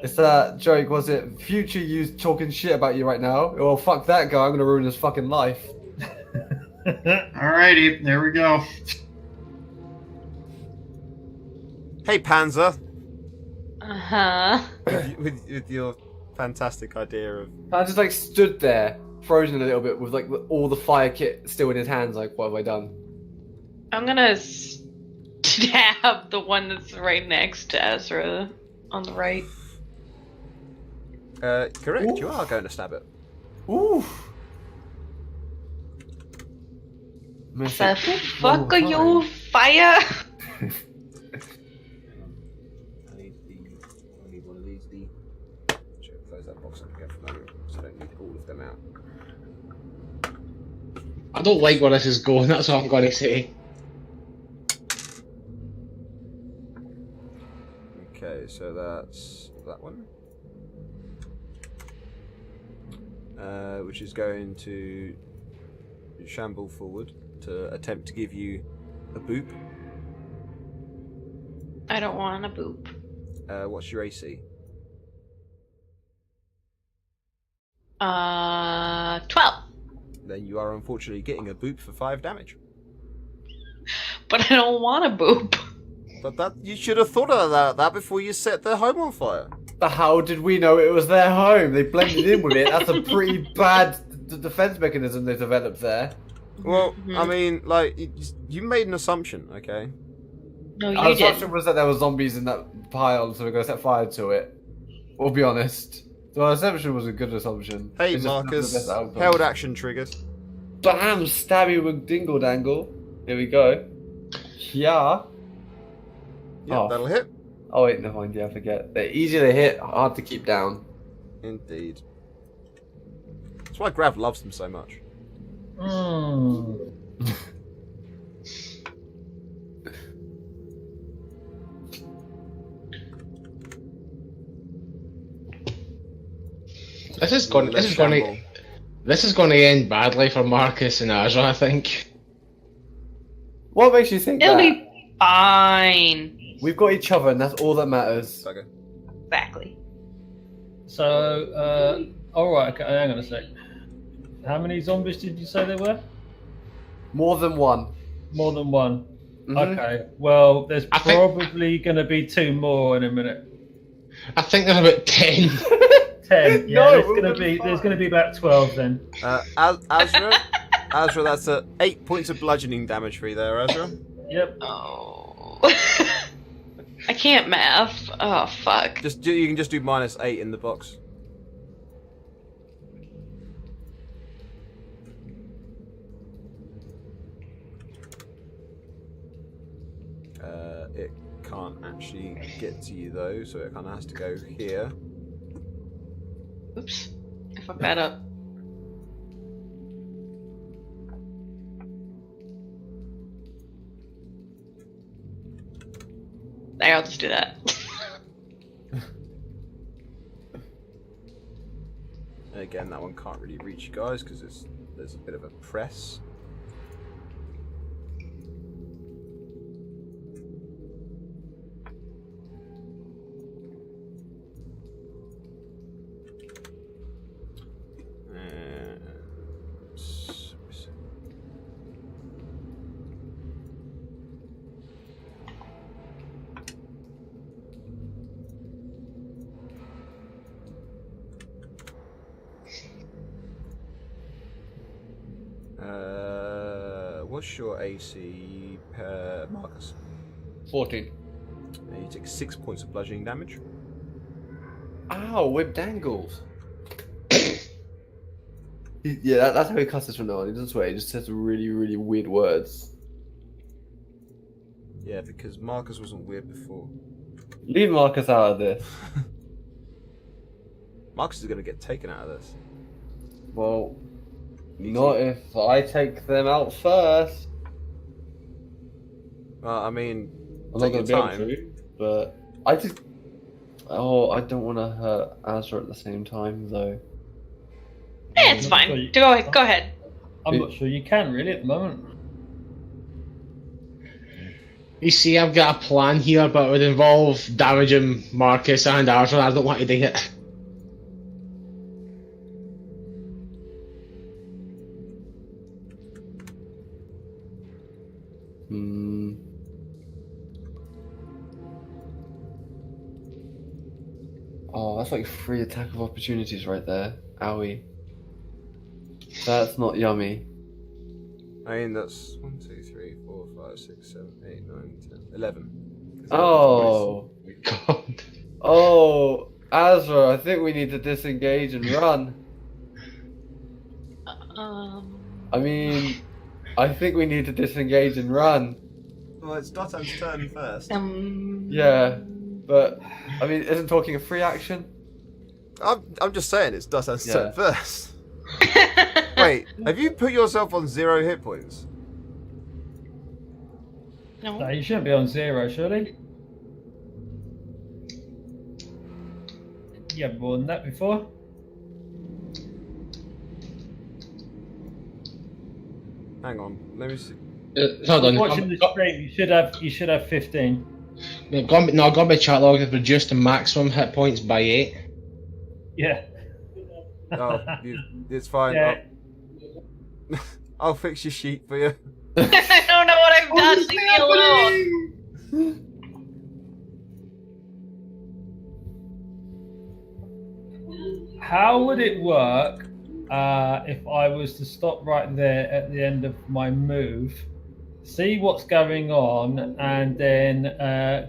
It's that joke, was it? Future you talking shit about you right now? Well, fuck that guy, I'm gonna ruin his fucking life. Alrighty, there we go. Hey, Panzer. Uh-huh. with your fantastic idea of... I just like stood there, frozen a little bit, with like all the fire kit still in his hands. Like, what have I done? I'm gonna stab the one that's right next to Ezra on the right. Correct. Oof. You are going to stab it. Ooh. The fuck are you, fire? I need one of these. Should close that box up again for manual, so I don't need all of them out. I don't like where this is going, that's all I'm going to say. Okay, so that's that one. Which is going to shamble forward to attempt to give you a boop. I don't want a boop. What's your AC? 12. Then you are unfortunately getting a boop for 5 damage. But I don't want a boop. But that you should have thought of that before you set their home on fire. But how did we know it was their home? They blended in with it. That's a pretty bad defense mechanism they've developed there. Well, I mean, like, you made an assumption, okay? No, Our you assumption did. was that there were zombies in that pile, so we're going to set fire to it. We'll be honest. So our assumption was a good assumption. Hey, It's just not the Marcus, best outcome. held action triggered. Bam! Stab you with dingle dangle. Here we go. Yeah. Yeah, Oh. that'll hit. Oh wait, never mind. Yeah, I forget. They're easy to hit, hard to keep down. Indeed. That's why Grav loves them so much. This is going. Let's This is going shamble. to. This is going to end badly for Marcus and Azra, I think. What makes you think It'll that? be fine. We've got each other, and that's all that matters. Okay. Exactly. So, all right. Okay, hang on a sec. How many zombies did you say there were? More than one. More than one. Mhm. Okay. Well, there's I think- probably going to be 2 more in a minute. I think there's about 10. 10. Yeah, No, there's we're going to gonna be be there's fine. going to be about 12 then. Azra, Azra, that's 8 points of bludgeoning damage for you there, Azra. Yep. Oh. I can't math. Oh, fuck. You can just do -8 in the box. It can't actually get to you though, so it kind of has to go here. Oops. I fucked that up. There, I'll just do that. And again, that one can't really reach you guys because there's a bit of a press. What's your AC per Marcus? 14. And you take 6 points of bludgeoning damage. Ow, whip dangles. Yeah, that's how he cusses from now on. He doesn't swear, he just says really, really weird words. Yeah, because Marcus wasn't weird before. Leave Marcus out of this. Marcus is going to get taken out of this. Well, not if I take them out first. Well, I mean, I'm not take going your to be able time. to, but I just... Oh, I don't want to hurt Azra at the same time, though. It's fine. Go ahead. I'm not sure you can really at the moment. You see, I've got a plan here, but it would involve damaging Marcus and Azra. I don't want to do it. Hmm. Oh, that's like 3 attack of opportunities right there. Owie. That's not yummy. I mean, that's 1, 2, 3, 4, 5, 6, 7, 8, 9, 10, 11. Oh. God. Oh, Azra, I think we need to disengage and run. I mean, I think we need to disengage and run. Well, it's Dotan's turn first. Yeah, but, I mean, isn't talking a free action? I'm just saying it's Dotan's Yeah. turn first. Wait, have you put yourself on 0 hit points? No, No. you shouldn't be on 0, surely. You haven't more than that before. Hang on, let me see. Hold on. Watching the stream, you should have 15. I've got my chat log. I've reduced the maximum hit points by 8. Yeah. Oh, it's fine. Yeah. I'll fix your sheet for you. I don't know what I've done. Leave me alone. How would it work if I was to stop right there at the end of my move, see what's going on, and then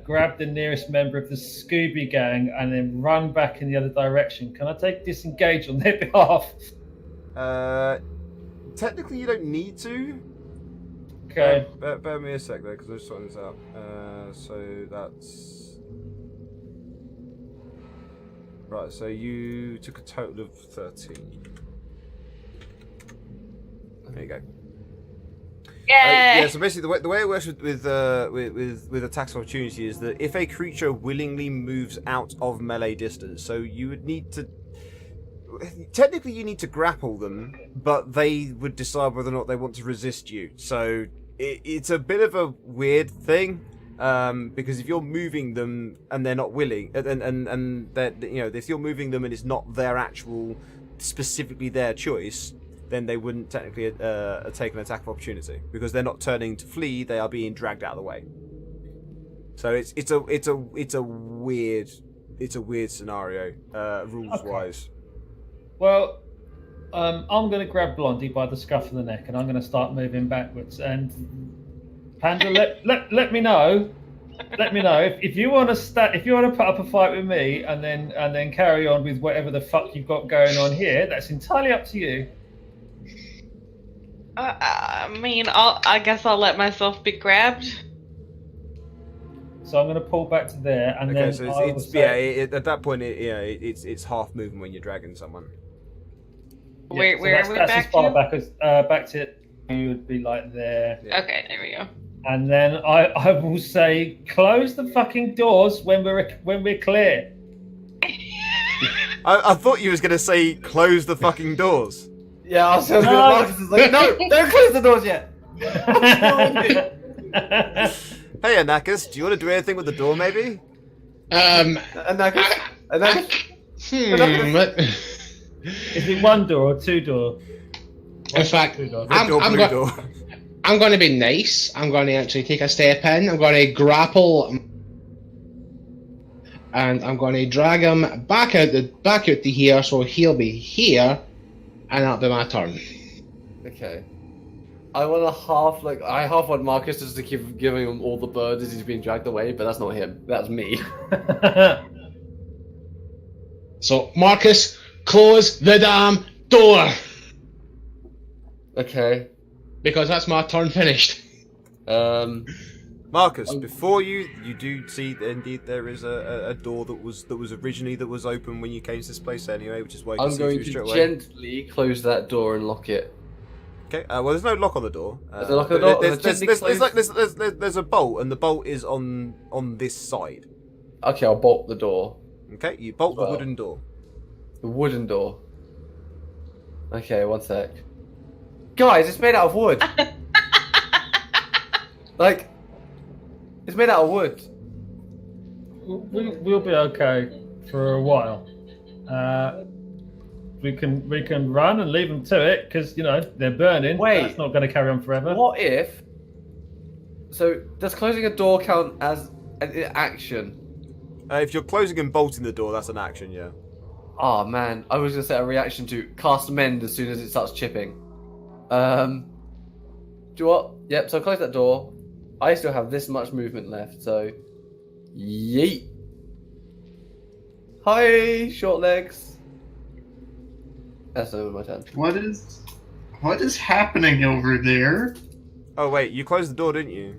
grab the nearest member of the Scooby Gang and then run back in the other direction? Can I take disengage on their behalf? Technically, you don't need to. Okay. Bear me a sec there, because I'm just sorting this out. So that's... Right, so you took a total of 13. There you go. Yeah. Yeah, so basically the way it works with attacks of opportunity is that if a creature willingly moves out of melee distance, so you would need to... technically you need to grapple them, but they would decide whether or not they want to resist you. So it's a bit of a weird thing, because if you're moving them and they're not willing, and that, you know, if you're moving them and it's not their actual, specifically their choice, then they wouldn't technically take an attack of opportunity, because they're not turning to flee; they are being dragged out of the way. So it's a weird scenario, rules wise. Well, I'm going to grab Blondie by the scruff of the neck, and I'm going to start moving backwards. And Panda, let me know. Let me know if you want to if you want to put up a fight with me, and then carry on with whatever the fuck you've got going on here. That's entirely up to you. I mean, I guess I'll let myself be grabbed. So I'm going to pull back to there, and Okay, then so I will it's say- at that point, it's half movement when you're dragging someone. Yeah, Where so are we that's back as far to? back as back to you would be like there, Yeah. Okay, there we go. and then I will say close the fucking doors when we're clear. I thought you was gonna say close the fucking doors. Yeah, I was just No. Marcus is like, no, don't close the doors yet. Hey, Anakas, do you want to do anything with the door, maybe? And then, Is it one door or two door? In fact, Two doors. Red door, I'm blue go- door. I'm going to be nice. I'm going to actually take a step in. I'm going to grapple, and I'm going to drag him back out to here, so he'll be here, and that'll be my turn. okay. I half want Marcus just to keep giving him all the birds as he's being dragged away, but that's not him. That's me. So Marcus, close the damn door, Okay. because that's my turn finished. Marcus, before you do see that indeed there is a door that was originally open when you came to this place anyway, which is why you can I'm see going through to straight away. gently close that door and lock it. Okay. Well, there's no lock on the door. There's a lock on the door? There's a bolt, and the bolt is on this side. Okay, I'll bolt the door. Okay. You bolt the Well. wooden door. The wooden door. Okay, one sec. Guys, it's made out of wood. Like, it's made out of wood. We'll be okay for a while. We can run and leave them to it because they're burning. Wait. That's not going to carry on forever. What if? So, does closing a door count as an action? If you're closing and bolting the door, that's an action. Yeah. Oh man, I was gonna set a reaction to cast mend as soon as it starts chipping. Do you what? Yep. So close that door. I still have this much movement left, so yeet. Hi, short legs. That's over my turn. What is happening over there? Oh wait, you closed the door, didn't you?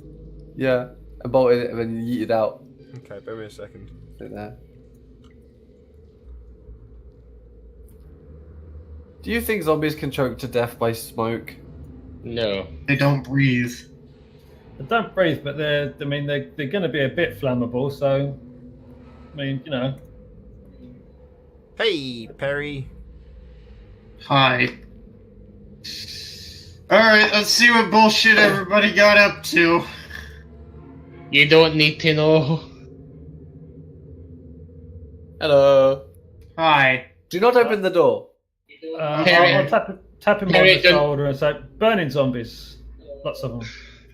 Yeah, I bolted it and then yeeted out. Okay, bear me a second. Like that. Do you think zombies can choke to death by smoke? No. They don't breathe. They don't breathe, but they're going to be a bit flammable. So, Hey, Perry. Hi. Alright, let's see what bullshit everybody got up to. You don't need to know. Hello. Hi. Do not open the door. Perry. I'll tap him on Perry, the don't- shoulder and say, "Burning zombies, lots of them."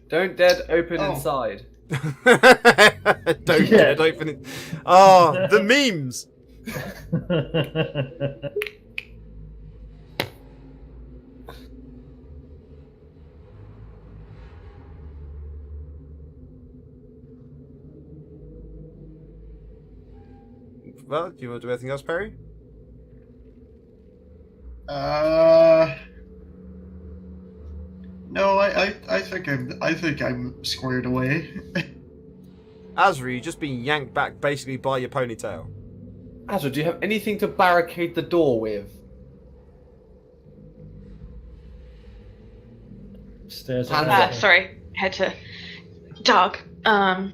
Don't dead open Oh. inside. Don't Yeah. get it open it. Oh, the memes. Well, do you want to do anything else, Perry? No, I think I'm squared away. Azra, you've just been yanked back basically by your ponytail. Azra, do you have anything to barricade the door with? Stairs. Panda. Sorry, had to. Dog. I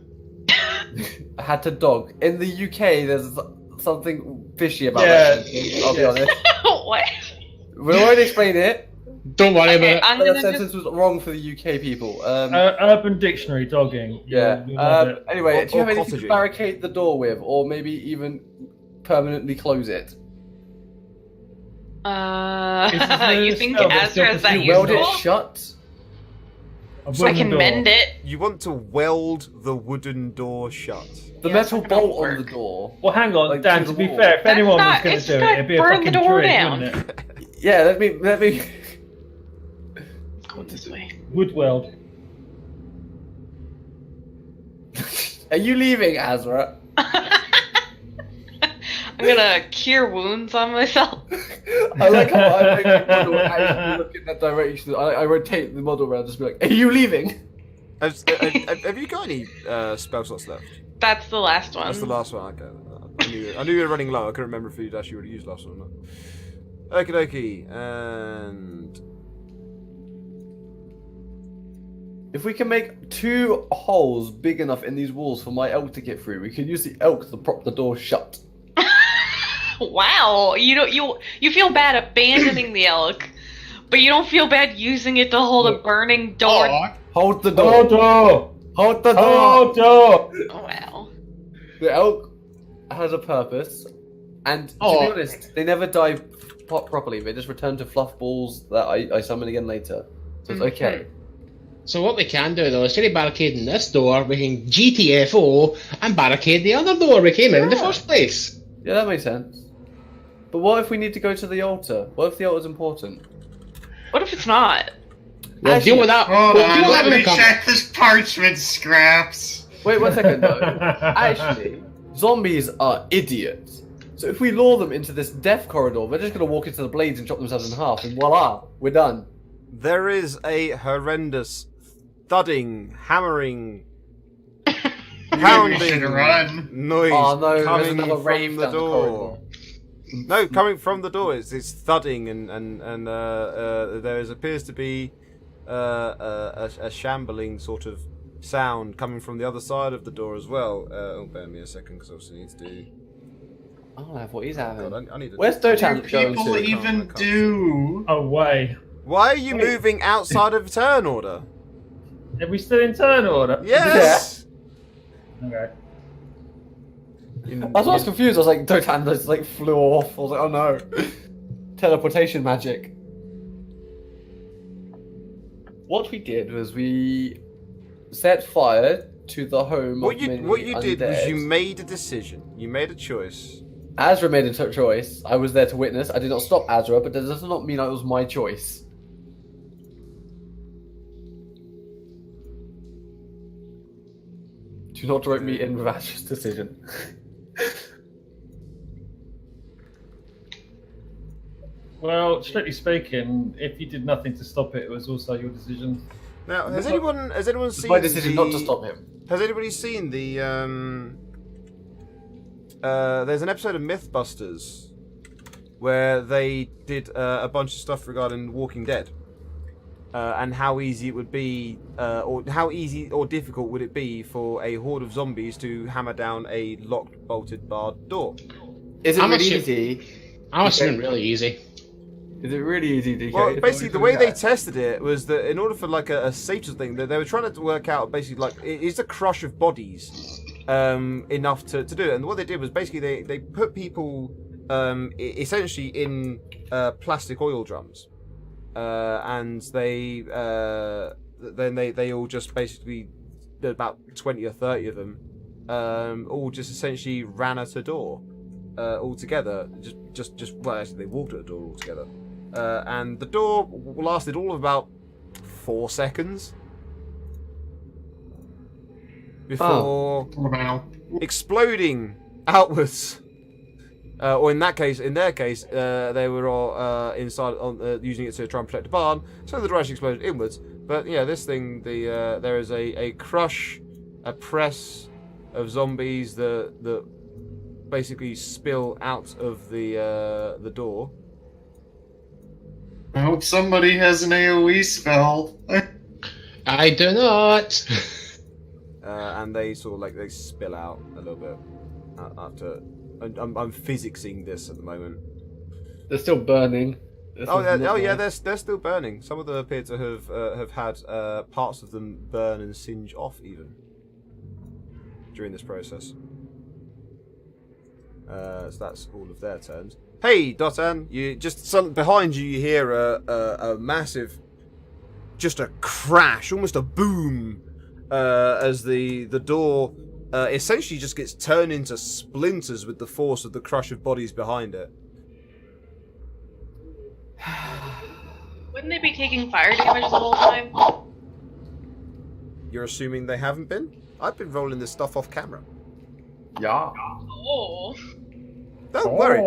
had to dog. In the UK, there's something fishy about Yeah. that. I'll be honest. What? We already explained it. Don't worry Okay, about it. I'm But that gonna sentence just. was wrong for the UK people. Urban Dictionary dogging. Yeah. You'll love it. Anyway, Or- do you have or anything to cottaging. barricade the door with, or maybe even permanently close it? It's You think spell that's Azra is that still Weld it useful? shut. A I wooden can door. mend it. You want to weld the wooden door shut. The Yeah, metal it's not gonna bolt on the work. door. Well, hang on, Like, Dan. to To the be wall. fair, if That's anyone was not- going to it's do it, gonna it'd be a burn the fucking door tree, down. wouldn't it? Yeah, let me. Go this way. Wood weld. Are you leaving, Azra? I'm gonna cure wounds on myself. I like how I make the model actually look in that direction. I rotate the model around, just be like, "Are you leaving?" Have you got any spell slots left? That's the last one. That's the last one. Okay. I knew you were running low. I couldn't remember if you'd actually already used last one or not. Okie dokie. And If we can make 2 holes big enough in these walls for my elk to get through, we can use the elk to prop the door shut. Wow, you feel bad abandoning the elk, but you don't feel bad using it to hold a burning door. Aw, Hold the door. Oh, door! Hold the door. Oh, door! Oh, wow. The elk has a purpose, and to be Oh. honest, they never die properly. They just return to fluff balls that I summon again later. So it's okay. So what we can do though, instead of barricading this door, we can GTFO and barricade the other door we came in the Yeah. first place. Yeah, that makes sense. But what if we need to go to the altar? What if the altar's important? What if it's not? We'll Actually, deal with that. Hold we'll on, deal with let that when me it comes. check this parchment scraps. Wait 1 second though. Actually, zombies are idiots. So if we lure them into this death corridor, they're just going to walk into the blades and chop themselves in half, and voila, we're done. there is a horrendous thudding, hammering, We should run. noise Oh no, there's coming another from rave the down the door. corridor. No, coming from the door. It's thudding and there appears to be a shambling sort of sound coming from the other side of the door as well. Bear me a second because I also need to do. I don't know what he's having. God, I need to. Where's What Dotan do going people to? even do? Away. Why are you Wait. moving outside of turn order? Are we still in turn order? Yes. Okay. I was confused. I was like, Dotan just like flew off. I was like, oh no, teleportation magic. What we did was we set fire to the home What of you many what you did was undead. you made a decision. You made a choice. Azra made a choice. I was there to witness. I did not stop Azra, but that does not mean it was my choice. Do not rope me in with Azra's decision. Well, strictly speaking, if you did nothing to stop it, it was also your decision. Now, has It's anyone It's seen my decision not to the- stop him. Has anybody seen the there's an episode of Mythbusters where they did a bunch of stuff regarding Walking Dead and how easy it would be, or how easy or difficult would it be for a horde of zombies to hammer down a locked, bolted, barred door? Is it I'm really assu- easy? I'm assuming really easy. Is it really easy, DK? Well, If basically, I the do way they that? tested it was that in order for like a safety thing, that they were trying to work out basically like is the crush of bodies enough to do it. And what they did was basically they put people essentially in plastic oil drums, and they then they all just basically about 20 or 30 of them all just essentially ran at a door all together. Just well, actually they walked at a door all together. And the door lasted all of about 4 seconds before Wow. exploding outwards. Or in their case, they were all inside on using it to try and protect the barn, so the door actually exploded inwards. But yeah, this thing, there is a crush, a press of zombies that basically spill out of the door. I hope somebody has an AoE spell. I do not. And they sort of like they spill out a little bit after. I'm physicsing this at the moment. They're still burning. Oh yeah, they're still burning. Some of them appear to have had parts of them burn and singe off even during this process. So that's all of their turns. Hey, Dotan, you just behind you. You hear a massive, just a crash, almost a boom, as the door essentially just gets turned into splinters with the force of the crush of bodies behind it. Wouldn't they be taking fire damage the whole time? You're assuming they haven't been? I've been rolling this stuff off camera. Yeah. Oh. Don't worry.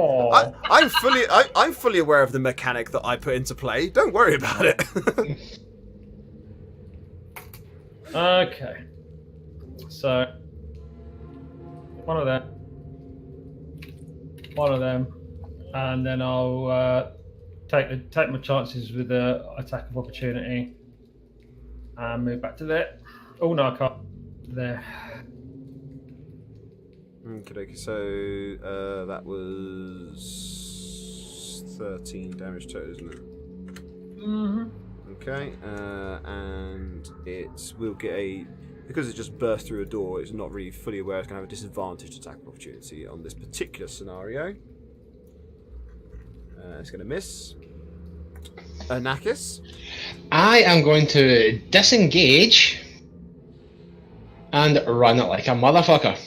I'm fully aware of the mechanic that I put into play. Don't worry about it. Okay. So one of them, and then I'll take my chances with the attack of opportunity and move back to there. Oh no, I can't. There. Okay, so that was 13 damage total, isn't it? Mm-hmm. Okay, and it will get because it just burst through a door, it's not really fully aware it's going to have a disadvantaged attack of opportunity on this particular scenario. It's going to miss. Anakis? I am going to disengage and run it like a motherfucker.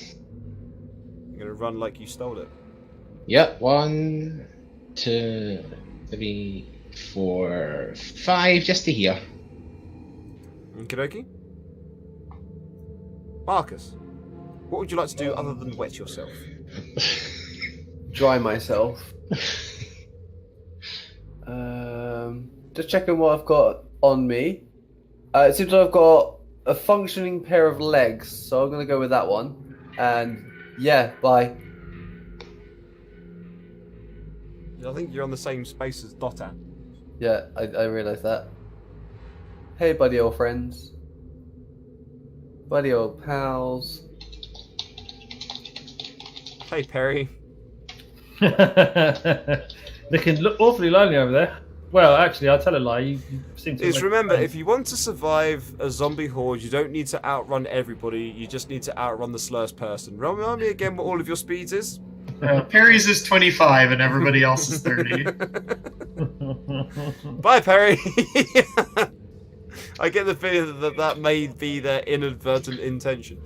You're going to run like you stole it. Yep, 1, 2, 3, 4, 5, just to here. Okie dokie. Marcus, what would you like to do other than wet yourself? Dry myself. Just checking what I've got on me. It seems like I've got a functioning pair of legs, so I'm going to go with that one. And yeah, bye. I think you're on the same space as Dotan. Yeah, I realise that. Hey, buddy old friends. Buddy old pals. Hey, Perry. Looking awfully lonely over there. Well, actually, I'll tell a lie. You seem to. Remember, if you want to survive a zombie horde, you don't need to outrun everybody. You just need to outrun the slowest person. Remind me again what all of your speeds is. Perry's is 25 and everybody else is 30. Bye, Perry. I get the feeling that may be their inadvertent intention.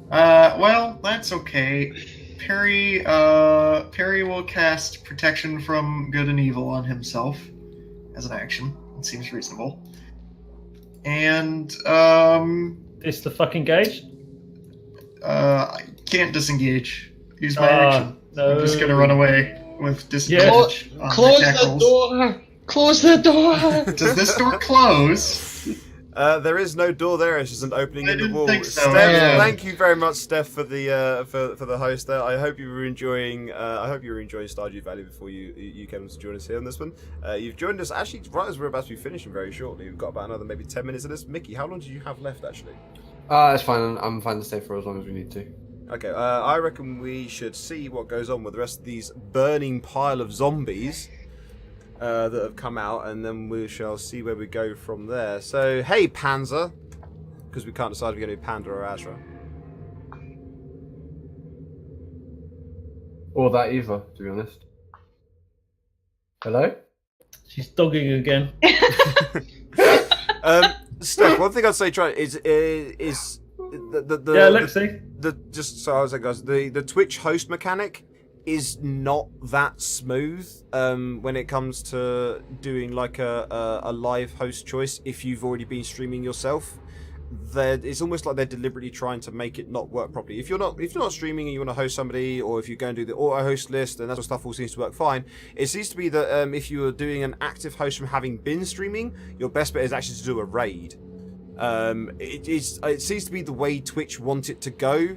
Well, that's okay. Perry will cast Protection from Good and Evil on himself as an action. It seems reasonable. And, It's the fucking gauge? I can't disengage. Use my action. No. I'm just gonna run away with disadvantage on Close attack the rolls. door! Close the door! Does this door close? There is no door there. It's just an opening I in the didn't wall. think so. Steph, Yeah. thank you very much, Steph, for the for the host there. I hope you were enjoying. I hope you were enjoying Stardew Valley before you came to join us here on this one. You've joined us actually right as we're about to be finishing very shortly. We've got about another maybe 10 minutes of this. Mickey, how long do you have left actually? It's fine. I'm fine to stay for as long as we need to. Okay, I reckon we should see what goes on with the rest of these burning pile of zombies that have come out, and then we shall see where we go from there. So, hey, Panzer, because we can't decide if we're going to do Panda or Azra. Or that either, to be honest. Hello? She's dogging again. Steph, one thing I'd say, try is the Yeah, let's see. just so I was like, guys, the Twitch host mechanic is not that smooth when it comes to doing like a live host choice if you've already been streaming yourself. It's almost like they're deliberately trying to make it not work properly. If you're not streaming and you want to host somebody, or if you go and do the auto host list and that sort of stuff all seems to work fine, it seems to be that if you are doing an active host from having been streaming, your best bet is actually to do a raid. It seems to be the way Twitch want it to go.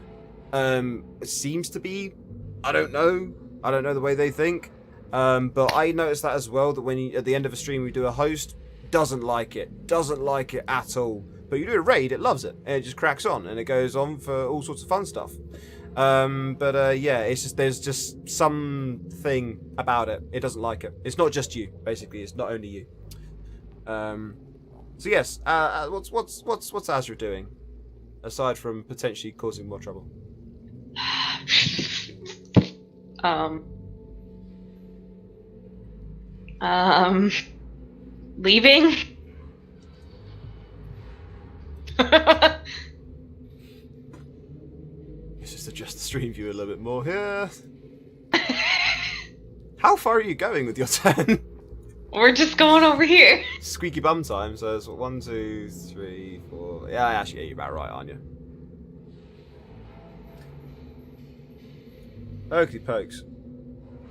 It seems to be. I don't know the way they think. But I noticed that as well, that when at the end of a stream we do a host, doesn't like it at all. But you do a raid, it loves it, and it just cracks on, and it goes on for all sorts of fun stuff. Yeah, it's just there's just something about it. It doesn't like it. It's not just you, basically. It's not only you. So yes, what's Azra doing, aside from potentially causing more trouble? Leaving. Let's just adjust the stream view a little bit more here. How far are you going with your turn? We're just going over here. Squeaky bum time. So it's 1, 2, 3, 4. Yeah, actually, you're about right, aren't you? Oaky pokes.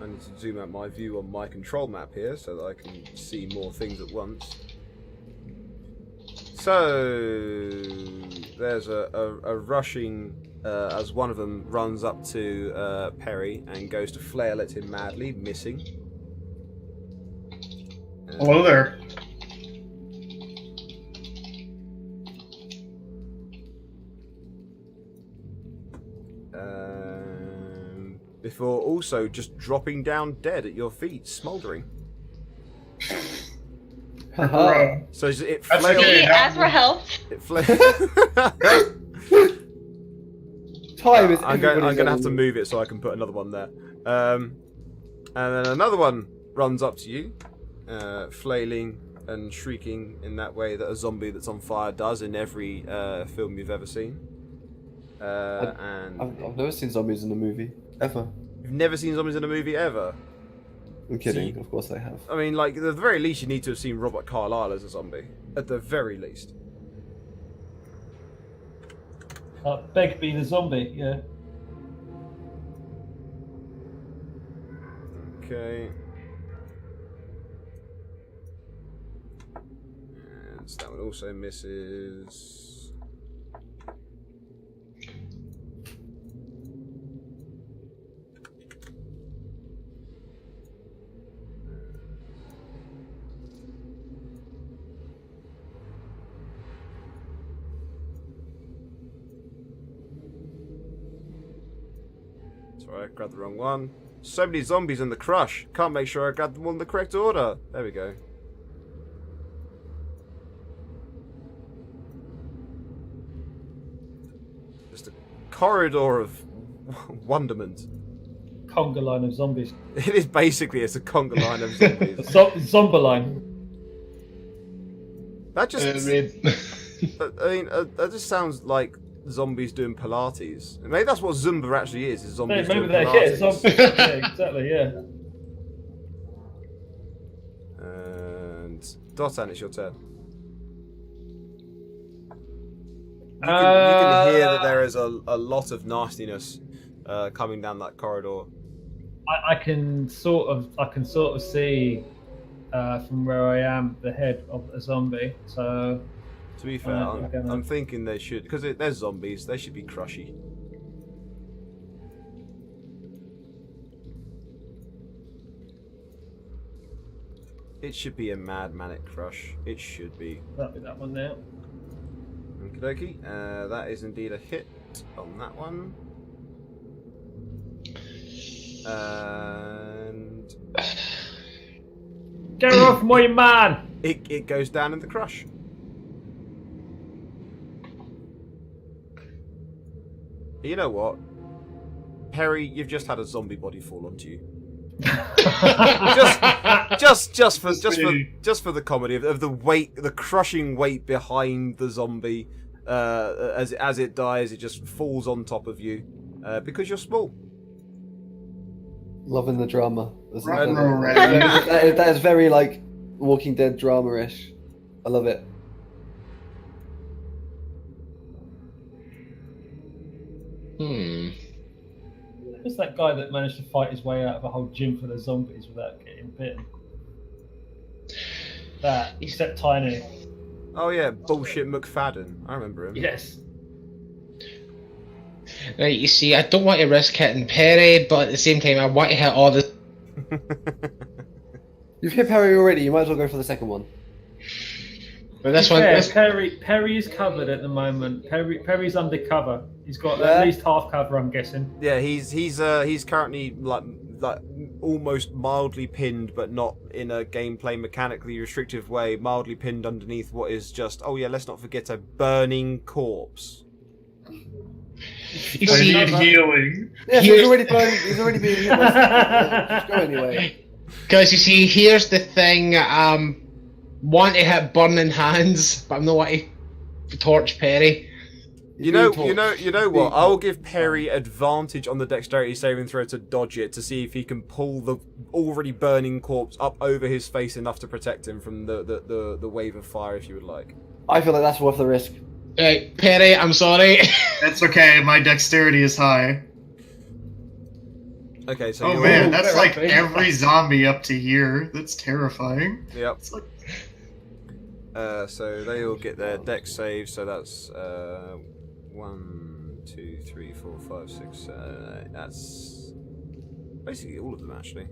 I need to zoom out my view on my control map here so that I can see more things at once. So there's a rushing as one of them runs up to Perry and goes to flail at him madly, missing. Hello there. Before also just dropping down dead at your feet, smouldering. Haha. So it That's flailed. okay. See, Azra helped. It flailed. Time is I'm going to have to everybody's move it so I can put another one there. And then another one runs up to you, flailing and shrieking in that way that a zombie that's on fire does in every film you've ever seen. And I've never seen zombies in a movie ever. you've never seen zombies in a movie ever. I'm kidding. Of course I have. I mean, like, at the very least, you need to have seen Robert Carlyle as a zombie. At the very least. Begbie the zombie, yeah. Okay. And that one also misses. Sorry, I grabbed the wrong one. So many zombies in the crush. Can't make sure I grabbed them all in the correct order. There we go. Just a corridor of wonderment. Conga line of zombies. It is basically, it's a conga line of zombies. Zomba line. That just, Raid. I mean, that just sounds like zombies doing Pilates. Maybe that's what Zumba actually is zombies Maybe doing that, Pilates. yeah, exactly, yeah. And Dotan, it's your turn. You can hear that there is a lot of nastiness coming down that corridor. I can sort of see from where I am the head of a zombie. So To be fair, I'm thinking they should, because they're zombies, they should be crushy. It should be a mad manic crush. It should be. that'll be that one there. Okie dokie. That is indeed a hit on that one. And Get off my man! it goes down in the crush. You know what, Perry, you've just had a zombie body fall onto you. just for the comedy of the weight, the crushing weight behind the zombie, as it dies, it just falls on top of you because you're small. Loving the drama. Right. That is very like Walking Dead drama-ish. I love it. Who's that guy that managed to fight his way out of a whole gym full of zombies without getting bitten? That, except tiny. Oh yeah, bullshit McFadden. I remember him. Yes. Right, you see, I don't want to risk hitting Perry, but at the same time, I want to hit all the. You've hit Perry already. You might as well go for the second one. But this To one, be fair, this, Perry is covered at the moment. Perry's undercover. He's got Yeah. at least half cover, I'm guessing. Yeah, he's currently like almost mildly pinned, but not in a gameplay mechanically restrictive way. Mildly pinned underneath what is just, oh yeah, let's not forget, a burning corpse. you I see, need healing. Yeah, so Here- he's already burned. He's already been hit. Just go anyway. because you see, here's the thing. Want to hit burning hands, but I'm not wanting to torch Perry. You know what? I will give Perry advantage on the dexterity saving throw to dodge it, to see if he can pull the already burning corpse up over his face enough to protect him from the wave of fire, if you would like. I feel like that's worth the risk. Right, Perry, I'm sorry. That's okay. My dexterity is high. Okay, so Oh you're... man, that's like okay. every zombie up to here. That's terrifying. Yep. It's like, So they all get their dex save. So that's 1, 2, 3, 4, 5, 6. That's basically all of them, actually.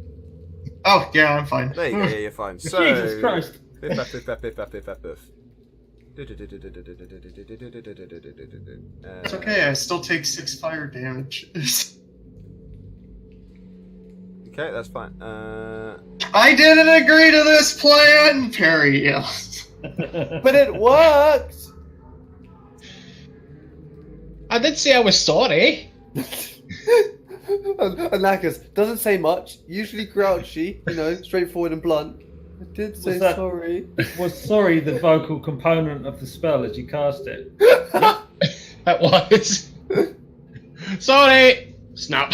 oh yeah, I'm fine. There you go. Yeah, you're fine. So Jesus Christ. biff, baff, biff, baff, biff, baff, biff, baff, biff. It's okay. I still take 6 fire damage. Okay, that's fine. I didn't agree to this plan, Perry yells. But it worked. I did say I was sorry. And Knackers doesn't say much. Usually grouchy, straightforward and blunt. I did say Was that- sorry. Was sorry the vocal component of the spell as you cast it? It was. Sorry. Snap.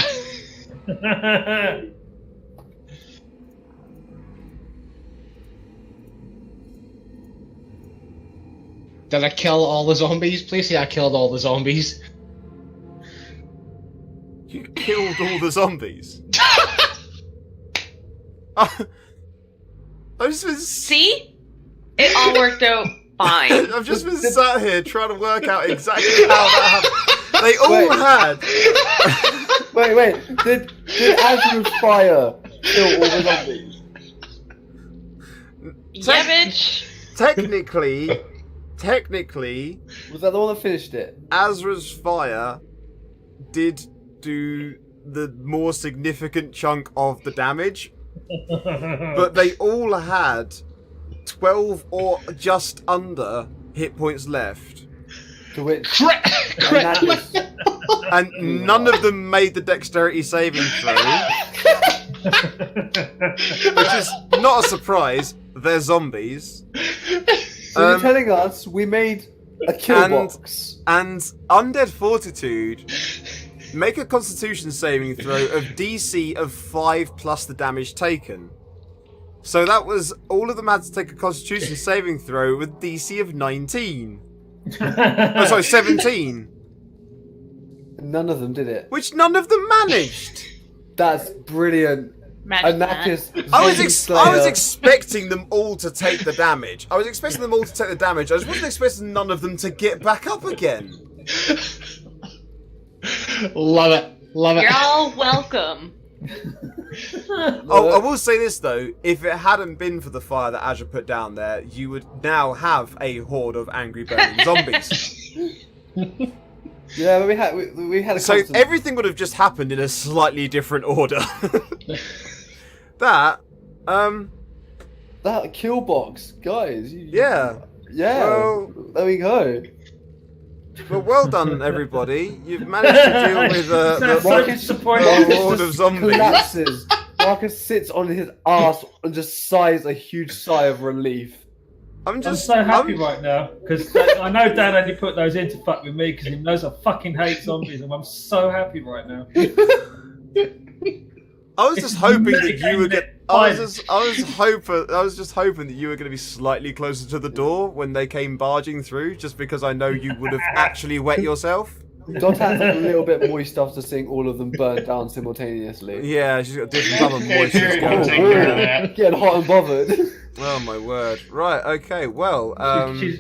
Did I kill all the zombies? Please say I killed all the zombies. You killed all the zombies. I've just been See? It all worked out fine. I've just been sat here trying to work out exactly how that happened. They all Wait. had. Wait. Did Azra's fire kill all the zombies? Yeah, bitch. Technically, Was that the one that finished it? Azra's fire did do the more significant chunk of the damage, but they all had 12 or just under hit points left, To which Crit. Knackers. and none of them made the dexterity saving throw, which is not a surprise. They're zombies. So you're telling us we made a kill and- box? And Undead Fortitude make a Constitution saving throw of DC of 5 plus the damage taken. So that was all of them had to take a Constitution saving throw with DC of 19. Oh, sorry, 17, None of them did it. which none of them managed. That's brilliant. Imagine And that. Knackers. I zombie was slayer. expecting them all to take the damage. I was expecting them all to take the damage. I just wasn't expecting none of them to get back up again. Love it. Love it. You're all welcome. Oh, I will say this though: if it hadn't been for the fire that Azure put down there, you would now have a horde of angry burning zombies. Yeah, but we had a So constant- everything would have just happened in a slightly different order. That, that kill box, guys. yeah. Yeah. Well- there we go. But well done, everybody. You've managed to deal with Sounds the so Marcus- disappointing. horde of zombies. Collapses. Marcus sits on his ass and just sighs a huge sigh of relief. I'm I'm just so happy right now because I know Dan only put those in to fuck with me because he knows I fucking hate zombies, and I'm so happy right now. I was just hoping that you would get. I Fine. was just hoping that you were going to be slightly closer to the door when they came barging through, just because I know you would have actually wet yourself. Dotan's a little bit moist after seeing all of them burn down simultaneously. Yeah, she's got a different type of Okay, moisture. Jerry, going I'll on. take care of that. Getting hot and bothered. Oh my word! Right, okay, well,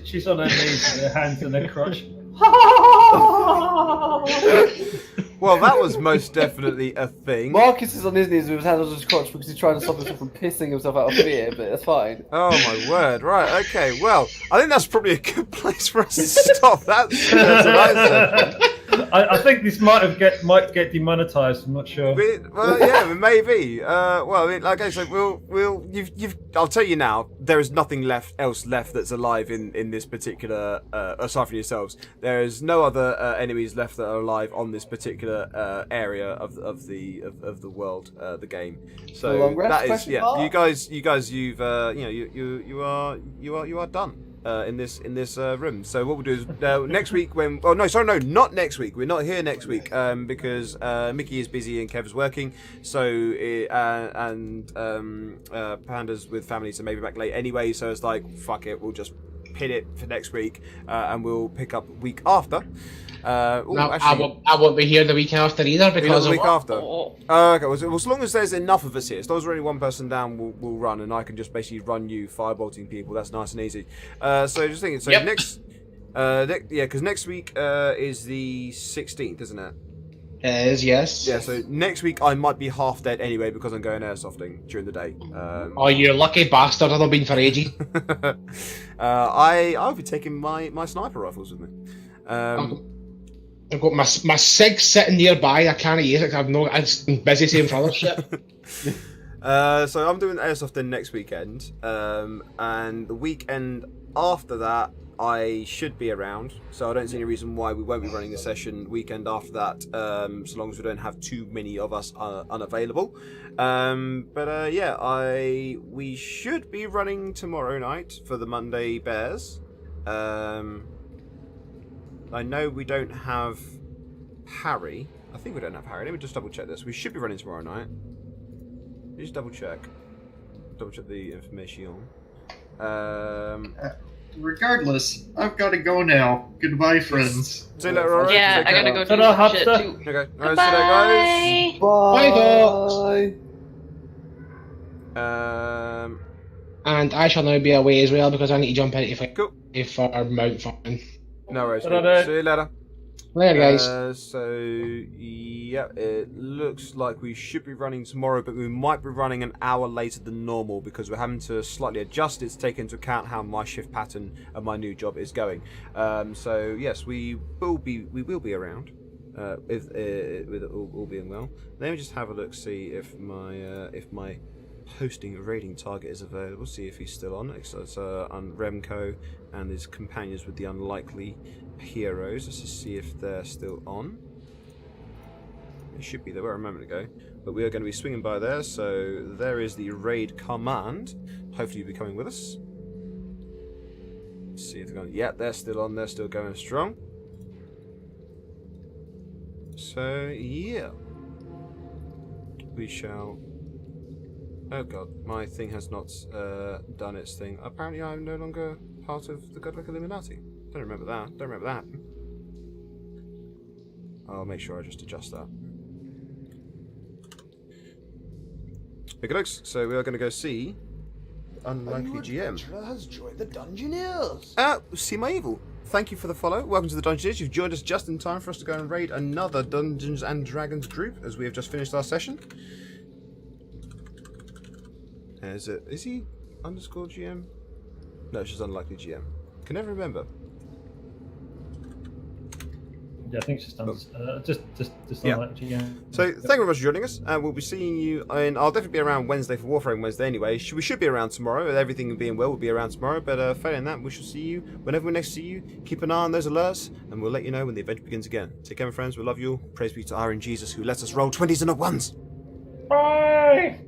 She's on her knees with her hands in her crotch. Well, that was most definitely a thing. Marcus is on his knees with his hands on his crotch because he's trying to stop himself from pissing himself out of fear, but that's fine. Oh my word! Right, okay. Well, I think that's probably a good place for us to stop. That's what I said. I think this might get demonetized. I'm not sure. Well, yeah, maybe. Well, I mean, like I said, I'll tell you now. There is nothing else left that's alive in this particular. Aside from yourselves, there is no other enemies left that are alive on this particular area of the world, the game. So long rest, that is, question yeah. mark? You are done. In this room. So what we'll do is next week not next week. We're not here next week because Mickey is busy and Kev's working. So Panda's with family, so maybe back late anyway. So it's like fuck it, we'll just pin it for next week and we'll pick up week after. I won't be here the week after either because the of week after. Okay, well, as long as there's enough of us here, as long as there's only one person down, we'll run, and I can just basically run you firebolting people. That's nice and easy. So just thinking. So Yep. because next week is the 16th, isn't it? It is, yes. Yeah. So next week I might be half dead anyway because I'm going airsofting during the day. Oh, you lucky bastard! I've not been for ages. I'll be taking my sniper rifles with me. I've got my SIG sitting nearby. I can't use it. I'm busy saying for other shit. So I'm doing airsofting next weekend, and the weekend after that I should be around. So I don't see any reason why we won't be running a session weekend after that, so long as we don't have too many of us unavailable. We should be running tomorrow night for the Monday Bears. I know we don't have Harry. I think we don't have Harry. Let me just double check this. We should be running tomorrow night. Just double check. Double check the information. Regardless, I've got to go now. Goodbye, friends. See you later, alright? Yeah, I gotta go do Ta-da, some shit Hopster. too. Okay. Alright, see you Bye. Bye. guys. And I shall now be away as well because I need to jump into Cool. for Mount Fun. No worries. Ta-da. See you later. Later, guys. So yeah, it looks like we should be running tomorrow, but we might be running an hour later than normal because we're having to slightly adjust it to take into account how my shift pattern and my new job is going. So yes, we will be around. With all being well. Let me just have a look, see if my hosting raiding target is available. See if he's still on. It's on Remco and his companions with the unlikely heroes. Let's just see if they're still on. They should be. They were a moment ago, but we are going to be swinging by there. So there is the raid command. Hopefully you'll be coming with us. Let's see if they're going. Yeah, they're still on. They're still going strong. So yeah, we shall. Oh god, my thing has not done its thing. Apparently I'm no longer part of the Godlike Illuminati. Don't remember that. Don't remember that. I'll make sure I just adjust that. Okay, looks. So we are going to go see Unlikely GM. Has joined the Dungeoneers. See my evil. Thank you for the follow. Welcome to the Dungeoneers. You've joined us just in time for us to go and raid another Dungeons and Dragons group, as we have just finished our session. Is he underscore GM? No, it's just Unlikely GM. Can never remember. Yeah, I think it's just Yeah. like yeah. So thank you very much for joining us, and we'll be seeing you. And I'll definitely be around Wednesday for Warframe Wednesday anyway. We should be around tomorrow. With everything being well, we'll be around tomorrow. But failing that, we shall see you whenever we next see you. Keep an eye on those alerts, and we'll let you know when the adventure begins again. Take care, my friends. We love you all. Praise be to our in Jesus, who lets us roll 20s and not 1s. Bye.